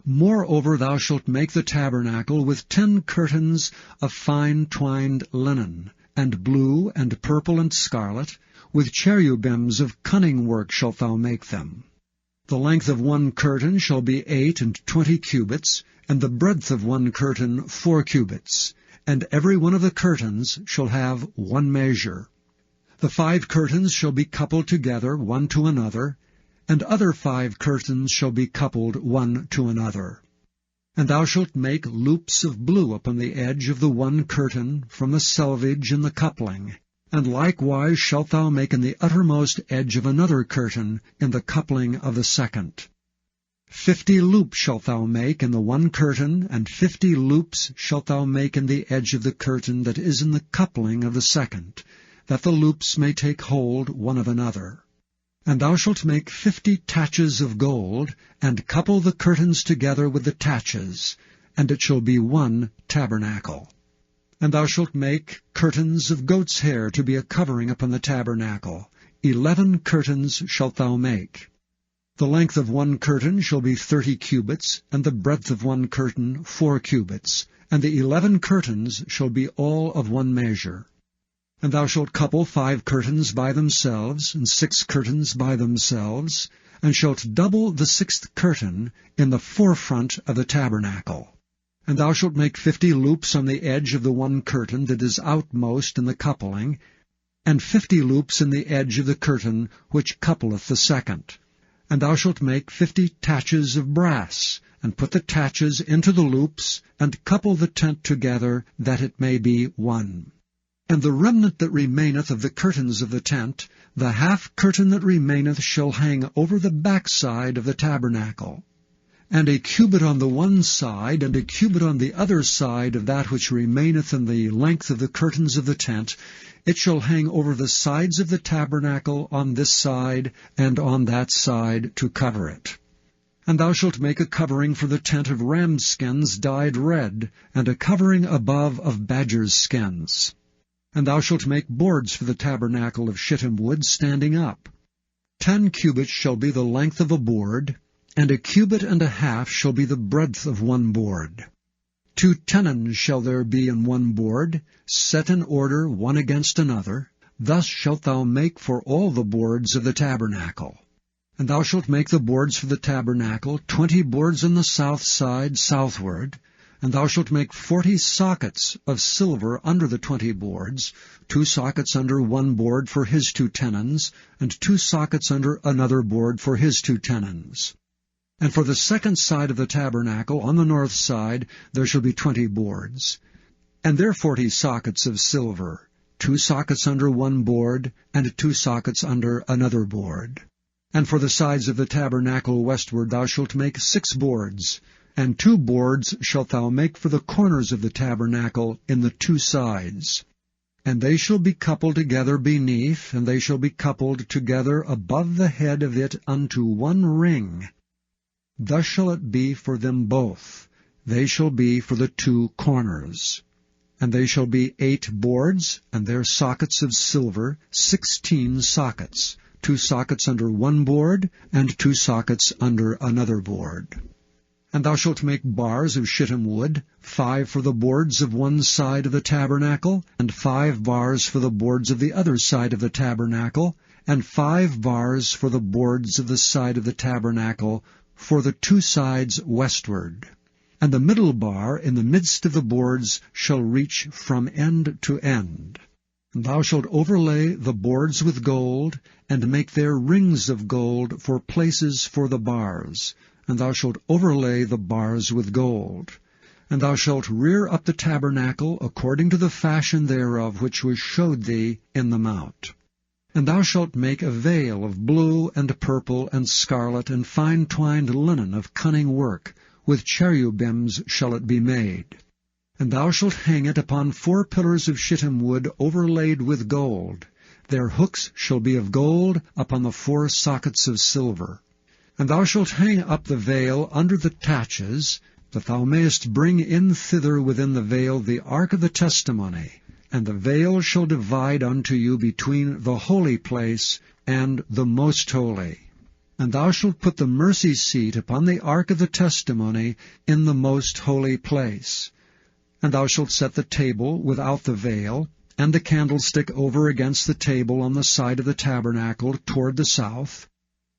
Moreover thou shalt make the tabernacle with 10 curtains of fine twined linen, and blue, and purple, and scarlet, with cherubims of cunning work shalt thou make them. The length of 1 curtain shall be 28 cubits, and the breadth of 1 curtain 4 cubits, and every one of the curtains shall have 1 measure. The 5 curtains shall be coupled together one to another, and other 5 curtains shall be coupled one to another. And thou shalt make loops of blue upon the edge of the 1 curtain from the selvage in the coupling, and likewise shalt thou make in the uttermost edge of another curtain in the coupling of the second. 50 loops shalt thou make in the one curtain, and 50 loops shalt thou make in the edge of the curtain that is in the coupling of the second, that the loops may take hold one of another. And thou shalt make 50 taches of gold, and couple the curtains together with the taches, and it shall be one tabernacle. And thou shalt make curtains of goat's hair to be a covering upon the tabernacle. 11 curtains shalt thou make. The length of one curtain shall be 30 cubits, and the breadth of one curtain 4 cubits, and the 11 curtains shall be all of one measure. And thou shalt couple 5 curtains by themselves, and 6 curtains by themselves, and shalt double the 6th curtain in the forefront of the tabernacle. And thou shalt make 50 loops on the edge of the one curtain that is outmost in the coupling, and 50 loops in the edge of the curtain which coupleth the second. And thou shalt make 50 taches of brass, and put the taches into the loops, and couple the tent together, that it may be one. And the remnant that remaineth of the curtains of the tent, the half curtain that remaineth shall hang over the backside of the tabernacle. And a cubit on the one side, and a cubit on the other side of that which remaineth in the length of the curtains of the tent, it shall hang over the sides of the tabernacle on this side and on that side to cover it. And thou shalt make a covering for the tent of ram's skins dyed red, and a covering above of badger's skins. And thou shalt make boards for the tabernacle of shittim wood standing up. 10 cubits shall be the length of a board, and a cubit and a half shall be the breadth of one board. 2 tenons shall there be in one board, set in order one against another. Thus shalt thou make for all the boards of the tabernacle. And thou shalt make the boards for the tabernacle, 20 boards on the south side southward. And thou shalt make 40 sockets of silver under the 20 boards, 2 sockets under one board for his 2 tenons, and 2 sockets under another board for his 2 tenons. And for the second side of the tabernacle, on the north side, there shall be 20 boards. And there 40 sockets of silver, 2 sockets under one board, and 2 sockets under another board. And for the sides of the tabernacle westward thou shalt make 6 boards, and 2 boards shalt thou make for the corners of the tabernacle in the 2 sides. And they shall be coupled together beneath, and they shall be coupled together above the head of it unto one ring. Thus shall it be for them both. They shall be for the 2 corners. And they shall be 8 boards, and their sockets of silver, 16 sockets, 2 sockets under one board, and 2 sockets under another board. And thou shalt make bars of shittim wood, 5 for the boards of one side of the tabernacle, and 5 bars for the boards of the other side of the tabernacle, and 5 bars for the boards of the side of the tabernacle, for the 2 sides westward. And the middle bar in the midst of the boards shall reach from end to end. And thou shalt overlay the boards with gold, and make there rings of gold for places for the bars. And thou shalt overlay the bars with gold. And thou shalt rear up the tabernacle according to the fashion thereof which was showed thee in the mount. And thou shalt make a veil of blue and purple and scarlet and fine twined linen of cunning work, with cherubims shall it be made. And thou shalt hang it upon 4 pillars of shittim wood overlaid with gold. Their hooks shall be of gold upon the 4 sockets of silver. And thou shalt hang up the veil under the taches, that thou mayest bring in thither within the veil the ark of the testimony. And the veil shall divide unto you between the holy place and the most holy. And thou shalt put the mercy seat upon the ark of the testimony in the most holy place. And thou shalt set the table without the veil, and the candlestick over against the table on the side of the tabernacle toward the south.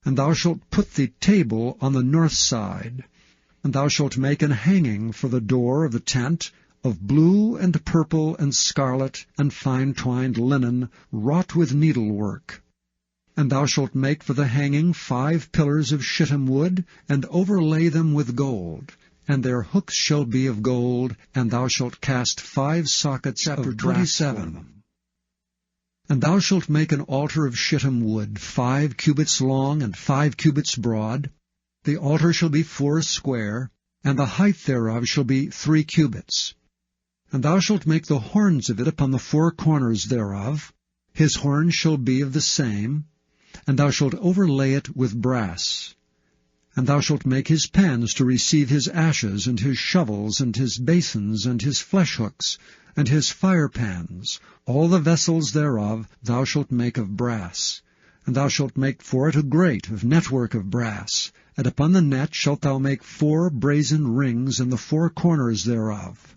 And thou shalt put the table on the north side. And thou shalt make an hanging for the door of the tent, of blue and purple and scarlet and fine twined linen, wrought with needlework. And thou shalt make for the hanging 5 pillars of shittim wood, and overlay them with gold. And their hooks shall be of gold, and thou shalt cast 5 sockets of brass for them. And thou shalt make an altar of shittim wood, 5 cubits long and 5 cubits broad. The altar shall be 4 square, and the height thereof shall be 3 cubits. And thou shalt make the horns of it upon the 4 corners thereof. His horns shall be of the same, and thou shalt overlay it with brass. And thou shalt make his pans to receive his ashes, and his shovels, and his basins, and his fleshhooks, and his firepans. All the vessels thereof thou shalt make of brass. And thou shalt make for it a grate of network of brass. And upon the net shalt thou make 4 brazen rings in the 4 corners thereof.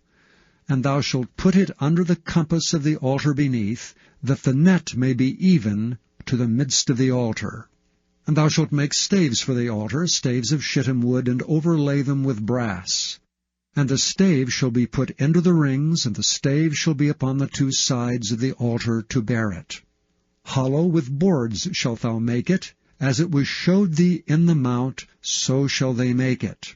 And thou shalt put it under the compass of the altar beneath, that the net may be even to the midst of the altar. And thou shalt make staves for the altar, staves of shittim wood, and overlay them with brass. And the stave shall be put into the rings, and the stave shall be upon the 2 sides of the altar to bear it. Hollow with boards shalt thou make it, as it was showed thee in the mount, so shall they make it.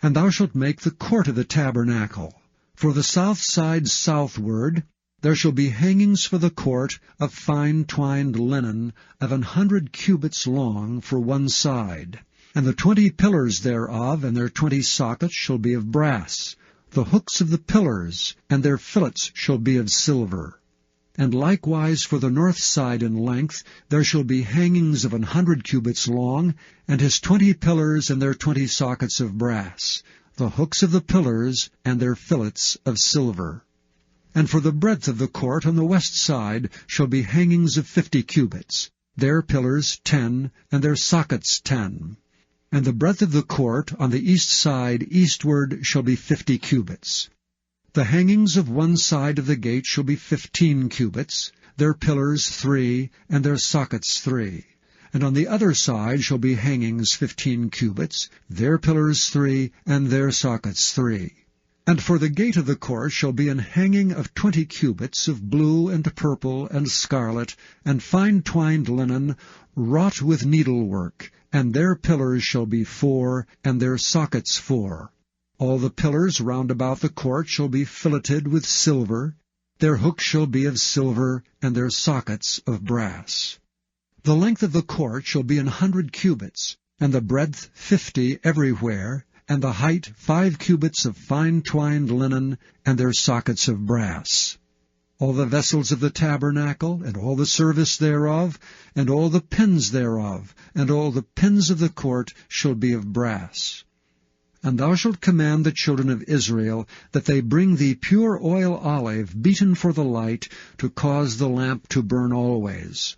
And thou shalt make the court of the tabernacle. For the south side southward there shall be hangings for the court of fine twined linen of 100 cubits long for one side. And the 20 pillars thereof and their 20 sockets shall be of brass. The hooks of the pillars and their fillets shall be of silver. And likewise for the north side in length there shall be hangings of 100 cubits long, and his 20 pillars and their 20 sockets of brass, the hooks of the pillars and their fillets of silver. And for the breadth of the court on the west side shall be hangings of 50 cubits, their pillars 10, and their sockets 10. And the breadth of the court on the east side eastward shall be 50 cubits. The hangings of one side of the gate shall be 15 cubits, their pillars 3, and their sockets 3. And on the other side shall be hangings 15 cubits, their pillars 3, and their sockets 3. And for the gate of the court shall be an hanging of 20 cubits of blue and purple and scarlet, and fine twined linen, wrought with needlework, and their pillars shall be 4, and their sockets 4. All the pillars round about the court shall be filleted with silver, their hooks shall be of silver, and their sockets of brass. The length of the court shall be 100 cubits, and the breadth 50 everywhere, and the height 5 cubits of fine twined linen, and their sockets of brass. All the vessels of the tabernacle, and all the service thereof, and all the pins thereof, and all the pins of the court shall be of brass. And thou shalt command the children of Israel that they bring thee pure oil olive beaten for the light, to cause the lamp to burn always.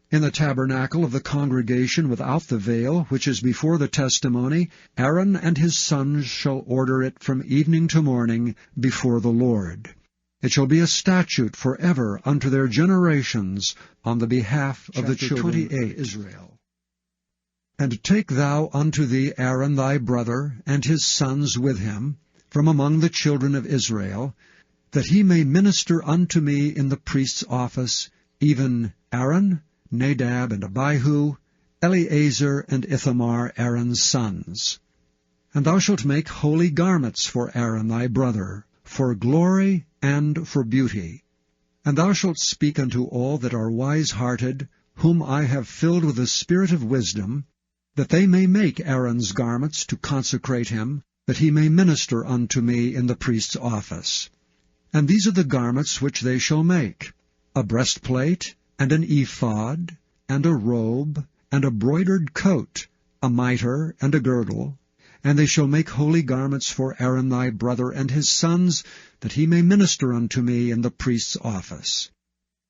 In the tabernacle of the congregation without the veil, which is before the testimony, Aaron and his sons shall order it from evening to morning before the Lord. It shall be a statute forever unto their generations on the behalf of the children of Israel. And take thou unto thee Aaron thy brother, and his sons with him, from among the children of Israel, that he may minister unto me in the priest's office, even Aaron, Nadab, and Abihu, Eleazar, and Ithamar, Aaron's sons. And thou shalt make holy garments for Aaron thy brother, for glory and for beauty. And thou shalt speak unto all that are wise-hearted, whom I have filled with the spirit of wisdom, that they may make Aaron's garments to consecrate him, that he may minister unto me in the priest's office. And these are the garments which they shall make: a breastplate, and an ephod, and a robe, and a broidered coat, a mitre, and a girdle. And they shall make holy garments for Aaron thy brother and his sons, that he may minister unto me in the priest's office.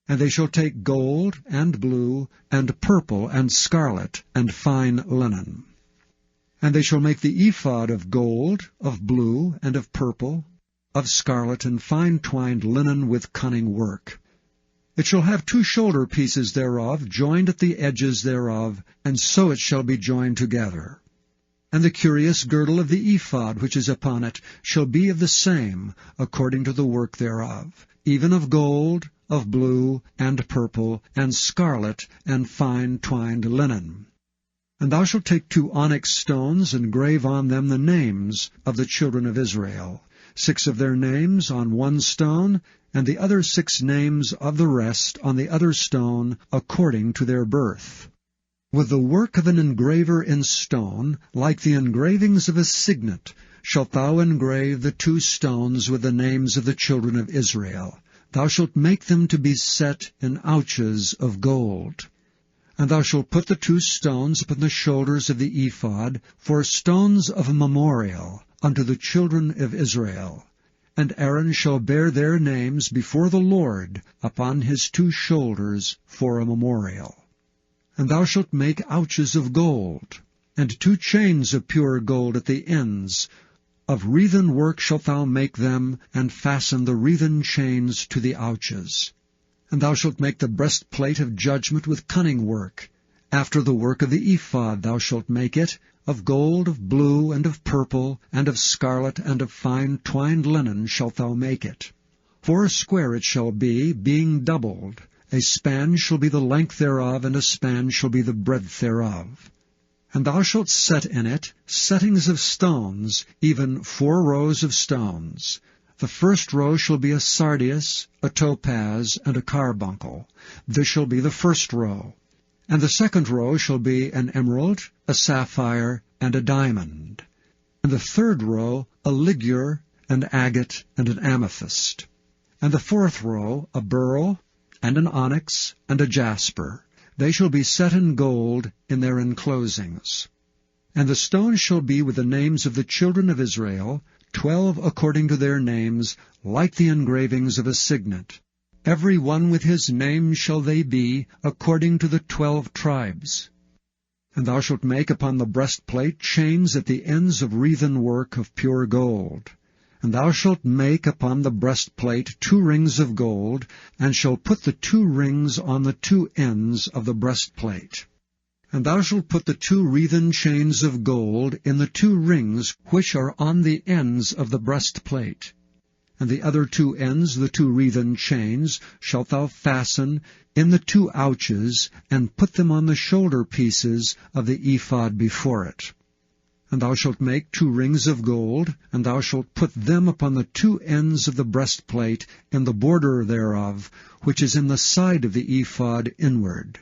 And they shall take gold, and blue, and purple, and scarlet, and fine linen. And they shall make the ephod of gold, of blue, and of purple, of scarlet, and fine twined linen with cunning work. It shall have 2 shoulder pieces thereof, joined at the edges thereof, and so it shall be joined together. And the curious girdle of the ephod which is upon it shall be of the same, according to the work thereof, even of gold, of blue, and purple, and scarlet, and fine twined linen. And thou shalt take 2 onyx stones, and grave on them the names of the children of Israel, 6 of their names on one stone, and the other 6 names of the rest on the other stone, according to their birth. With the work of an engraver in stone, like the engravings of a signet, shalt thou engrave the 2 stones with the names of the children of Israel. Thou shalt make them to be set in ouches of gold. And thou shalt put the 2 stones upon the shoulders of the ephod for stones of a memorial unto the children of Israel. And Aaron shall bear their names before the Lord upon his 2 shoulders for a memorial. And thou shalt make ouches of gold, and 2 chains of pure gold at the ends. Of wreathen work shalt thou make them, and fasten the wreathen chains to the ouches. And thou shalt make the breastplate of judgment with cunning work. After the work of the ephod thou shalt make it, of gold, of blue, and of purple, and of scarlet, and of fine twined linen shalt thou make it. 4 square it shall be, being doubled. A span shall be the length thereof, and a span shall be the breadth thereof. And thou shalt set in it settings of stones, even 4 rows of stones. The first row shall be a sardius, a topaz, and a carbuncle. This shall be the first row. And the second row shall be an emerald, a sapphire, and a diamond. And the third row a ligure, an agate, and an amethyst. And the fourth row a beryl, and an onyx, and a jasper. They shall be set in gold in their enclosings. And the stones shall be with the names of the children of Israel, 12 according to their names, like the engravings of a signet. Every one with his name shall they be, according to the 12 tribes. And thou shalt make upon the breastplate chains at the ends of wreathen work of pure gold. And thou shalt make upon the breastplate 2 rings of gold, and shalt put the 2 rings on the 2 ends of the breastplate. And thou shalt put the 2 wreathen chains of gold in the 2 rings which are on the ends of the breastplate. And the other 2 ends, the 2 wreathen chains, shalt thou fasten in the 2 ouches, and put them on the shoulder pieces of the ephod before it. And thou shalt make 2 rings of gold, and thou shalt put them upon the 2 ends of the breastplate in the border thereof, which is in the side of the ephod inward.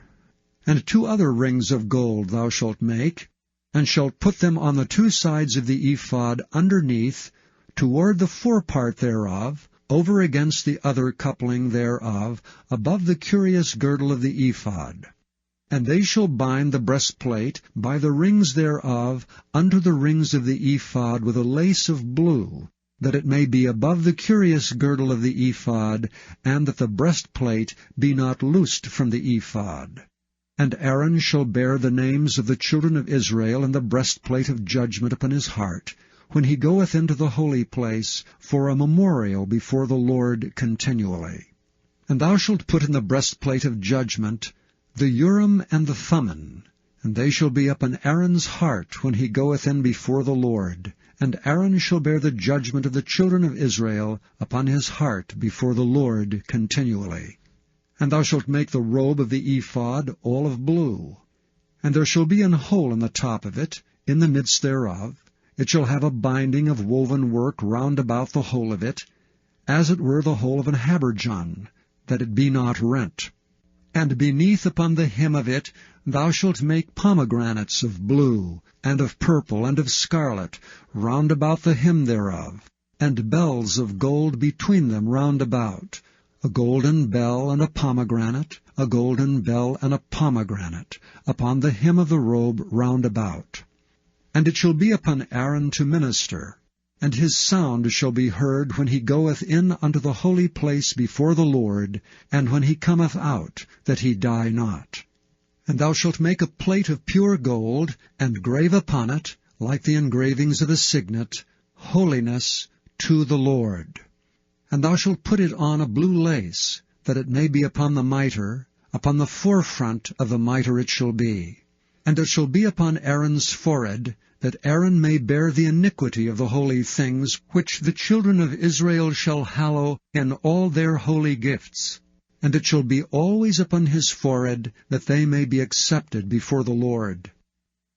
And 2 other rings of gold thou shalt make, and shalt put them on the 2 sides of the ephod underneath, toward the forepart thereof, over against the other coupling thereof, above the curious girdle of the ephod. And they shall bind the breastplate by the rings thereof unto the rings of the ephod with a lace of blue, that it may be above the curious girdle of the ephod, and that the breastplate be not loosed from the ephod. And Aaron shall bear the names of the children of Israel in the breastplate of judgment upon his heart, when he goeth into the holy place, for a memorial before the Lord continually. And thou shalt put in the breastplate of judgment the Urim and the Thummim, and they shall be upon Aaron's heart when he goeth in before the Lord. And Aaron shall bear the judgment of the children of Israel upon his heart before the Lord continually. And thou shalt make the robe of the ephod all of blue. And there shall be an hole in the top of it, in the midst thereof. It shall have a binding of woven work round about the whole of it, as it were the hole of an habergeon, that it be not rent. And beneath upon the hem of it thou shalt make pomegranates of blue, and of purple, and of scarlet, round about the hem thereof, and bells of gold between them round about, a golden bell and a pomegranate, a golden bell and a pomegranate, upon the hem of the robe round about. And it shall be upon Aaron to minister, and his sound shall be heard when he goeth in unto the holy place before the Lord, and when he cometh out, that he die not. And thou shalt make a plate of pure gold, and grave upon it, like the engravings of a signet, Holiness to the Lord. And thou shalt put it on a blue lace, that it may be upon the mitre, upon the forefront of the mitre it shall be. And it shall be upon Aaron's forehead, that Aaron may bear the iniquity of the holy things, which the children of Israel shall hallow in all their holy gifts. And it shall be always upon his forehead, that they may be accepted before the Lord.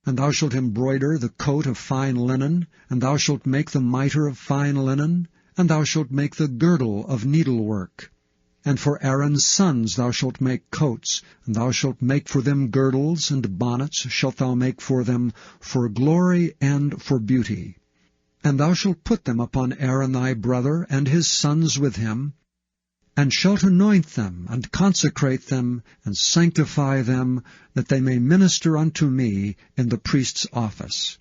And thou shalt embroider the coat of fine linen, and thou shalt make the mitre of fine linen, and thou shalt make the girdle of needlework. And for Aaron's sons thou shalt make coats, and thou shalt make for them girdles, and bonnets shalt thou make for them, for glory and for beauty. And thou shalt put them upon Aaron thy brother, and his sons with him, and shalt anoint them, and consecrate them, and sanctify them, that they may minister unto me in the priest's office.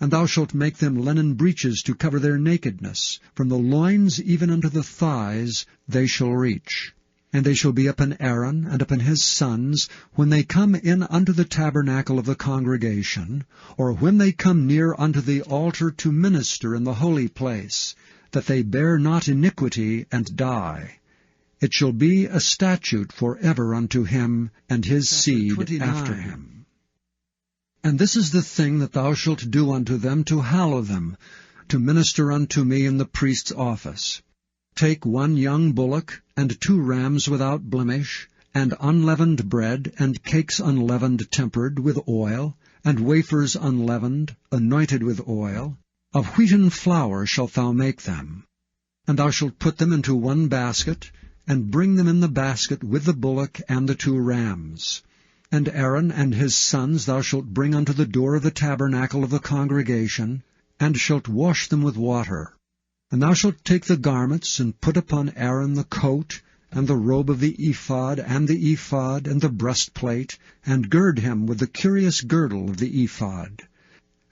And thou shalt make them linen breeches to cover their nakedness, from the loins even unto the thighs they shall reach. And they shall be upon Aaron and upon his sons, when they come in unto the tabernacle of the congregation, or when they come near unto the altar to minister in the holy place, that they bear not iniquity and die. It shall be a statute for ever unto him and his seed after him. And this is the thing that thou shalt do unto them to hallow them, to minister unto me in the priest's office. Take 1 young bullock, and 2 rams without blemish, and unleavened bread, and cakes unleavened tempered with oil, and wafers unleavened, anointed with oil. Of wheaten flour shalt thou make them. And thou shalt put them into 1 basket, and bring them in the basket with the bullock and the 2 rams. And Aaron and his sons thou shalt bring unto the door of the tabernacle of the congregation, and shalt wash them with water. And thou shalt take the garments, and put upon Aaron the coat, and the robe of the ephod, and the breastplate, and gird him with the curious girdle of the ephod.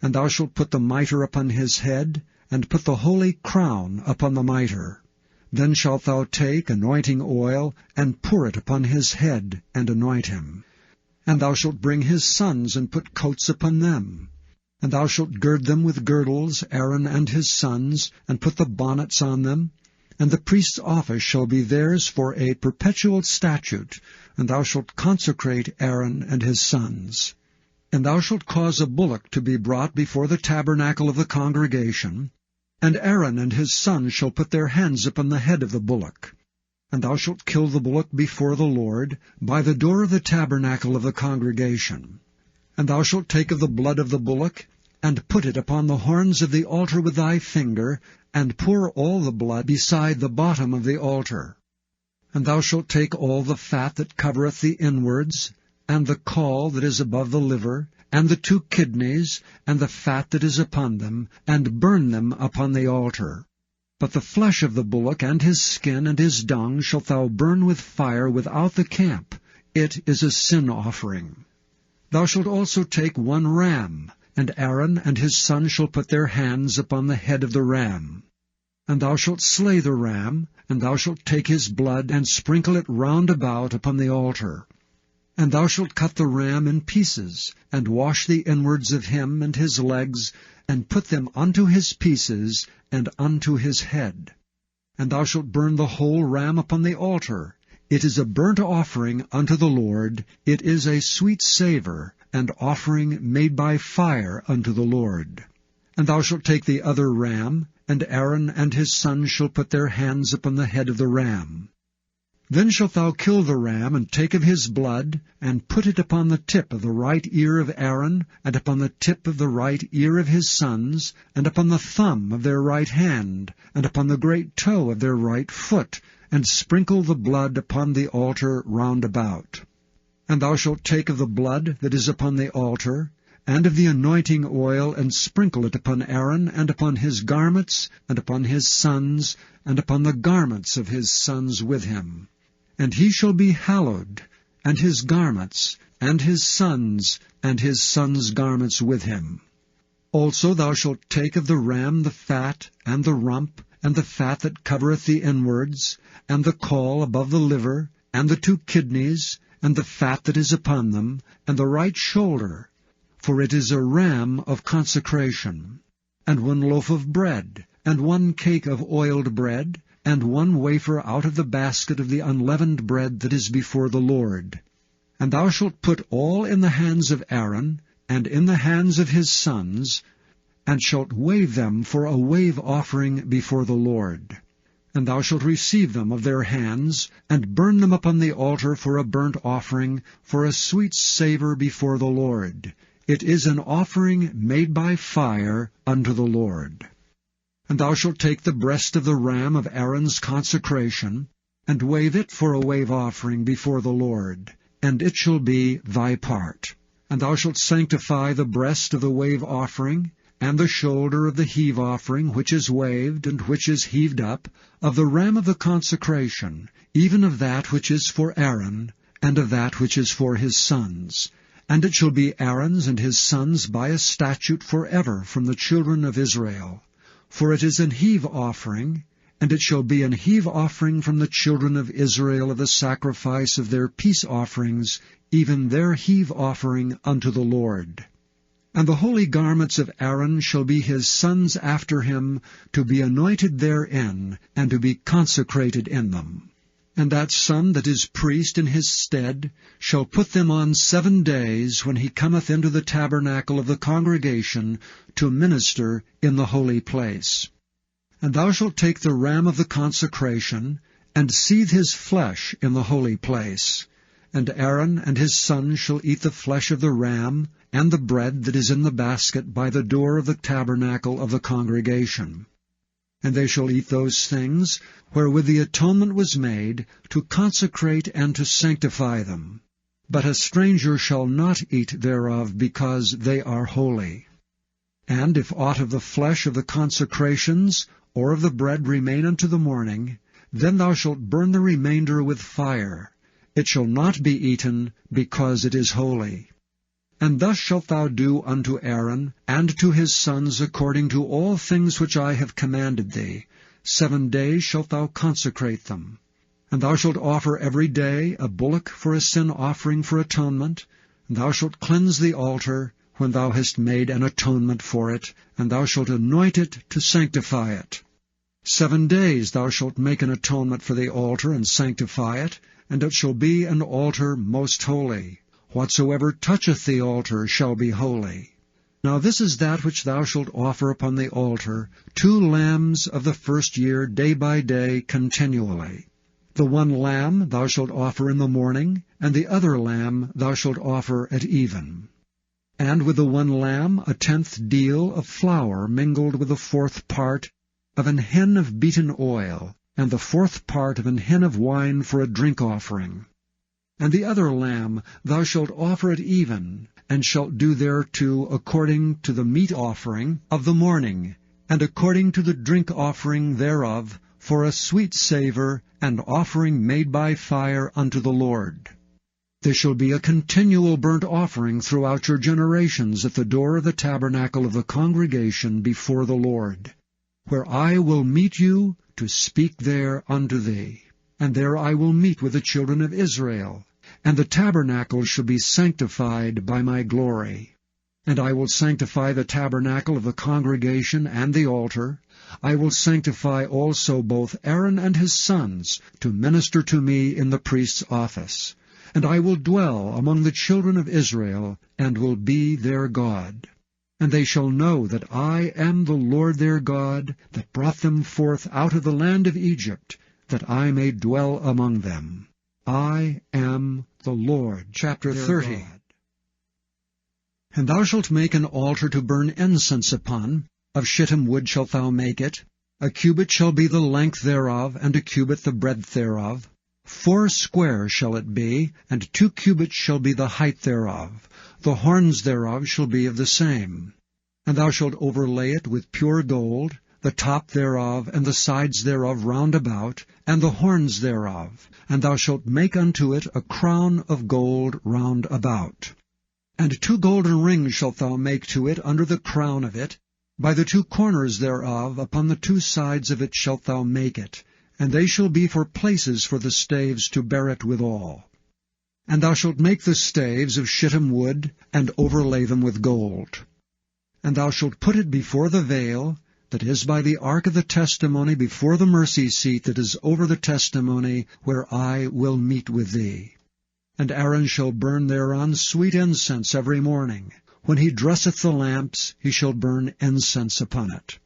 And thou shalt put the mitre upon his head, and put the holy crown upon the mitre. Then shalt thou take anointing oil, and pour it upon his head, and anoint him. And thou shalt bring his sons, and put coats upon them. And thou shalt gird them with girdles, Aaron and his sons, and put the bonnets on them. And the priest's office shall be theirs for a perpetual statute, and thou shalt consecrate Aaron and his sons. And thou shalt cause a bullock to be brought before the tabernacle of the congregation, and Aaron and his sons shall put their hands upon the head of the bullock. And thou shalt kill the bullock before the Lord, by the door of the tabernacle of the congregation. And thou shalt take of the blood of the bullock, and put it upon the horns of the altar with thy finger, and pour all the blood beside the bottom of the altar. And thou shalt take all the fat that covereth the inwards, and the caul that is above the liver, and the 2 kidneys, and the fat that is upon them, and burn them upon the altar. But the flesh of the bullock, and his skin, and his dung, shalt thou burn with fire without the camp. It is a sin offering. Thou shalt also take 1 ram, and Aaron and his sons shall put their hands upon the head of the ram. And thou shalt slay the ram, and thou shalt take his blood, and sprinkle it round about upon the altar. And thou shalt cut the ram in pieces, and wash the inwards of him and his legs, and put them unto his pieces, and unto his head. And thou shalt burn the whole ram upon the altar. It is a burnt offering unto the Lord. It is a sweet savour, and offering made by fire unto the Lord. And thou shalt take the other ram, and Aaron and his sons shall put their hands upon the head of the ram. Then shalt thou kill the ram, and take of his blood, and put it upon the tip of the right ear of Aaron, and upon the tip of the right ear of his sons, and upon the thumb of their right hand, and upon the great toe of their right foot, and sprinkle the blood upon the altar round about. And thou shalt take of the blood that is upon the altar, and of the anointing oil, and sprinkle it upon Aaron, and upon his garments, and upon his sons, and upon the garments of his sons with him. And he shall be hallowed, and his garments, and his sons' garments with him. Also thou shalt take of the ram the fat, and the rump, and the fat that covereth the inwards, and the caul above the liver, and the 2 kidneys, and the fat that is upon them, and the right shoulder, for it is a ram of consecration, and 1 loaf of bread, and 1 cake of oiled bread, and 1 wafer out of the basket of the unleavened bread that is before the Lord. And thou shalt put all in the hands of Aaron, and in the hands of his sons, and shalt wave them for a wave offering before the Lord. And thou shalt receive them of their hands, and burn them upon the altar for a burnt offering, for a sweet savour before the Lord. It is an offering made by fire unto the Lord. And thou shalt take the breast of the ram of Aaron's consecration, and wave it for a wave offering before the Lord, and it shall be thy part. And thou shalt sanctify the breast of the wave offering, and the shoulder of the heave offering, which is waved, and which is heaved up, of the ram of the consecration, even of that which is for Aaron, and of that which is for his sons. And it shall be Aaron's and his sons by a statute forever from the children of Israel. For it is an heave offering, and it shall be an heave offering from the children of Israel of the sacrifice of their peace offerings, even their heave offering unto the Lord. And the holy garments of Aaron shall be his sons after him, to be anointed therein, and to be consecrated in them. And that son that is priest in his stead shall put them on 7 days when he cometh into the tabernacle of the congregation to minister in the holy place. And thou shalt take the ram of the consecration, and seethe his flesh in the holy place. And Aaron and his sons shall eat the flesh of the ram, and the bread that is in the basket by the door of the tabernacle of the congregation. And they shall eat those things wherewith the atonement was made, to consecrate and to sanctify them. But a stranger shall not eat thereof, because they are holy. And if aught of the flesh of the consecrations, or of the bread remain unto the morning, then thou shalt burn the remainder with fire. It shall not be eaten, because it is holy. And thus shalt thou do unto Aaron, and to his sons, according to all things which I have commanded thee. 7 days shalt thou consecrate them. And thou shalt offer every day a bullock for a sin offering for atonement. And thou shalt cleanse the altar, when thou hast made an atonement for it, and thou shalt anoint it to sanctify it. 7 days thou shalt make an atonement for the altar, and sanctify it, and it shall be an altar most holy. Whatsoever toucheth the altar shall be holy. Now this is that which thou shalt offer upon the altar, 2 lambs of the first year, day by day, continually. The 1 lamb thou shalt offer in the morning, and the other lamb thou shalt offer at even. And with the 1 lamb 1/10 deal of flour mingled with the 4th part of an hin of beaten oil, and the 4th part of an hin of wine for a drink offering. And the other lamb thou shalt offer at even, and shalt do thereto according to the meat offering of the morning, and according to the drink offering thereof, for a sweet savour, and offering made by fire unto the Lord. There shall be a continual burnt offering throughout your generations at the door of the tabernacle of the congregation before the Lord, where I will meet you to speak there unto thee. And there I will meet with the children of Israel, and the tabernacle shall be sanctified by my glory. And I will sanctify the tabernacle of the congregation and the altar. I will sanctify also both Aaron and his sons to minister to me in the priest's office. And I will dwell among the children of Israel, and will be their God. And they shall know that I am the Lord their God, that brought them forth out of the land of Egypt, that I may dwell among them. I am the Lord. Chapter 30. God. And thou shalt make an altar to burn incense upon. Of shittim wood shalt thou make it. 1 cubit shall be the length thereof, and 1 cubit the breadth thereof. 4 square shall it be, and 2 cubits shall be the height thereof. The horns thereof shall be of the same. And thou shalt overlay it with pure gold, the top thereof, and the sides thereof round about, and the horns thereof. And thou shalt make unto it a crown of gold round about. And 2 golden rings shalt thou make to it under the crown of it. By the 2 corners thereof, upon the 2 sides of it shalt thou make it. And they shall be for places for the staves to bear it withal. And thou shalt make the staves of shittim wood, and overlay them with gold. And thou shalt put it before the veil, that is by the ark of the testimony, before the mercy seat that is over the testimony, where I will meet with thee. And Aaron shall burn thereon sweet incense every morning. When he dresseth the lamps, he shall burn incense upon it.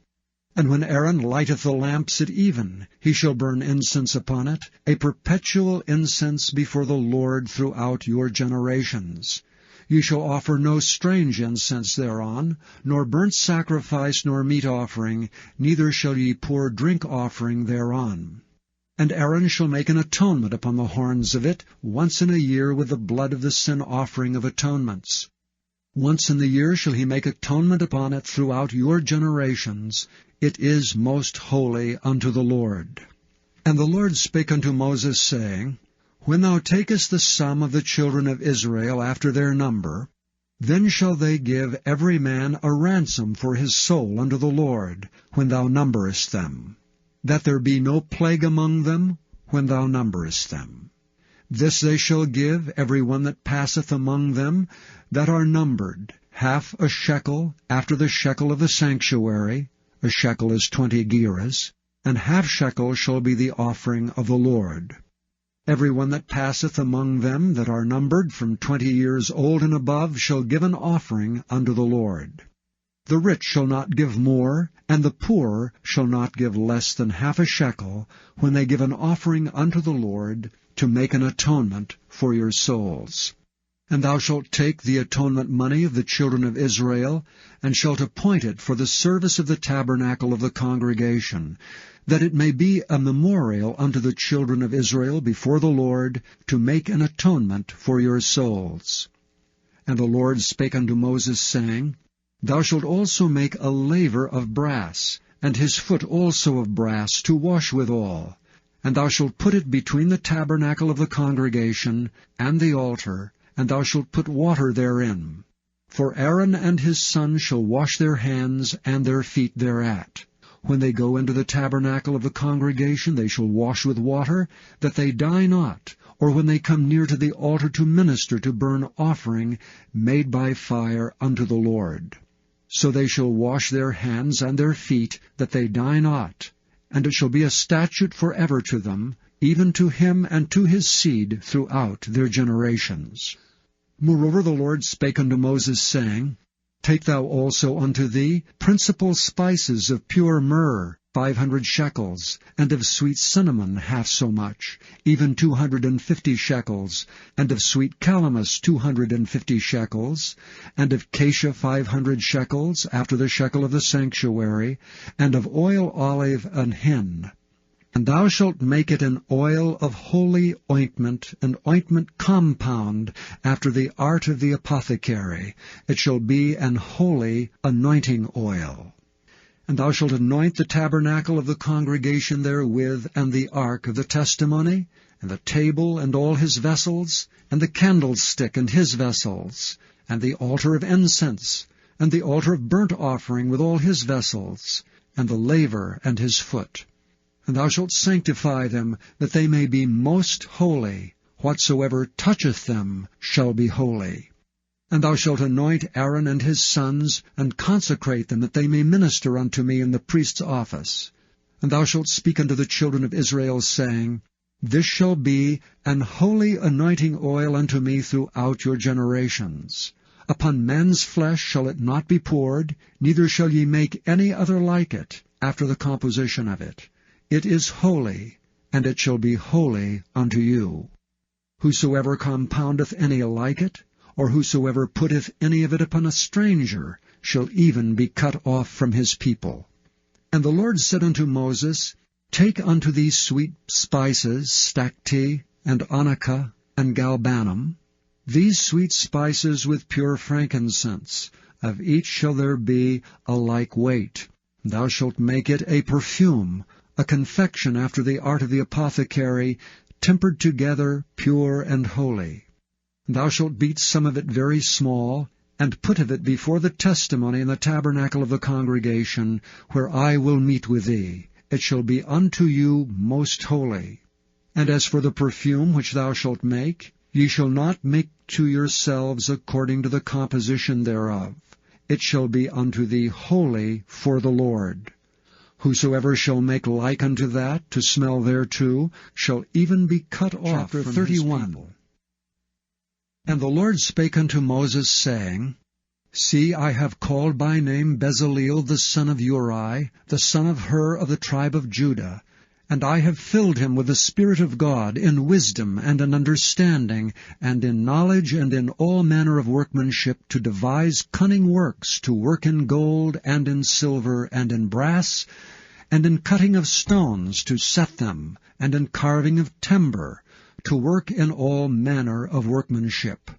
And when Aaron lighteth the lamps at even, he shall burn incense upon it, a perpetual incense before the Lord throughout your generations. Ye shall offer no strange incense thereon, nor burnt sacrifice, nor meat offering, neither shall ye pour drink offering thereon. And Aaron shall make an atonement upon the horns of it once in a year with the blood of the sin offering of atonements. Once in the year shall he make atonement upon it throughout your generations. It is most holy unto the Lord. And the Lord spake unto Moses, saying, When thou takest the sum of the children of Israel after their number, then shall they give every man a ransom for his soul unto the Lord, when thou numberest them, that there be no plague among them when thou numberest them. This they shall give every one that passeth among them that are numbered, half a shekel after the shekel of the sanctuary, a shekel is 20 gerahs, and half shekel shall be the offering of the Lord. Every one that passeth among them that are numbered from 20 years old and above shall give an offering unto the Lord. The rich shall not give more, and the poor shall not give less than half a shekel, when they give an offering unto the Lord, to make an atonement for your souls. And thou shalt take the atonement money of the children of Israel, and shalt appoint it for the service of the tabernacle of the congregation, that it may be a memorial unto the children of Israel before the Lord, to make an atonement for your souls. And the Lord spake unto Moses, saying, Thou shalt also make a laver of brass, and his foot also of brass, to wash withal. And thou shalt put it between the tabernacle of the congregation and the altar, and thou shalt put water therein. For Aaron and his sons shall wash their hands and their feet thereat. When they go into the tabernacle of the congregation, they shall wash with water, that they die not, or when they come near to the altar to minister to burn offering made by fire unto the Lord. So they shall wash their hands and their feet, that they die not. And it shall be a statute forever to them, even to him and to his seed throughout their generations. Moreover the Lord spake unto Moses, saying, Take thou also unto thee principal spices of pure myrrh, 500 shekels, and of sweet cinnamon half so much, even 250 shekels, and of sweet calamus 250 shekels, and of cassia 500 shekels, after the shekel of the sanctuary, and of oil olive an hin. And thou shalt make it an oil of holy ointment, an ointment compound, after the art of the apothecary. It shall be an holy anointing oil. And thou shalt anoint the tabernacle of the congregation therewith, and the ark of the testimony, and the table and all his vessels, and the candlestick and his vessels, and the altar of incense, and the altar of burnt offering with all his vessels, and the laver and his foot. And thou shalt sanctify them, that they may be most holy. Whatsoever toucheth them shall be holy. And thou shalt anoint Aaron and his sons, and consecrate them, that they may minister unto me in the priest's office. And thou shalt speak unto the children of Israel, saying, This shall be an holy anointing oil unto me throughout your generations. Upon man's flesh shall it not be poured, neither shall ye make any other like it, after the composition of it. It is holy, and it shall be holy unto you. Whosoever compoundeth any like it, or whosoever putteth any of it upon a stranger, shall even be cut off from his people. And the Lord said unto Moses, Take unto thee sweet spices, stacte, and onycha, and galbanum, these sweet spices with pure frankincense. Of each shall there be a like weight. Thou shalt make it a perfume, a confection after the art of the apothecary, tempered together, pure and holy. Thou shalt beat some of it very small, and put of it before the testimony in the tabernacle of the congregation, where I will meet with thee. It shall be unto you most holy. And as for the perfume which thou shalt make, ye shall not make to yourselves according to the composition thereof. It shall be unto thee holy for the Lord. Whosoever shall make like unto that, to smell thereto, shall even be cut off from 31. His people. And the Lord spake unto Moses, saying, See, I have called by name Bezaleel the son of Uri, the son of Hur of the tribe of Judah, and I have filled him with the Spirit of God, in wisdom and in understanding, and in knowledge and in all manner of workmanship, to devise cunning works, to work in gold and in silver and in brass, and in cutting of stones to set them, and in carving of timber, to work in all manner of workmanship.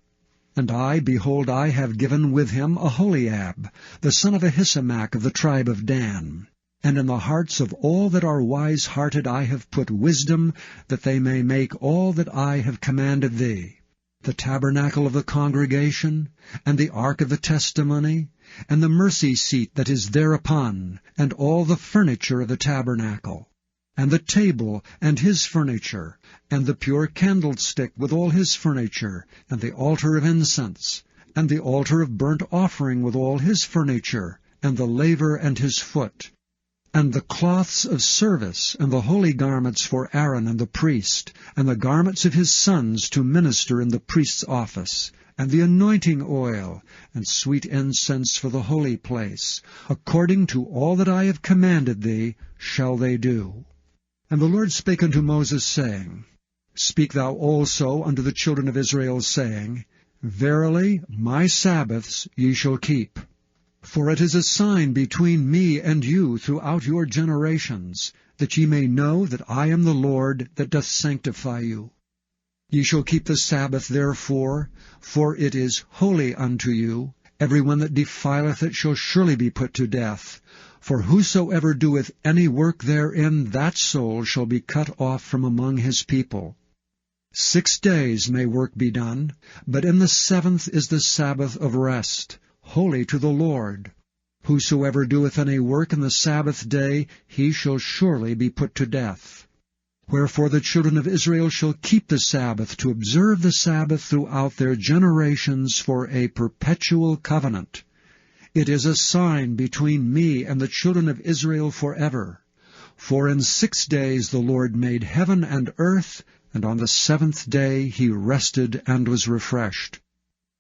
And I, behold, I have given with him Aholiab, the son of Ahisamach of the tribe of Dan. And in the hearts of all that are wise-hearted I have put wisdom, that they may make all that I have commanded thee, the tabernacle of the congregation, and the ark of the testimony, and the mercy seat that is thereupon, and all the furniture of the tabernacle, and the table and his furniture, and the pure candlestick with all his furniture, and the altar of incense, and the altar of burnt offering with all his furniture, and the laver and his foot, and the cloths of service, and the holy garments for Aaron and the priest, and the garments of his sons to minister in the priest's office, and the anointing oil, and sweet incense for the holy place. According to all that I have commanded thee shall they do. And the Lord spake unto Moses, saying, Speak thou also unto the children of Israel, saying, Verily my Sabbaths ye shall keep. For it is a sign between me and you throughout your generations, that ye may know that I am the Lord that doth sanctify you. Ye shall keep the Sabbath therefore, for it is holy unto you. Every one that defileth it shall surely be put to death. For whosoever doeth any work therein, that soul shall be cut off from among his people. 6 days may work be done, but in the 7th is the Sabbath of rest, holy to the Lord. Whosoever doeth any work in the Sabbath day, he shall surely be put to death. Wherefore the children of Israel shall keep the Sabbath, to observe the Sabbath throughout their generations for a perpetual covenant. It is a sign between me and the children of Israel forever. For in 6 days the Lord made heaven and earth, and on the 7th day he rested and was refreshed.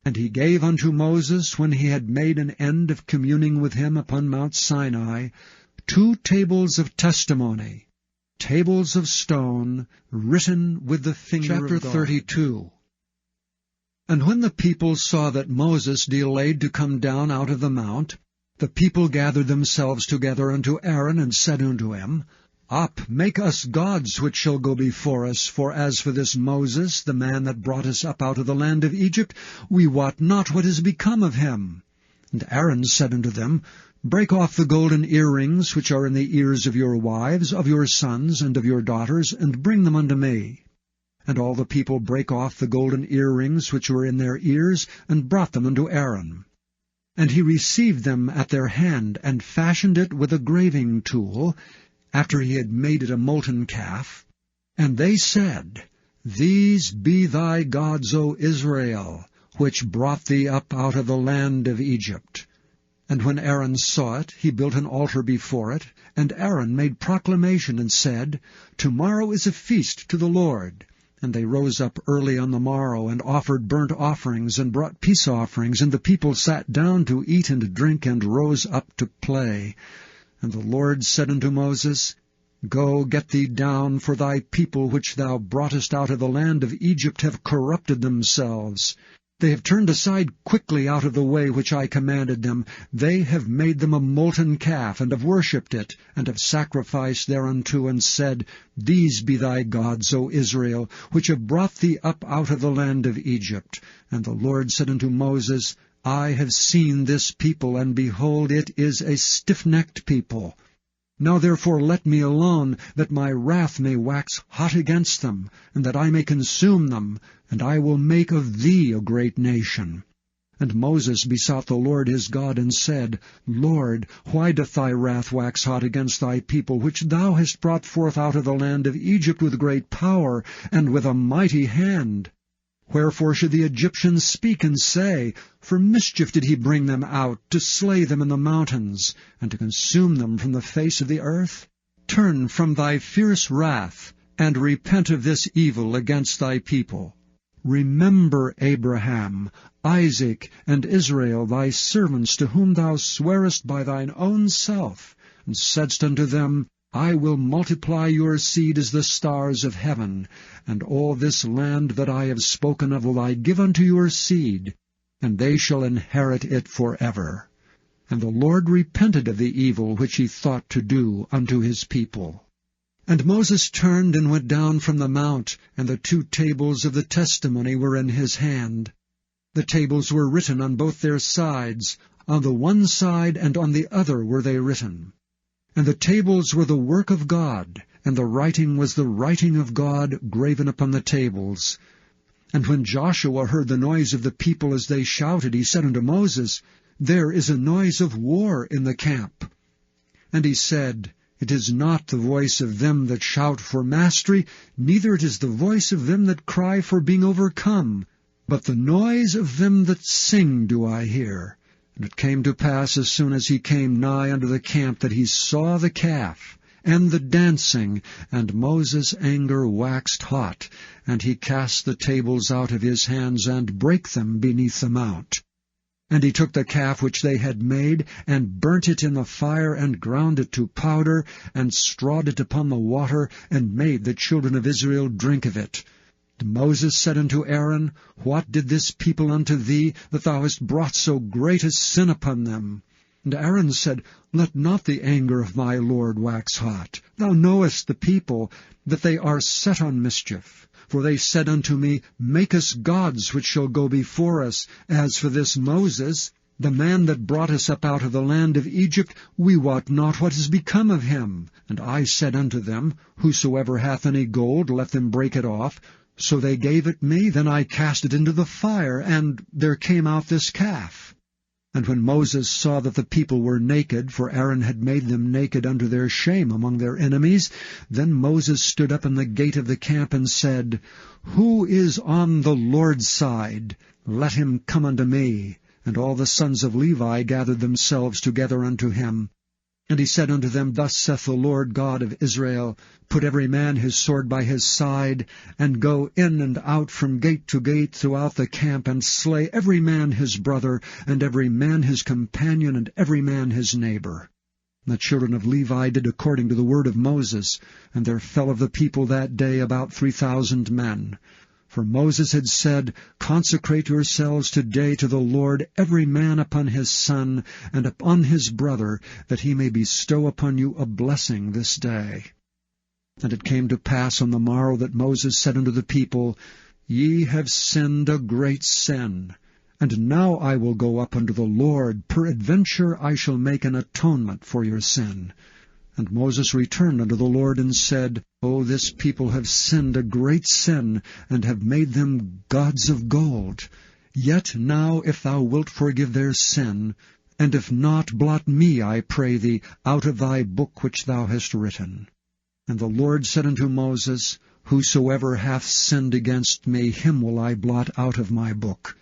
And he gave unto Moses, when he had made an end of communing with him upon Mount Sinai, 2 tables of testimony, tables of stone, written with the finger of God. Chapter 32. And when the people saw that Moses delayed to come down out of the mount, the people gathered themselves together unto Aaron, and said unto him, Up, make us gods which shall go before us, for as for this Moses, the man that brought us up out of the land of Egypt, we wot not what is become of him. And Aaron said unto them, Break off the golden earrings which are in the ears of your wives, of your sons, and of your daughters, and bring them unto me. And all the people brake off the golden earrings which were in their ears, and brought them unto Aaron. And he received them at their hand, and fashioned it with a graving tool, after he had made it a molten calf. And they said, These be thy gods, O Israel, which brought thee up out of the land of Egypt. And when Aaron saw it, he built an altar before it. And Aaron made proclamation, and said, Tomorrow is a feast to the Lord. And they rose up early on the morrow, and offered burnt offerings, and brought peace offerings. And the people sat down to eat and drink, and rose up to play. And the Lord said unto Moses, Go, get thee down, for thy people which thou broughtest out of the land of Egypt have corrupted themselves. They have turned aside quickly out of the way which I commanded them. They have made them a molten calf, and have worshipped it, and have sacrificed thereunto, and said, These be thy gods, O Israel, which have brought thee up out of the land of Egypt. And the Lord said unto Moses, I have seen this people, and behold, it is a stiff-necked people. Now therefore let me alone, that my wrath may wax hot against them, and that I may consume them, and I will make of thee a great nation. And Moses besought the Lord his God, and said, Lord, why doth thy wrath wax hot against thy people, which thou hast brought forth out of the land of Egypt with great power, and with a mighty hand? Wherefore should the Egyptians speak and say, For mischief did he bring them out, to slay them in the mountains, and to consume them from the face of the earth? Turn from thy fierce wrath, and repent of this evil against thy people. Remember Abraham, Isaac, and Israel, thy servants, to whom thou swarest by thine own self, and saidst unto them, I will multiply your seed as the stars of heaven, and all this land that I have spoken of will I give unto your seed, and they shall inherit it forever. And the Lord repented of the evil which he thought to do unto his people. And Moses turned and went down from the mount, and the 2 tables of the testimony were in his hand. The tables were written on both their sides, on the one side and on the other were they written. And the tables were the work of God, and the writing was the writing of God graven upon the tables. And when Joshua heard the noise of the people as they shouted, he said unto Moses, There is a noise of war in the camp. And he said, It is not the voice of them that shout for mastery, neither it is the voice of them that cry for being overcome, but the noise of them that sing do I hear. And it came to pass, as soon as he came nigh unto the camp, that he saw the calf, and the dancing, and Moses' anger waxed hot, and he cast the tables out of his hands, and brake them beneath the mount. And he took the calf which they had made, and burnt it in the fire, and ground it to powder, and strawed it upon the water, and made the children of Israel drink of it. And Moses said unto Aaron, What did this people unto thee, that thou hast brought so great a sin upon them? And Aaron said, Let not the anger of my Lord wax hot. Thou knowest the people, that they are set on mischief. For they said unto me, Make us gods which shall go before us. As for this Moses, the man that brought us up out of the land of Egypt, we wot not what is become of him. And I said unto them, Whosoever hath any gold, let them break it off. So they gave it me, then I cast it into the fire, and there came out this calf. And when Moses saw that the people were naked, for Aaron had made them naked unto their shame among their enemies, then Moses stood up in the gate of the camp and said, Who is on the Lord's side? Let him come unto me. And all the sons of Levi gathered themselves together unto him. And he said unto them, Thus saith the Lord God of Israel, Put every man his sword by his side, and go in and out from gate to gate throughout the camp, and slay every man his brother, and every man his companion, and every man his neighbor. And the children of Levi did according to the word of Moses, and there fell of the people that day about 3,000 men. For Moses had said, Consecrate yourselves today to the Lord, every man upon his son, and upon his brother, that he may bestow upon you a blessing this day. And it came to pass on the morrow that Moses said unto the people, Ye have sinned a great sin. And now I will go up unto the Lord, peradventure I shall make an atonement for your sin. And Moses returned unto the Lord, and said, O this people have sinned a great sin, and have made them gods of gold. Yet now if thou wilt forgive their sin, and if not, blot me, I pray thee, out of thy book which thou hast written. And the Lord said unto Moses, Whosoever hath sinned against me, him will I blot out of my book.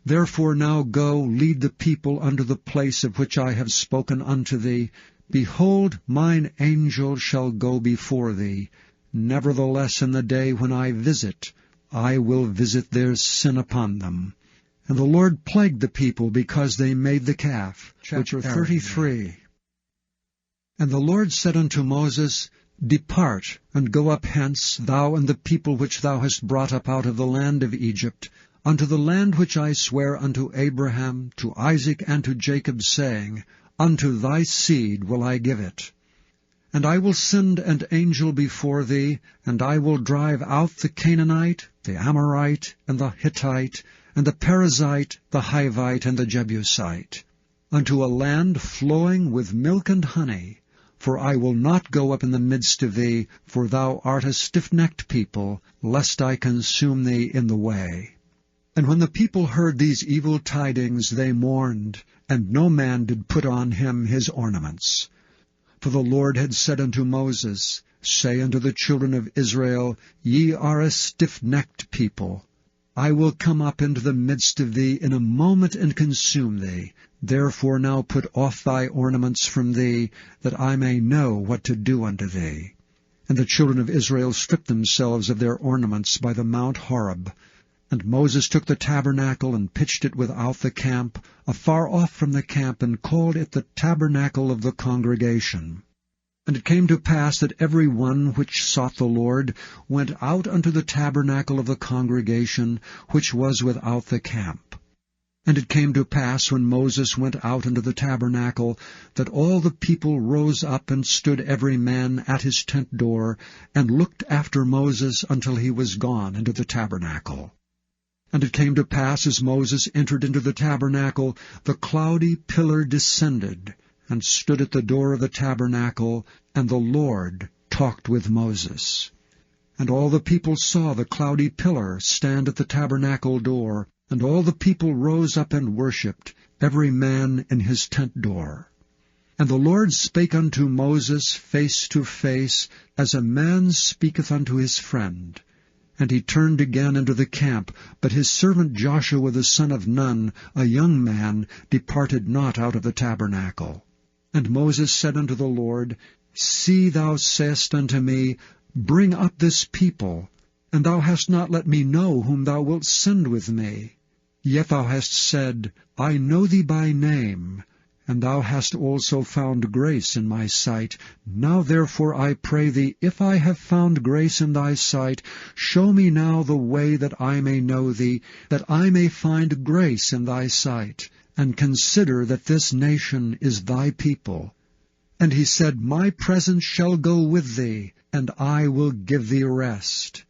Therefore now go, lead the people unto the place of which I have spoken unto thee. Behold, mine angel shall go before thee. Nevertheless in the day when I visit, I will visit their sin upon them. And the Lord plagued the people because they made the calf. Chapter 33. And the Lord said unto Moses, Depart, and go up hence, thou and the people which thou hast brought up out of the land of Egypt, unto the land which I swear unto Abraham, to Isaac, and to Jacob, saying, Unto thy seed will I give it. And I will send an angel before thee, and I will drive out the Canaanite, the Amorite, and the Hittite, and the Perizzite, the Hivite, and the Jebusite, unto a land flowing with milk and honey. For I will not go up in the midst of thee, for thou art a stiff-necked people, lest I consume thee in the way. And when the people heard these evil tidings, they mourned, and no man did put on him his ornaments. For the Lord had said unto Moses, Say unto the children of Israel, Ye are a stiff-necked people. I will come up into the midst of thee in a moment and consume thee. Therefore now put off thy ornaments from thee, that I may know what to do unto thee. And the children of Israel stripped themselves of their ornaments by the Mount Horeb. And Moses took the tabernacle, and pitched it without the camp, afar off from the camp, and called it the tabernacle of the congregation. And it came to pass that every one which sought the Lord went out unto the tabernacle of the congregation, which was without the camp. And it came to pass, when Moses went out into the tabernacle, that all the people rose up and stood every man at his tent door, and looked after Moses until he was gone into the tabernacle. And it came to pass, as Moses entered into the tabernacle, the cloudy pillar descended, and stood at the door of the tabernacle, and the Lord talked with Moses. And all the people saw the cloudy pillar stand at the tabernacle door, and all the people rose up and worshipped, every man in his tent door. And the Lord spake unto Moses face to face, as a man speaketh unto his friend. And he turned again into the camp, but his servant Joshua the son of Nun, a young man, departed not out of the tabernacle. And Moses said unto the Lord, See, thou sayest unto me, Bring up this people, and thou hast not let me know whom thou wilt send with me. Yet thou hast said, I know thee by name, and thou hast also found grace in my sight. Now therefore I pray thee, if I have found grace in thy sight, show me now the way that I may know thee, that I may find grace in thy sight, and consider that this nation is thy people. And he said, My presence shall go with thee, and I will give thee rest.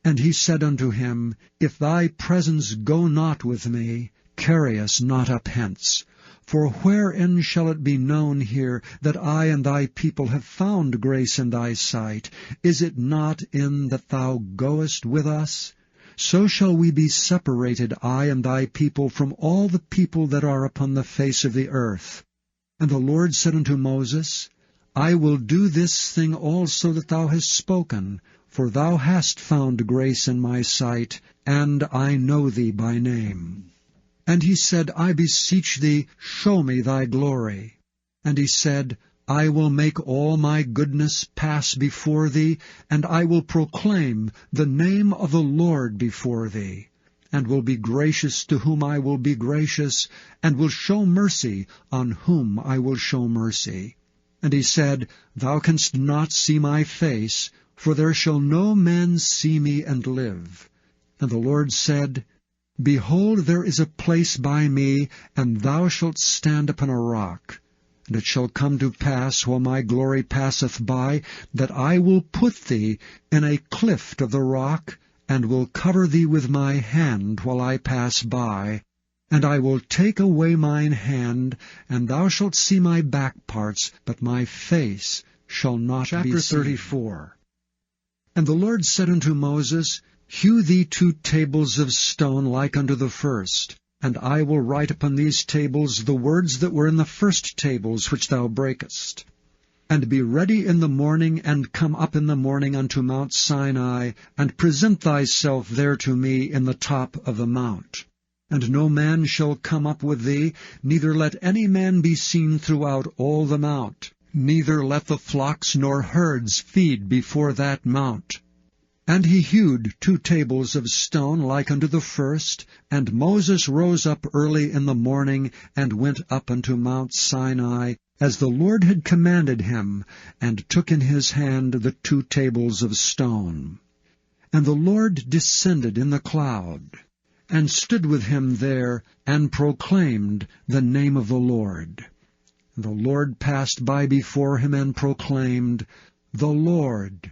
And he said unto him, If thy presence go not with me, carry us not up hence. For wherein shall it be known here that I and thy people have found grace in thy sight? Is it not in that thou goest with us? So shall we be separated, I and thy people, from all the people that are upon the face of the earth. And the Lord said unto Moses, I will do this thing also that thou hast spoken, for thou hast found grace in my sight, and I know thee by name. And he said, I beseech thee, show me thy glory. And he said, I will make all my goodness pass before thee, and I will proclaim the name of the Lord before thee, and will be gracious to whom I will be gracious, and will show mercy on whom I will show mercy. And he said, Thou canst not see my face, for there shall no man see me and live. And the Lord said, Behold, there is a place by me, and thou shalt stand upon a rock. And it shall come to pass, while my glory passeth by, that I will put thee in a cleft of the rock, and will cover thee with my hand while I pass by. And I will take away mine hand, and thou shalt see my back parts, but my face shall not be seen. Chapter 34. And the Lord said unto Moses, Hew thee 2 tables of stone like unto the first, and I will write upon these tables the words that were in the first tables which thou breakest. And be ready in the morning, and come up in the morning unto Mount Sinai, and present thyself there to me in the top of the mount. And no man shall come up with thee, neither let any man be seen throughout all the mount. Neither let the flocks nor herds feed before that mount. And he hewed 2 tables of stone like unto the first, and Moses rose up early in the morning, and went up unto Mount Sinai, as the Lord had commanded him, and took in his hand the 2 tables of stone. And the Lord descended in the cloud, and stood with him there, and proclaimed the name of the Lord. The Lord passed by before him, and proclaimed, The Lord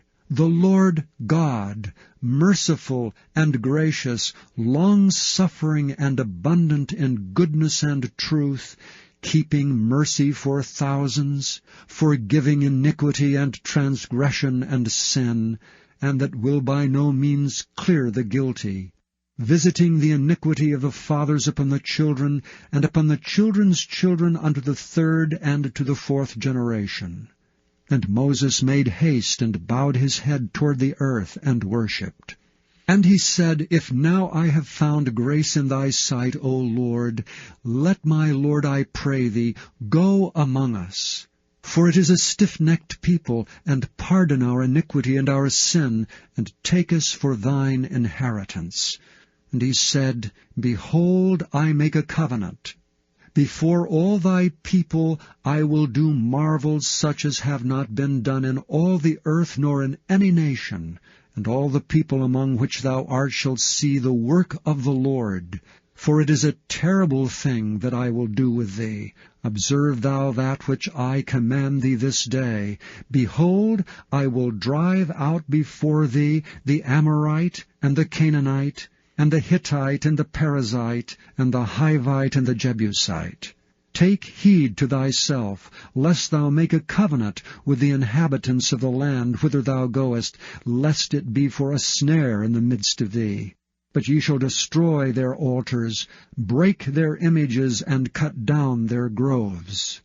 God, merciful and gracious, long-suffering and abundant in goodness and truth, keeping mercy for thousands, forgiving iniquity and transgression and sin, and that will by no means clear the guilty, visiting the iniquity of the fathers upon the children, and upon the children's children unto the 3rd and to the 4th generation. And Moses made haste, and bowed his head toward the earth, and worshipped. And he said, If now I have found grace in thy sight, O Lord, let my Lord, I pray thee, go among us. For it is a stiff-necked people, and pardon our iniquity and our sin, and take us for thine inheritance. And he said, Behold, I make a covenant. Before all thy people I will do marvels such as have not been done in all the earth nor in any nation, and all the people among which thou art shall see the work of the Lord, For it is a terrible thing that I will do with thee. Observe thou that which I command thee this day. Behold, I will drive out before thee the Amorite, and the Canaanite, and the Hittite, and the Perizzite, and the Hivite, and the Jebusite. Take heed to thyself, lest thou make a covenant with the inhabitants of the land whither thou goest, lest it be for a snare in the midst of thee. But ye shall destroy their altars, break their images, and cut down their groves.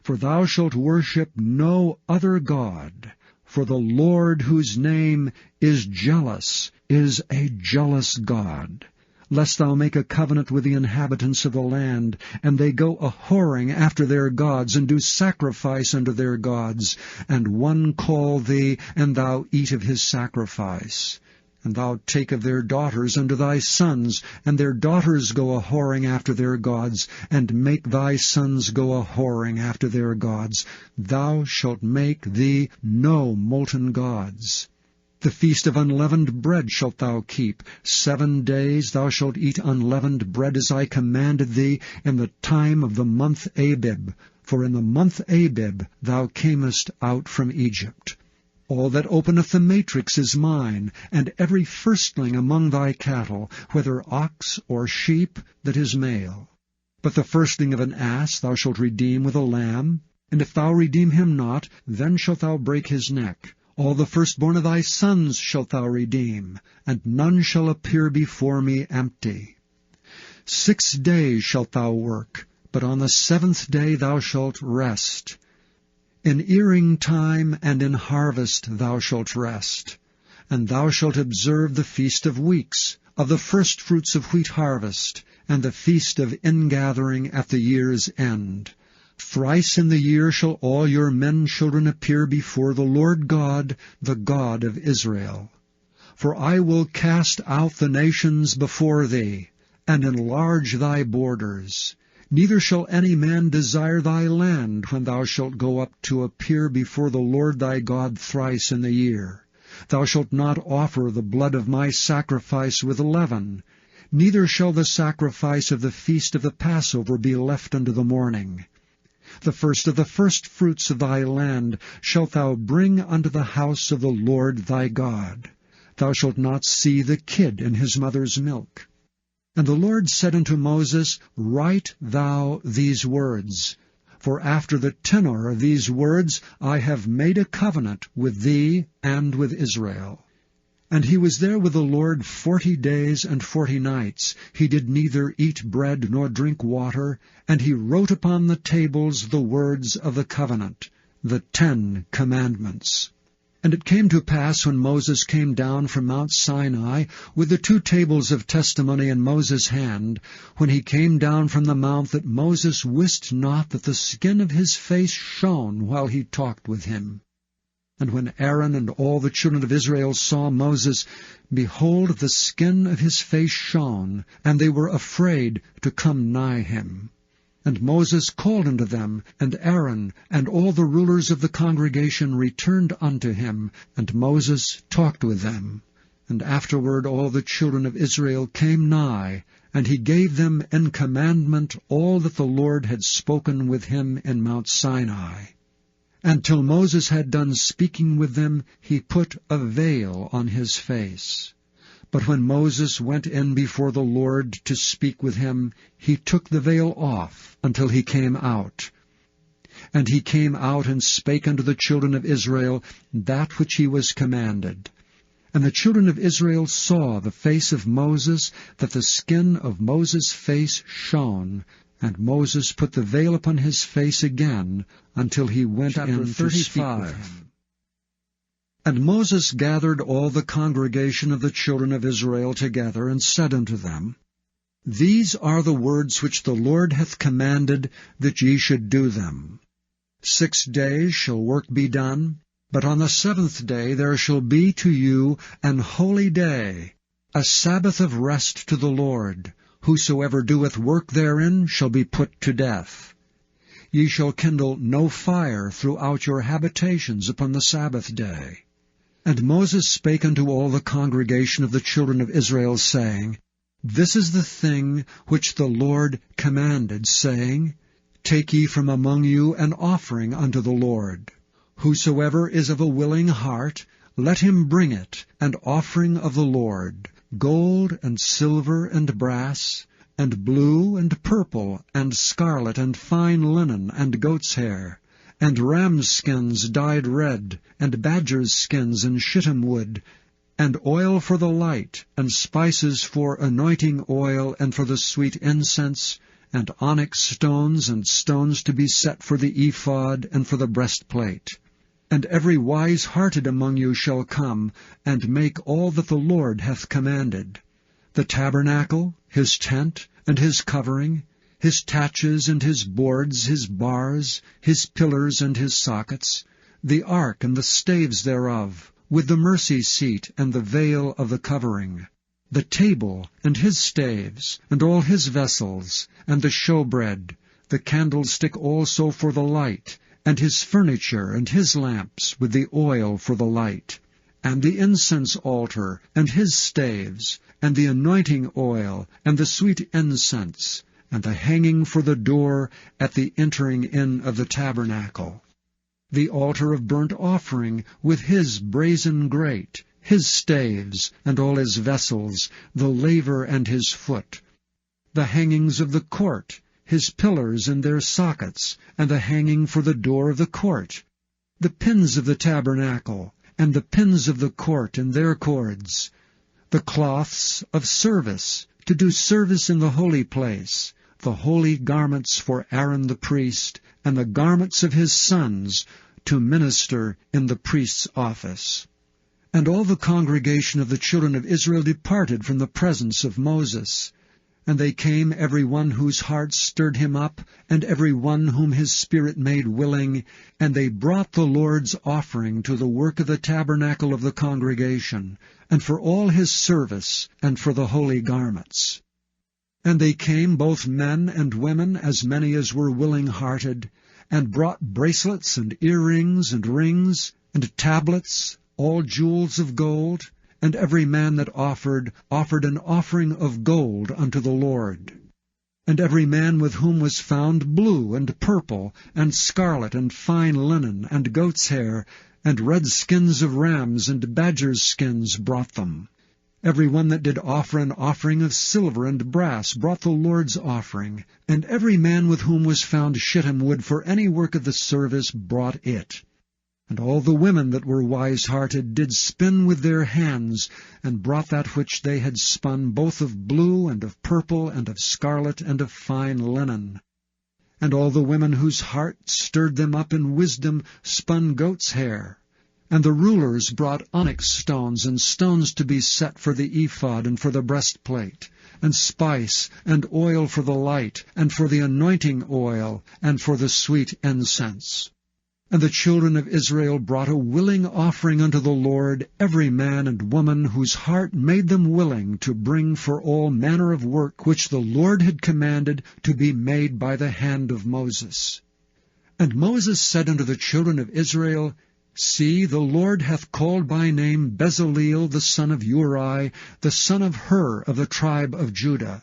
For thou shalt worship no other God, for the Lord, whose name is jealous, is a jealous God. Lest thou make a covenant with the inhabitants of the land, and they go a-whoring after their gods, and do sacrifice unto their gods, and one call thee, and thou eat of his sacrifice. And thou take of their daughters unto thy sons, and their daughters go a-whoring after their gods, and make thy sons go a-whoring after their gods. Thou shalt make thee no molten gods. The feast of unleavened bread shalt thou keep. 7 days thou shalt eat unleavened bread, as I commanded thee, in the time of the month Abib. For in the month Abib thou camest out from Egypt. All that openeth the matrix is mine, and every firstling among thy cattle, whether ox or sheep, that is male. But the firstling of an ass thou shalt redeem with a lamb, and if thou redeem him not, then shalt thou break his neck. All the firstborn of thy sons shalt thou redeem, and none shall appear before me empty. 6 days shalt thou work, but on the 7th day thou shalt rest. In earing time and in harvest thou shalt rest. And thou shalt observe the feast of weeks, of the firstfruits of wheat harvest, and the feast of ingathering at the year's end. Thrice in the year shall all your men children appear before the Lord God, the God of Israel. For I will cast out the nations before thee, and enlarge thy borders. Neither shall any man desire thy land when thou shalt go up to appear before the Lord thy God thrice in the year. Thou shalt not offer the blood of my sacrifice with leaven, neither shall the sacrifice of the feast of the Passover be left unto the morning. The first of the firstfruits of thy land shalt thou bring unto the house of the Lord thy God. Thou shalt not see the kid in his mother's milk. And the Lord said unto Moses, Write thou these words, for after the tenor of these words I have made a covenant with thee and with Israel. And he was there with the Lord 40 days and 40 nights. He did neither eat bread nor drink water, and he wrote upon the tables the words of the covenant, the 10 commandments. And it came to pass, when Moses came down from Mount Sinai, with the 2 tables of testimony in Moses' hand, when he came down from the mount, that Moses wist not that the skin of his face shone while he talked with him. And when Aaron and all the children of Israel saw Moses, behold, the skin of his face shone, and they were afraid to come nigh him. And Moses called unto them, and Aaron and all the rulers of the congregation returned unto him, and Moses talked with them. And afterward all the children of Israel came nigh, and he gave them in commandment all that the Lord had spoken with him in Mount Sinai. And till Moses had done speaking with them, he put a veil on his face. But when Moses went in before the Lord to speak with him, he took the veil off until he came out. And he came out and spake unto the children of Israel that which he was commanded. And the children of Israel saw the face of Moses, that the skin of Moses' face shone. And Moses put the veil upon his face again until he went in to speak with him. And Moses gathered all the congregation of the children of Israel together, and said unto them, These are the words which the Lord hath commanded, that ye should do them. 6 days shall work be done, but on the 7th day there shall be to you an holy day, a Sabbath of rest to the Lord. Whosoever doeth work therein shall be put to death. Ye shall kindle no fire throughout your habitations upon the Sabbath day. And Moses spake unto all the congregation of the children of Israel, saying, This is the thing which the Lord commanded, saying, Take ye from among you an offering unto the Lord. Whosoever is of a willing heart, let him bring it, an offering of the Lord, gold and silver and brass, and blue and purple and scarlet and fine linen and goat's hair, and ram's skins dyed red, and badger's skins and shittim wood, and oil for the light, and spices for anointing oil and for the sweet incense, and onyx stones and stones to be set for the ephod and for the breastplate. And every wise-hearted among you shall come, and make all that the Lord hath commanded: the tabernacle, his tent, and his covering, his taches and his boards, his bars, his pillars and his sockets, the ark and the staves thereof, with the mercy seat and the veil of the covering, the table and his staves, and all his vessels, and the showbread, the candlestick also for the light, and his furniture and his lamps with the oil for the light, and the incense altar and his staves, and the anointing oil, and the sweet incense, and the hanging for the door at the entering in of the tabernacle, the altar of burnt offering with his brazen grate, his staves, and all his vessels, the laver and his foot, the hangings of the court, his pillars and their sockets, and the hanging for the door of the court, the pins of the tabernacle, and the pins of the court and their cords, the cloths of service, to do service in the holy place, the holy garments for Aaron the priest, and the garments of his sons, to minister in the priest's office. And all the congregation of the children of Israel departed from the presence of Moses. And they came, every one whose heart stirred him up, and every one whom his spirit made willing, and they brought the Lord's offering to the work of the tabernacle of the congregation, and for all his service, and for the holy garments. And they came, both men and women, as many as were willing-hearted, and brought bracelets and earrings and rings, and tablets, all jewels of gold, and every man that offered an offering of gold unto the Lord. And every man with whom was found blue and purple, and scarlet, and fine linen, and goat's hair, and red skins of rams, and badgers' skins brought them. Every one that did offer an offering of silver and brass brought the Lord's offering, and every man with whom was found shittim wood for any work of the service brought it. And all the women that were wise-hearted did spin with their hands, and brought that which they had spun, both of blue, and of purple, and of scarlet, and of fine linen. And all the women whose heart stirred them up in wisdom spun goat's hair. And the rulers brought onyx stones, and stones to be set for the ephod and for the breastplate, and spice, and oil for the light, and for the anointing oil, and for the sweet incense. And the children of Israel brought a willing offering unto the Lord, every man and woman whose heart made them willing to bring for all manner of work which the Lord had commanded to be made by the hand of Moses. And Moses said unto the children of Israel, See, the Lord hath called by name Bezaleel the son of Uri, the son of Hur of the tribe of Judah.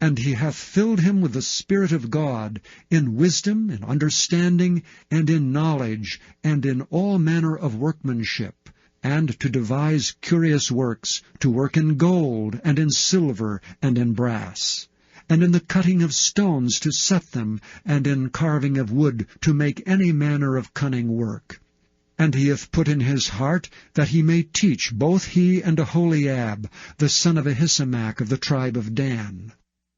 And he hath filled him with the Spirit of God, in wisdom, in understanding, and in knowledge, and in all manner of workmanship, and to devise curious works, to work in gold, and in silver, and in brass, and in the cutting of stones to set them, and in carving of wood to make any manner of cunning work. And he hath put in his heart that he may teach both he and Aholiab, the son of Ahisamach of the tribe of Dan.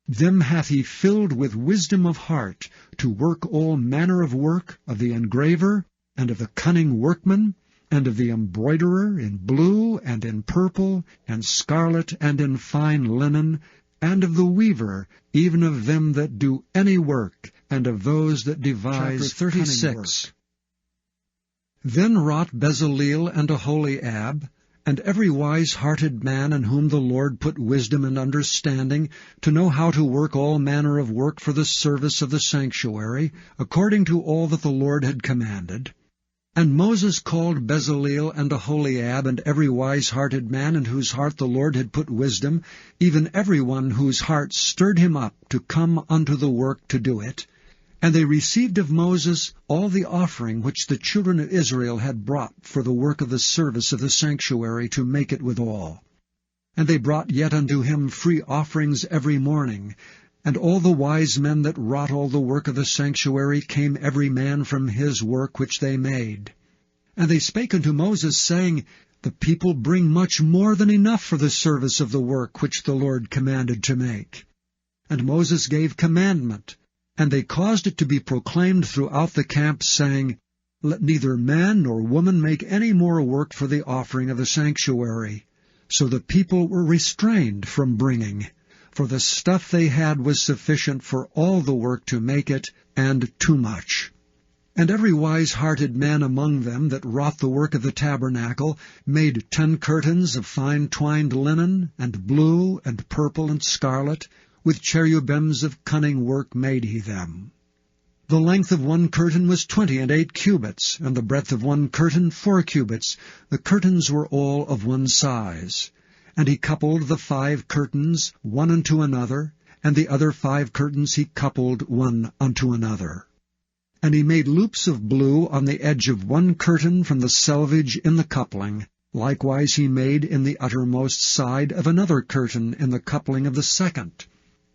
Them hath he filled with wisdom of heart, to work all manner of work of the engraver, and of the cunning workman, and of the embroiderer in blue, and in purple, and scarlet, and in fine linen, and of the weaver, even of them that do any work, and of those that devise cunning work. Then wrought Bezaleel and Aholiab, and every wise-hearted man in whom the Lord put wisdom and understanding, to know how to work all manner of work for the service of the sanctuary, according to all that the Lord had commanded. And Moses called Bezaleel and Aholiab, and every wise-hearted man in whose heart the Lord had put wisdom, even every one whose heart stirred him up to come unto the work to do it. And they received of Moses all the offering which the children of Israel had brought for the work of the service of the sanctuary, to make it withal. And they brought yet unto him free offerings every morning. And all the wise men that wrought all the work of the sanctuary came every man from his work which they made. And they spake unto Moses, saying, The people bring much more than enough for the service of the work which the Lord commanded to make. And Moses gave commandment, and they caused it to be proclaimed throughout the camp, saying, Let neither man nor woman make any more work for the offering of the sanctuary. So the people were restrained from bringing, for the stuff they had was sufficient for all the work to make it, and too much. And every wise-hearted man among them that wrought the work of the tabernacle made 10 curtains of fine twined linen, and blue, and purple, and scarlet, with cherubims of cunning work made he them. The length of one curtain was 28 cubits, and the breadth of one curtain 4 cubits. The curtains were all of one size. And he coupled the 5 curtains one unto another, and the other 5 curtains he coupled one unto another. And he made loops of blue on the edge of one curtain from the selvage in the coupling. Likewise he made in the uttermost side of another curtain in the coupling of the second.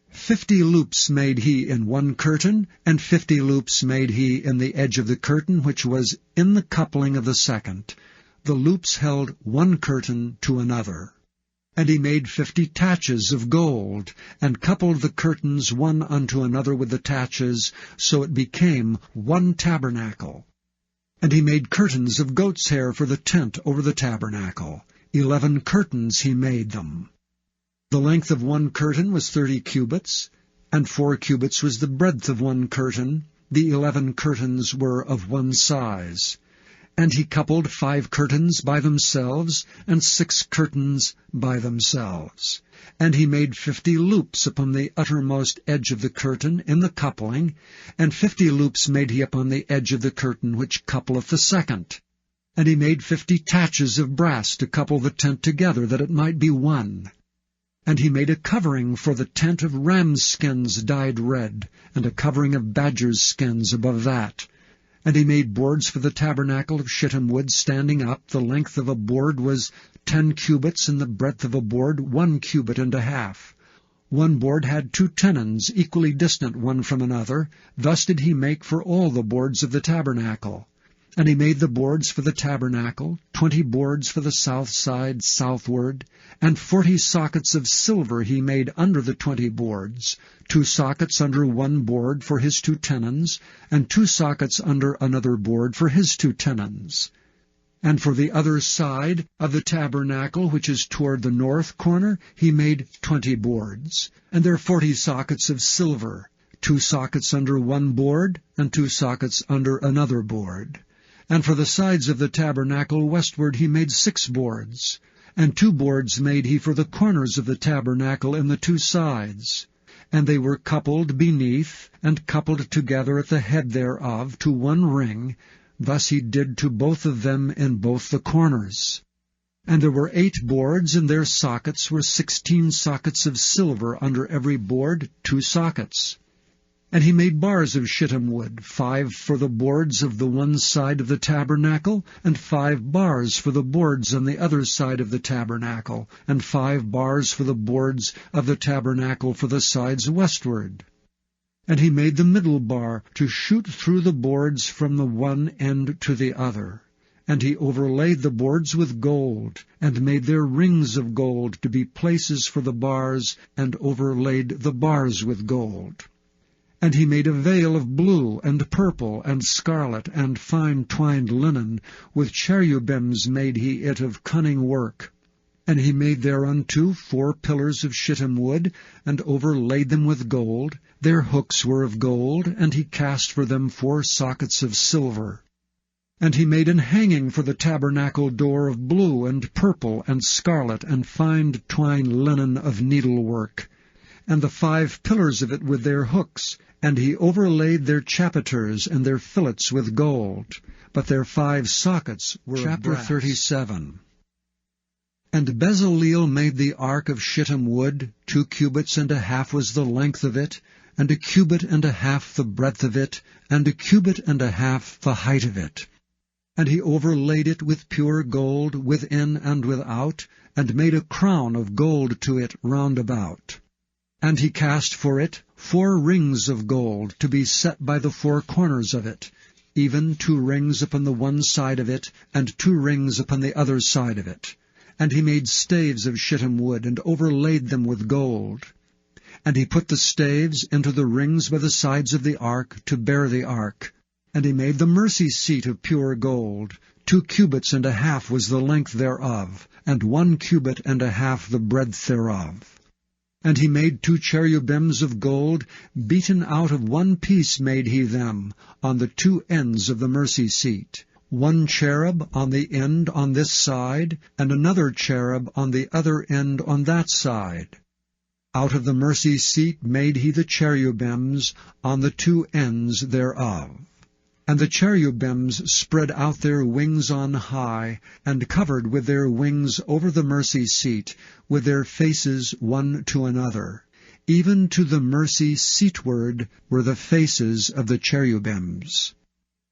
50 loops made he in one curtain, and 50 loops made he in the edge of the curtain which was in the coupling of the second. The loops held one curtain to another. And he made 50 taches of gold, and coupled the curtains one unto another with the taches, so it became one tabernacle. And he made curtains of goat's hair for the tent over the tabernacle. 11 curtains he made them. The length of one curtain was 30 cubits, and 4 cubits was the breadth of one curtain. The 11 curtains were of one size. And he coupled 5 curtains by themselves, and 6 curtains by themselves. And he made 50 loops upon the uttermost edge of the curtain in the coupling, and 50 loops made he upon the edge of the curtain which coupleth the second. And he made 50 taches of brass to couple the tent together, that it might be one. And he made a covering for the tent of rams' skins dyed red, and a covering of badgers' skins above that. And he made boards for the tabernacle of shittim wood standing up. The length of a board was 10 cubits, and the breadth of a board 1 cubit and a half. One board had 2 tenons, equally distant one from another. Thus did he make for all the boards of the tabernacle. And he made the boards for the tabernacle, 20 boards for the south side southward, and 40 sockets of silver he made under the 20 boards, 2 sockets under one board for his 2 tenons, and 2 sockets under another board for his 2 tenons. And for the other side of the tabernacle, which is toward the north corner, he made 20 boards, and there 40 sockets of silver, 2 sockets under one board, and 2 sockets under another board. And for the sides of the tabernacle westward he made 6 boards, and 2 boards made he for the corners of the tabernacle in the 2 sides. And they were coupled beneath, and coupled together at the head thereof to one ring. Thus he did to both of them in both the corners. And there were 8 boards, and their sockets were 16 sockets of silver under every board, 2 sockets. And he made bars of shittim wood, 5 for the boards of the one side of the tabernacle, and 5 bars for the boards on the other side of the tabernacle, and 5 bars for the boards of the tabernacle for the sides westward. And he made the middle bar to shoot through the boards from the one end to the other. And he overlaid the boards with gold, and made their rings of gold to be places for the bars, and overlaid the bars with gold. And he made a veil of blue, and purple, and scarlet, and fine twined linen. With cherubims made he it of cunning work. And he made thereunto 4 pillars of shittim wood, and overlaid them with gold. Their hooks were of gold, and he cast for them 4 sockets of silver. And he made an hanging for the tabernacle door of blue, and purple, and scarlet, and fine twined linen of needlework. And the 5 pillars of it with their hooks, and he overlaid their chapiters and their fillets with gold. but their 5 sockets were Chapter of brass. 37. And Bezaleel made the ark of shittim wood. 2 cubits and a half was the length of it, and 1 cubit and a half the breadth of it, and 1 cubit and a half the height of it. And he overlaid it with pure gold within and without, and made a crown of gold to it round about. And he cast for it 4 rings of gold, to be set by the 4 corners of it, even 2 rings upon the one side of it, and 2 rings upon the other side of it. And he made staves of shittim wood, and overlaid them with gold. And he put the staves into the rings by the sides of the ark, to bear the ark. And he made the mercy seat of pure gold. 2 cubits and a half was the length thereof, and 1 cubit and a half the breadth thereof. And he made 2 cherubims of gold, beaten out of 1 piece made he them, on the 2 ends of the mercy seat. 1 cherub on the end on this side, and another cherub on the other end on that side. Out of the mercy seat made he the cherubims on the 2 ends thereof. And the cherubims spread out their wings on high, and covered with their wings over the mercy seat, with their faces one to another. Even to the mercy seatward were the faces of the cherubims.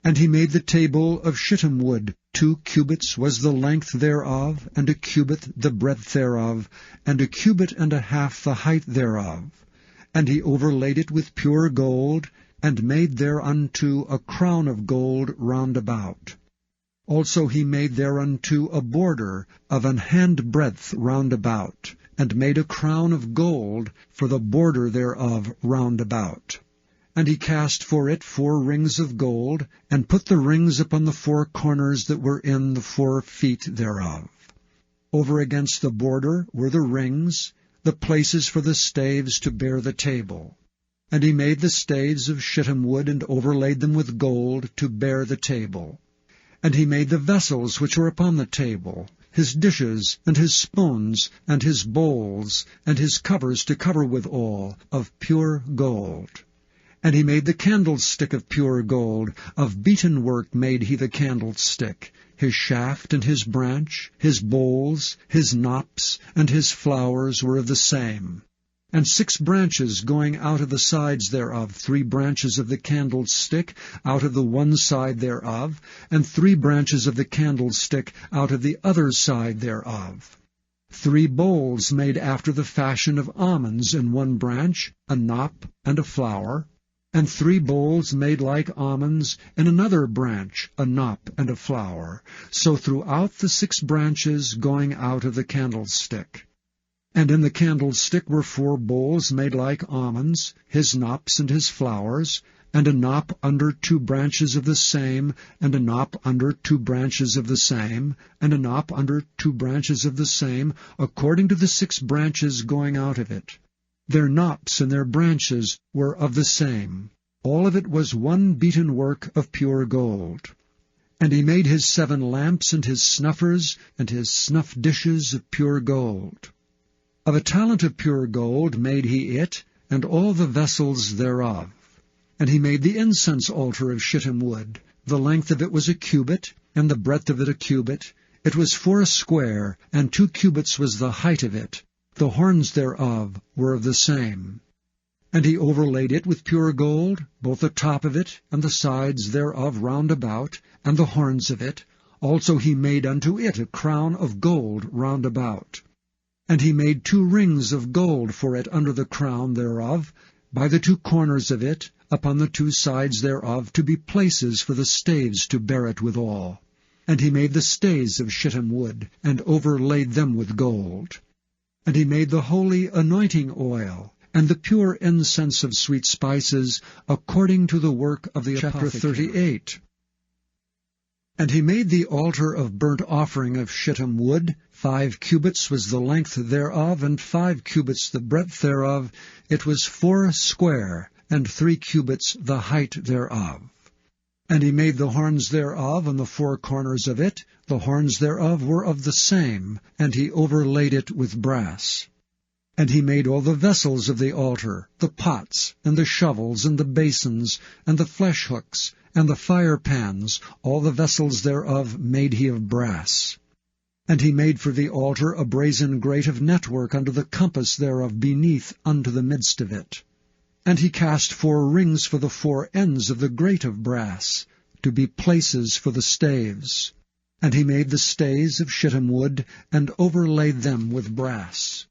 And he made the table of shittim wood. 2 cubits was the length thereof, and 1 cubit the breadth thereof, and 1 cubit and a half the height thereof. And he overlaid it with pure gold, and made thereunto a crown of gold round about. Also he made thereunto a border of an handbreadth round about, and made a crown of gold for the border thereof round about. And he cast for it 4 rings of gold, and put the rings upon the 4 corners that were in the 4 feet thereof. Over against the border were the rings, the places for the staves to bear the table. And he made the staves of shittim wood, and overlaid them with gold, to bear the table. And he made the vessels which were upon the table, his dishes, and his spoons, and his bowls, and his covers to cover withal, of pure gold. And he made the candlestick of pure gold. Of beaten work made he the candlestick. His shaft and his branch, his bowls, his knops, and his flowers were of the same. And 6 branches going out of the sides thereof, 3 branches of the candlestick out of the one side thereof, and 3 branches of the candlestick out of the other side thereof. 3 bowls made after the fashion of almonds in one branch, a knop and a flower. And 3 bowls made like almonds in another branch, a knop and a flower, so throughout the 6 branches going out of the candlestick. And in the candlestick were 4 bowls made like almonds, his knops and his flowers, and a knop under 2 branches of the same, and a knop under 2 branches of the same, and a knop under 2 branches of the same, according to the 6 branches going out of it. Their knops and their branches were of the same. All of it was one beaten work of pure gold. And he made his 7 lamps, and his snuffers, and his snuff dishes of pure gold. Of a talent of pure gold made he it, and all the vessels thereof. And he made the incense altar of shittim wood. The length of it was 1 cubit, and the breadth of it 1 cubit. It was 4 square, and 2 cubits was the height of it. The horns thereof were of the same. And he overlaid it with pure gold, both the top of it, and the sides thereof round about, and the horns of it. Also he made unto it a crown of gold round about. And he made 2 rings of gold for it under the crown thereof, by the 2 corners of it, upon the 2 sides thereof, to be places for the staves to bear it withal. And he made the staves of shittim wood, and overlaid them with gold. And he made the holy anointing oil, and the pure incense of sweet spices, according to the work of the Chapter apothecary. 38. And he made the altar of burnt offering of shittim wood. 5 cubits was the length thereof, and 5 cubits the breadth thereof. It was 4 square, and 3 cubits the height thereof. And he made the horns thereof on the 4 corners of it. The horns thereof were of the same, and he overlaid it with brass. And he made all the vessels of the altar, the pots, and the shovels, and the basins, and the flesh hooks, And the fire pans, all the vessels thereof, made he of brass. And he made for the altar a brazen grate of network unto the compass thereof beneath unto the midst of it. And he cast 4 rings for the 4 ends of the grate of brass, to be places for the staves. And he made the staves of shittim wood, and overlaid them with brass.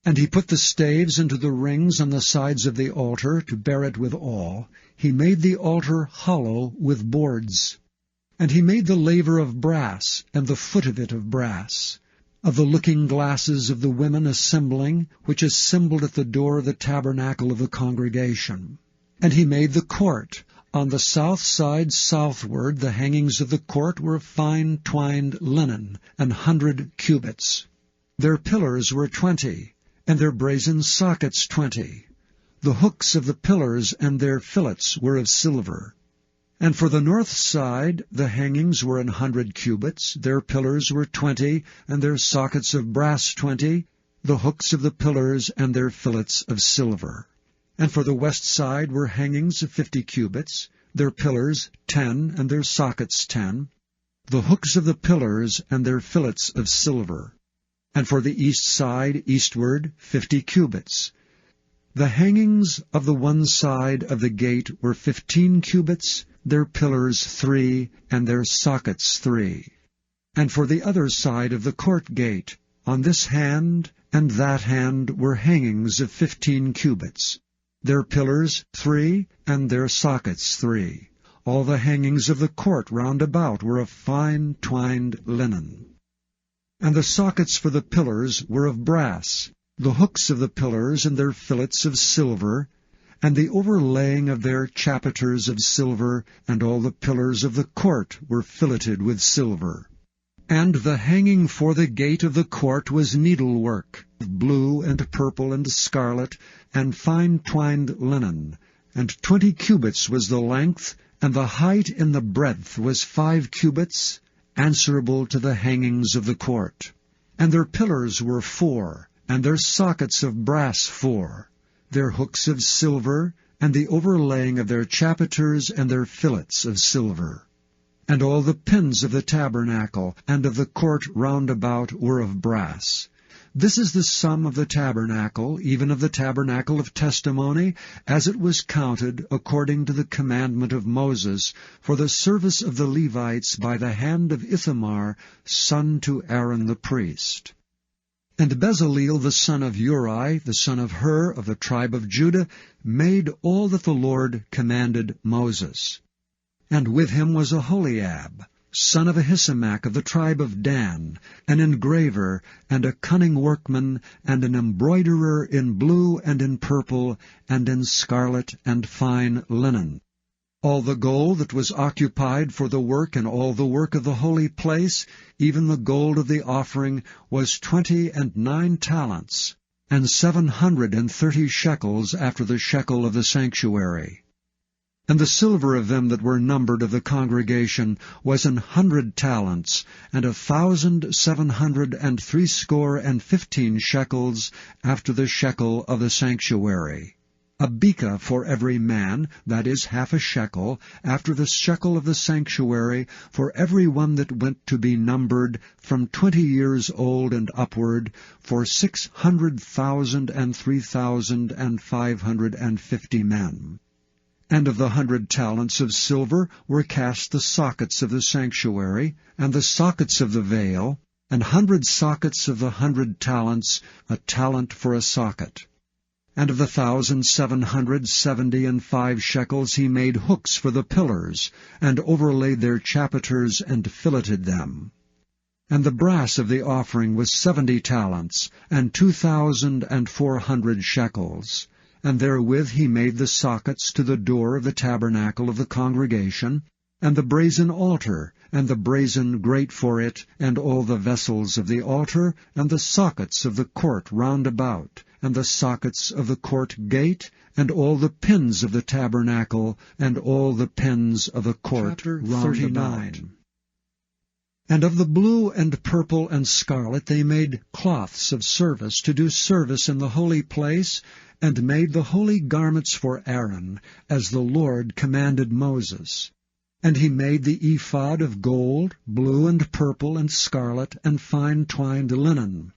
And he put the staves into the rings on the sides of the altar, to bear it withal. He made the altar hollow with boards. And he made the laver of brass, and the foot of it of brass, of the looking glasses of the women assembling, which assembled at the door of the tabernacle of the congregation. And he made the court. On the south side southward the hangings of the court were of fine twined linen, 100 cubits. Their pillars were 20, and their brazen sockets 20. The hooks of the pillars and their fillets were of silver. And for the north side the hangings were 100 cubits, their pillars were 20, and their sockets of brass 20, the hooks of the pillars and their fillets of silver. And for the west side were hangings of 50 cubits, their pillars 10, and their sockets 10, the hooks of the pillars and their fillets of silver. And for the east side eastward 50 cubits. The hangings of the one side of the gate were 15 cubits, their pillars 3, and their sockets 3. And for the other side of the court gate, on this hand and that hand were hangings of 15 cubits, their pillars 3, and their sockets 3. All the hangings of the court round about were of fine twined linen. And the sockets for the pillars were of brass, the hooks of the pillars and their fillets of silver, and the overlaying of their chapiters of silver, and all the pillars of the court were filleted with silver. And the hanging for the gate of the court was needlework, of blue and purple and scarlet, and fine twined linen, and 20 cubits was the length, and the height in the breadth was 5 cubits, answerable to the hangings of the court. And their pillars were 4, and their sockets of brass 4, their hooks of silver, and the overlaying of their chapiters and their fillets of silver. And all the pins of the tabernacle and of the court round about were of brass. This is the sum of the tabernacle, even of the tabernacle of testimony, as it was counted according to the commandment of Moses, for the service of the Levites by the hand of Ithamar, son to Aaron the priest. And Bezaleel the son of Uri, the son of Hur, of the tribe of Judah, made all that the Lord commanded Moses. And with him was Aholiab, son of Ahisamach of the tribe of Dan, an engraver, and a cunning workman, and an embroiderer in blue and in purple, and in scarlet and fine linen. All the gold that was occupied for the work and all the work of the holy place, even the gold of the offering, was 29 talents, and 730 shekels after the shekel of the sanctuary. And the silver of them that were numbered of the congregation was 100 talents, and 1,760 shekels after the shekel of the sanctuary. A beka for every man, that is half a shekel, after the shekel of the sanctuary, for every one that went to be numbered, from 20 years old and upward, for 600,000 and 3,550 men. And of the 100 talents of silver were cast the sockets of the sanctuary, and the sockets of the veil, 100 sockets of the 100 talents, a talent for a socket. And of the 1,775 shekels he made hooks for the pillars, and overlaid their chapiters, and filleted them. And the brass of the offering was 70 talents, and 2,400 shekels. And therewith he made the sockets to the door of the tabernacle of the congregation, and the brazen altar, and the brazen grate for it, and all the vessels of the altar, and the sockets of the court round about, and the sockets of the court gate, and all the pins of the tabernacle, and all the pins of the court round about. And of the blue and purple and scarlet they made cloths of service to do service in the holy place, and made the holy garments for Aaron, as the Lord commanded Moses. And he made the ephod of gold, blue, and purple, and scarlet, and fine twined linen.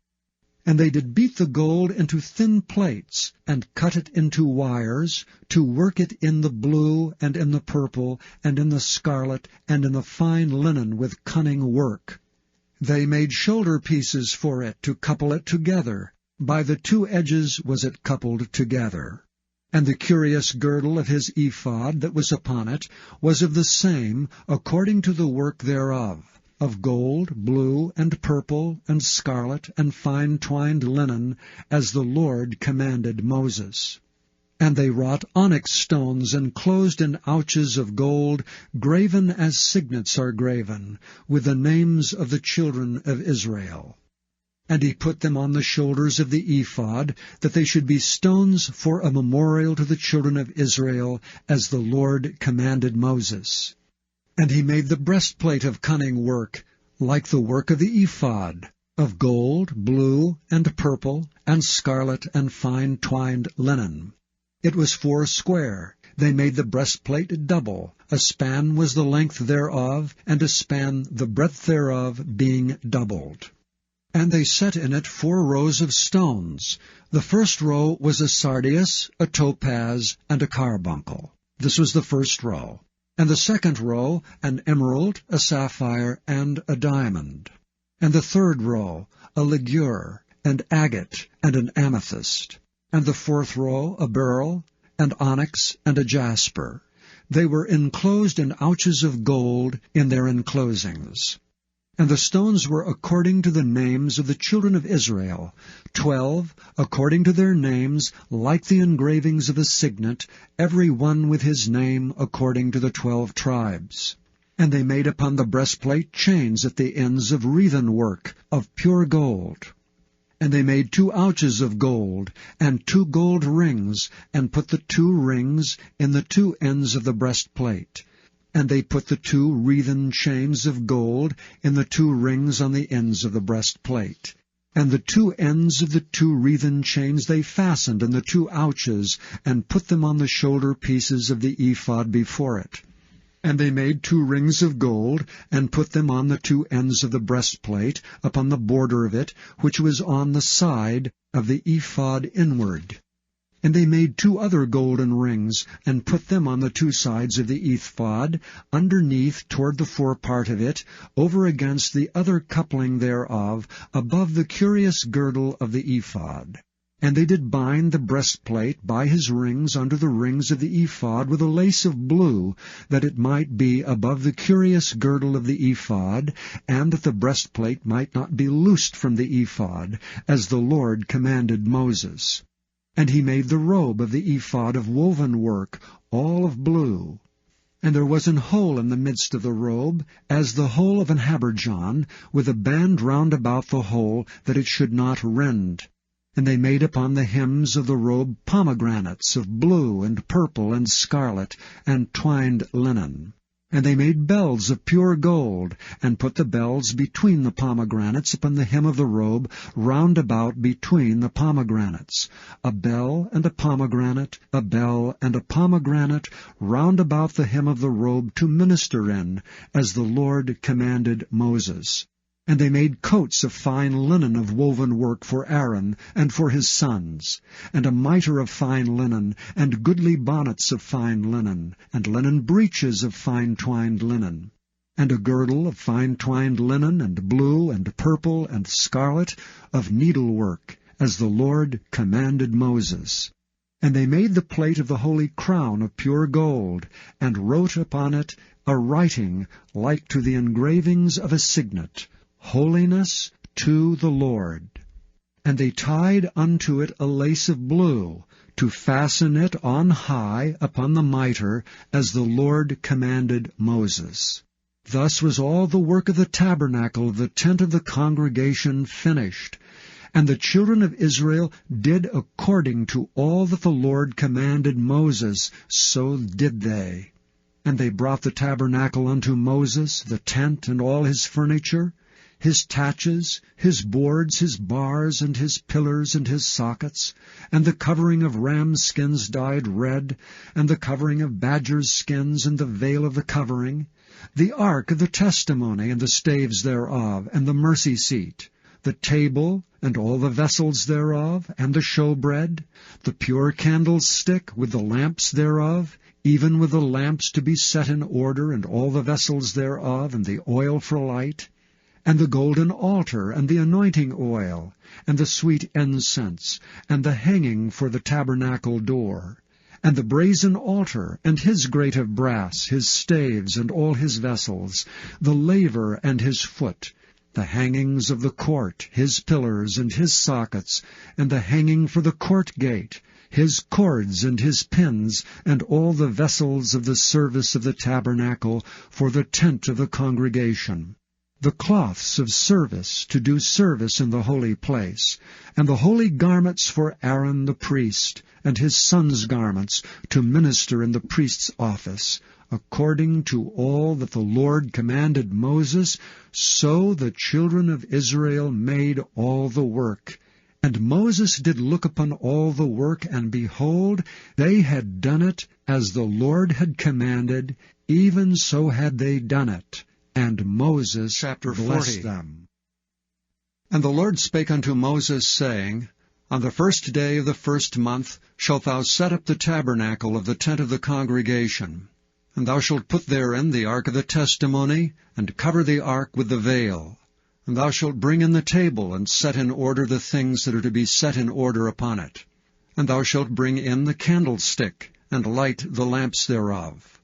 And they did beat the gold into thin plates, and cut it into wires, to work it in the blue, and in the purple, and in the scarlet, and in the fine linen with cunning work. They made shoulder pieces for it, to couple it together. By the two edges was it coupled together. And the curious girdle of his ephod that was upon it was of the same, according to the work thereof, of gold, blue, and purple, and scarlet, and fine twined linen, as the Lord commanded Moses. And they wrought onyx stones enclosed in ouches of gold, graven as signets are graven, with the names of the children of Israel. And he put them on the shoulders of the ephod, that they should be stones for a memorial to the children of Israel, as the Lord commanded Moses. And he made the breastplate of cunning work, like the work of the ephod, of gold, blue, and purple, and scarlet, and fine twined linen. It was 4 square. They made the breastplate double. A span was the length thereof, and a span the breadth thereof, being doubled. And they set in it 4 rows of stones. The first row was a sardius, a topaz, and a carbuncle. This was the first row. And the second row, an emerald, a sapphire, and a diamond. And the third row, a ligure, and agate, and an amethyst. And the fourth row, a beryl, and onyx, and a jasper. They were enclosed in ouches of gold in their enclosings. And the stones were according to the names of the children of Israel, 12, according to their names, like the engravings of a signet, every one with his name according to the 12 tribes. And they made upon the breastplate chains at the ends of wreathen work, of pure gold. And they made 2 ouches of gold, and 2 gold rings, and put the 2 rings in the 2 ends of the breastplate. And they put the 2 wreathen chains of gold in the 2 rings on the ends of the breastplate. And the 2 ends of the 2 wreathen chains they fastened in the 2 ouches, and put them on the shoulder pieces of the ephod before it. And they made 2 rings of gold, and put them on the 2 ends of the breastplate, upon the border of it, which was on the side of the ephod inward. And they made 2 other golden rings, and put them on the 2 sides of the ephod, underneath toward the forepart of it, over against the other coupling thereof, above the curious girdle of the ephod. And they did bind the breastplate by his rings under the rings of the ephod with a lace of blue, that it might be above the curious girdle of the ephod, and that the breastplate might not be loosed from the ephod, as the Lord commanded Moses. And he made the robe of the ephod of woven work, all of blue. And there was an hole in the midst of the robe, as the hole of an habergeon, with a band round about the hole, that it should not rend. And they made upon the hems of the robe pomegranates of blue and purple and scarlet, and twined linen. And they made bells of pure gold, and put the bells between the pomegranates upon the hem of the robe, round about between the pomegranates. A bell and a pomegranate, a bell and a pomegranate, round about the hem of the robe to minister in, as the Lord commanded Moses. And they made coats of fine linen of woven work for Aaron and for his sons, and a mitre of fine linen, and goodly bonnets of fine linen, and linen breeches of fine twined linen, and a girdle of fine twined linen, and blue, and purple, and scarlet, of needlework, as the Lord commanded Moses. And they made the plate of the holy crown of pure gold, and wrote upon it a writing like to the engravings of a signet, Holiness to the Lord. And they tied unto it a lace of blue, to fasten it on high upon the mitre, as the Lord commanded Moses. Thus was all the work of the tabernacle of the tent of the congregation finished. And the children of Israel did according to all that the Lord commanded Moses, so did they. And they brought the tabernacle unto Moses, the tent and all his furniture, his taches, his boards, his bars, and his pillars, and his sockets, and the covering of rams' skins dyed red, and the covering of badgers' skins, and the veil of the covering, the ark of the testimony, and the staves thereof, and the mercy seat, the table, and all the vessels thereof, and the showbread, the pure candlestick, with the lamps thereof, even with the lamps to be set in order, and all the vessels thereof, and the oil for light, and the golden altar, and the anointing oil, and the sweet incense, and the hanging for the tabernacle door, and the brazen altar, and his grate of brass, his staves, and all his vessels, the laver and his foot, the hangings of the court, his pillars, and his sockets, and the hanging for the court gate, his cords and his pins, and all the vessels of the service of the tabernacle for the tent of the congregation, the cloths of service to do service in the holy place, and the holy garments for Aaron the priest, and his sons' garments to minister in the priest's office, according to all that the Lord commanded Moses, so the children of Israel made all the work. And Moses did look upon all the work, and behold, they had done it as the Lord had commanded, even so had they done it. And Moses blessed them. And the Lord spake unto Moses, saying, On the 1st day of the 1st month shalt thou set up the tabernacle of the tent of the congregation. And thou shalt put therein the ark of the testimony, and cover the ark with the veil. And thou shalt bring in the table, and set in order the things that are to be set in order upon it. And thou shalt bring in the candlestick, and light the lamps thereof.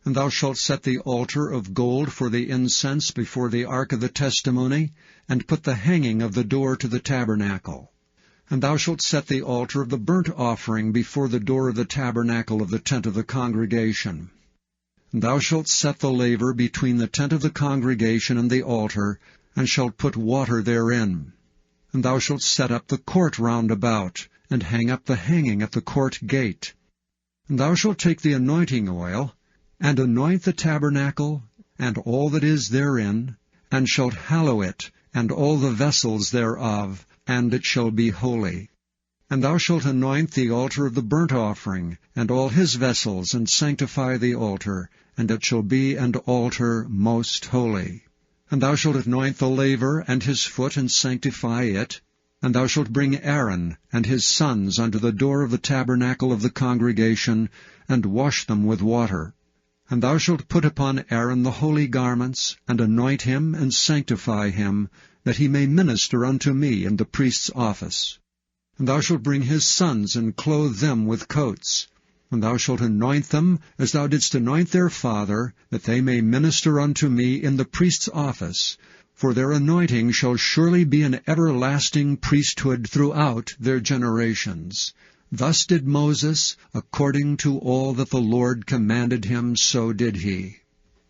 And thou shalt set the altar of gold for the incense before the ark of the testimony, and put the hanging of the door to the tabernacle. And thou shalt set the altar of the burnt offering before the door of the tabernacle of the tent of the congregation. And thou shalt set the laver between the tent of the congregation and the altar, and shalt put water therein. And thou shalt set up the court round about, and hang up the hanging at the court gate. And thou shalt take the anointing oil, and anoint the tabernacle, and all that is therein, and shalt hallow it, and all the vessels thereof, and it shall be holy. And thou shalt anoint the altar of the burnt offering, and all his vessels, and sanctify the altar, and it shall be an altar most holy. And thou shalt anoint the laver and his foot, and sanctify it. And thou shalt bring Aaron and his sons unto the door of the tabernacle of the congregation, and wash them with water. And thou shalt put upon Aaron the holy garments, and anoint him, and sanctify him, that he may minister unto me in the priest's office. And thou shalt bring his sons, and clothe them with coats. And thou shalt anoint them, as thou didst anoint their father, that they may minister unto me in the priest's office. For their anointing shall surely be an everlasting priesthood throughout their generations. Thus did Moses, according to all that the Lord commanded him, so did he.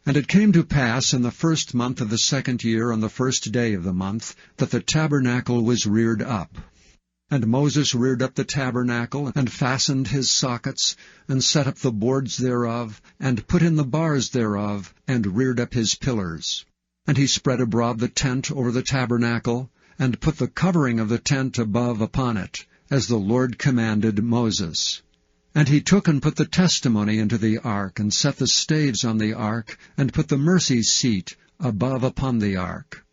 And it came to pass in the 1st month of the 2nd year, on the 1st day of the month, that the tabernacle was reared up. And Moses reared up the tabernacle, and fastened his sockets, and set up the boards thereof, and put in the bars thereof, and reared up his pillars. And he spread abroad the tent over the tabernacle, and put the covering of the tent above upon it, as the Lord commanded Moses. And he took and put the testimony into the ark, and set the staves on the ark, and put the mercy seat above upon the ark.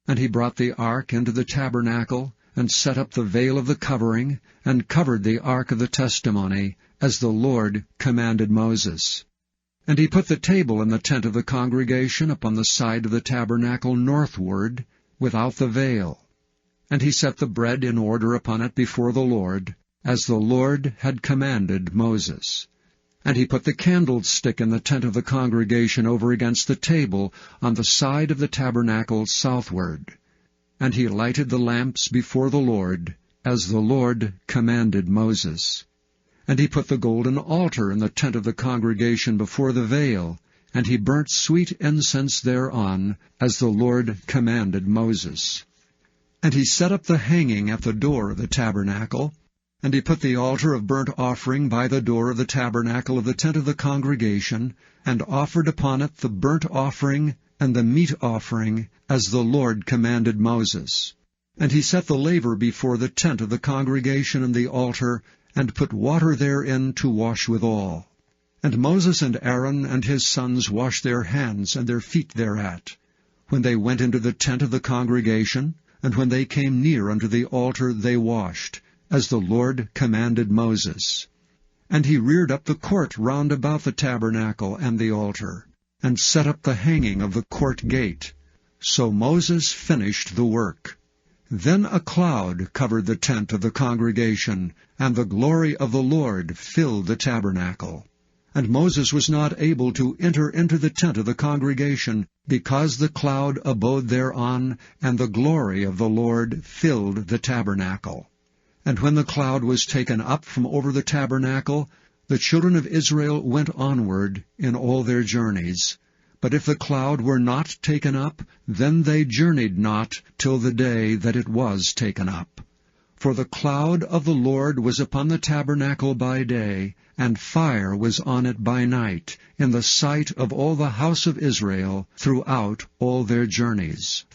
And he brought the ark into the tabernacle, and set up the veil of the covering, and covered the ark of the testimony, as the Lord commanded Moses. And he put the table in the tent of the congregation upon the side of the tabernacle northward, without the veil. And he set the bread in order upon it before the Lord, as the Lord had commanded Moses. And he put the candlestick in the tent of the congregation over against the table on the side of the tabernacle southward. And he lighted the lamps before the Lord, as the Lord commanded Moses. And he put the golden altar in the tent of the congregation before the veil, and he burnt sweet incense thereon, as the Lord commanded Moses. And he set up the hanging at the door of the tabernacle, and he put the altar of burnt offering by the door of the tabernacle of the tent of the congregation, and offered upon it the burnt offering and the meat offering, as the Lord commanded Moses. And he set the laver before the tent of the congregation and the altar, and put water therein to wash withal. And Moses and Aaron and his sons washed their hands and their feet thereat, when they went into the tent of the congregation, and when they came near unto the altar they washed, as the Lord commanded Moses. And he reared up the court round about the tabernacle and the altar, and set up the hanging of the court gate. So Moses finished the work. Then a cloud covered the tent of the congregation, and the glory of the Lord filled the tabernacle. And Moses was not able to enter into the tent of the congregation, because the cloud abode thereon, and the glory of the Lord filled the tabernacle. And when the cloud was taken up from over the tabernacle, the children of Israel went onward in all their journeys. But if the cloud were not taken up, then they journeyed not till the day that it was taken up. For the cloud of the Lord was upon the tabernacle by day, and fire was on it by night, in the sight of all the house of Israel throughout all their journeys.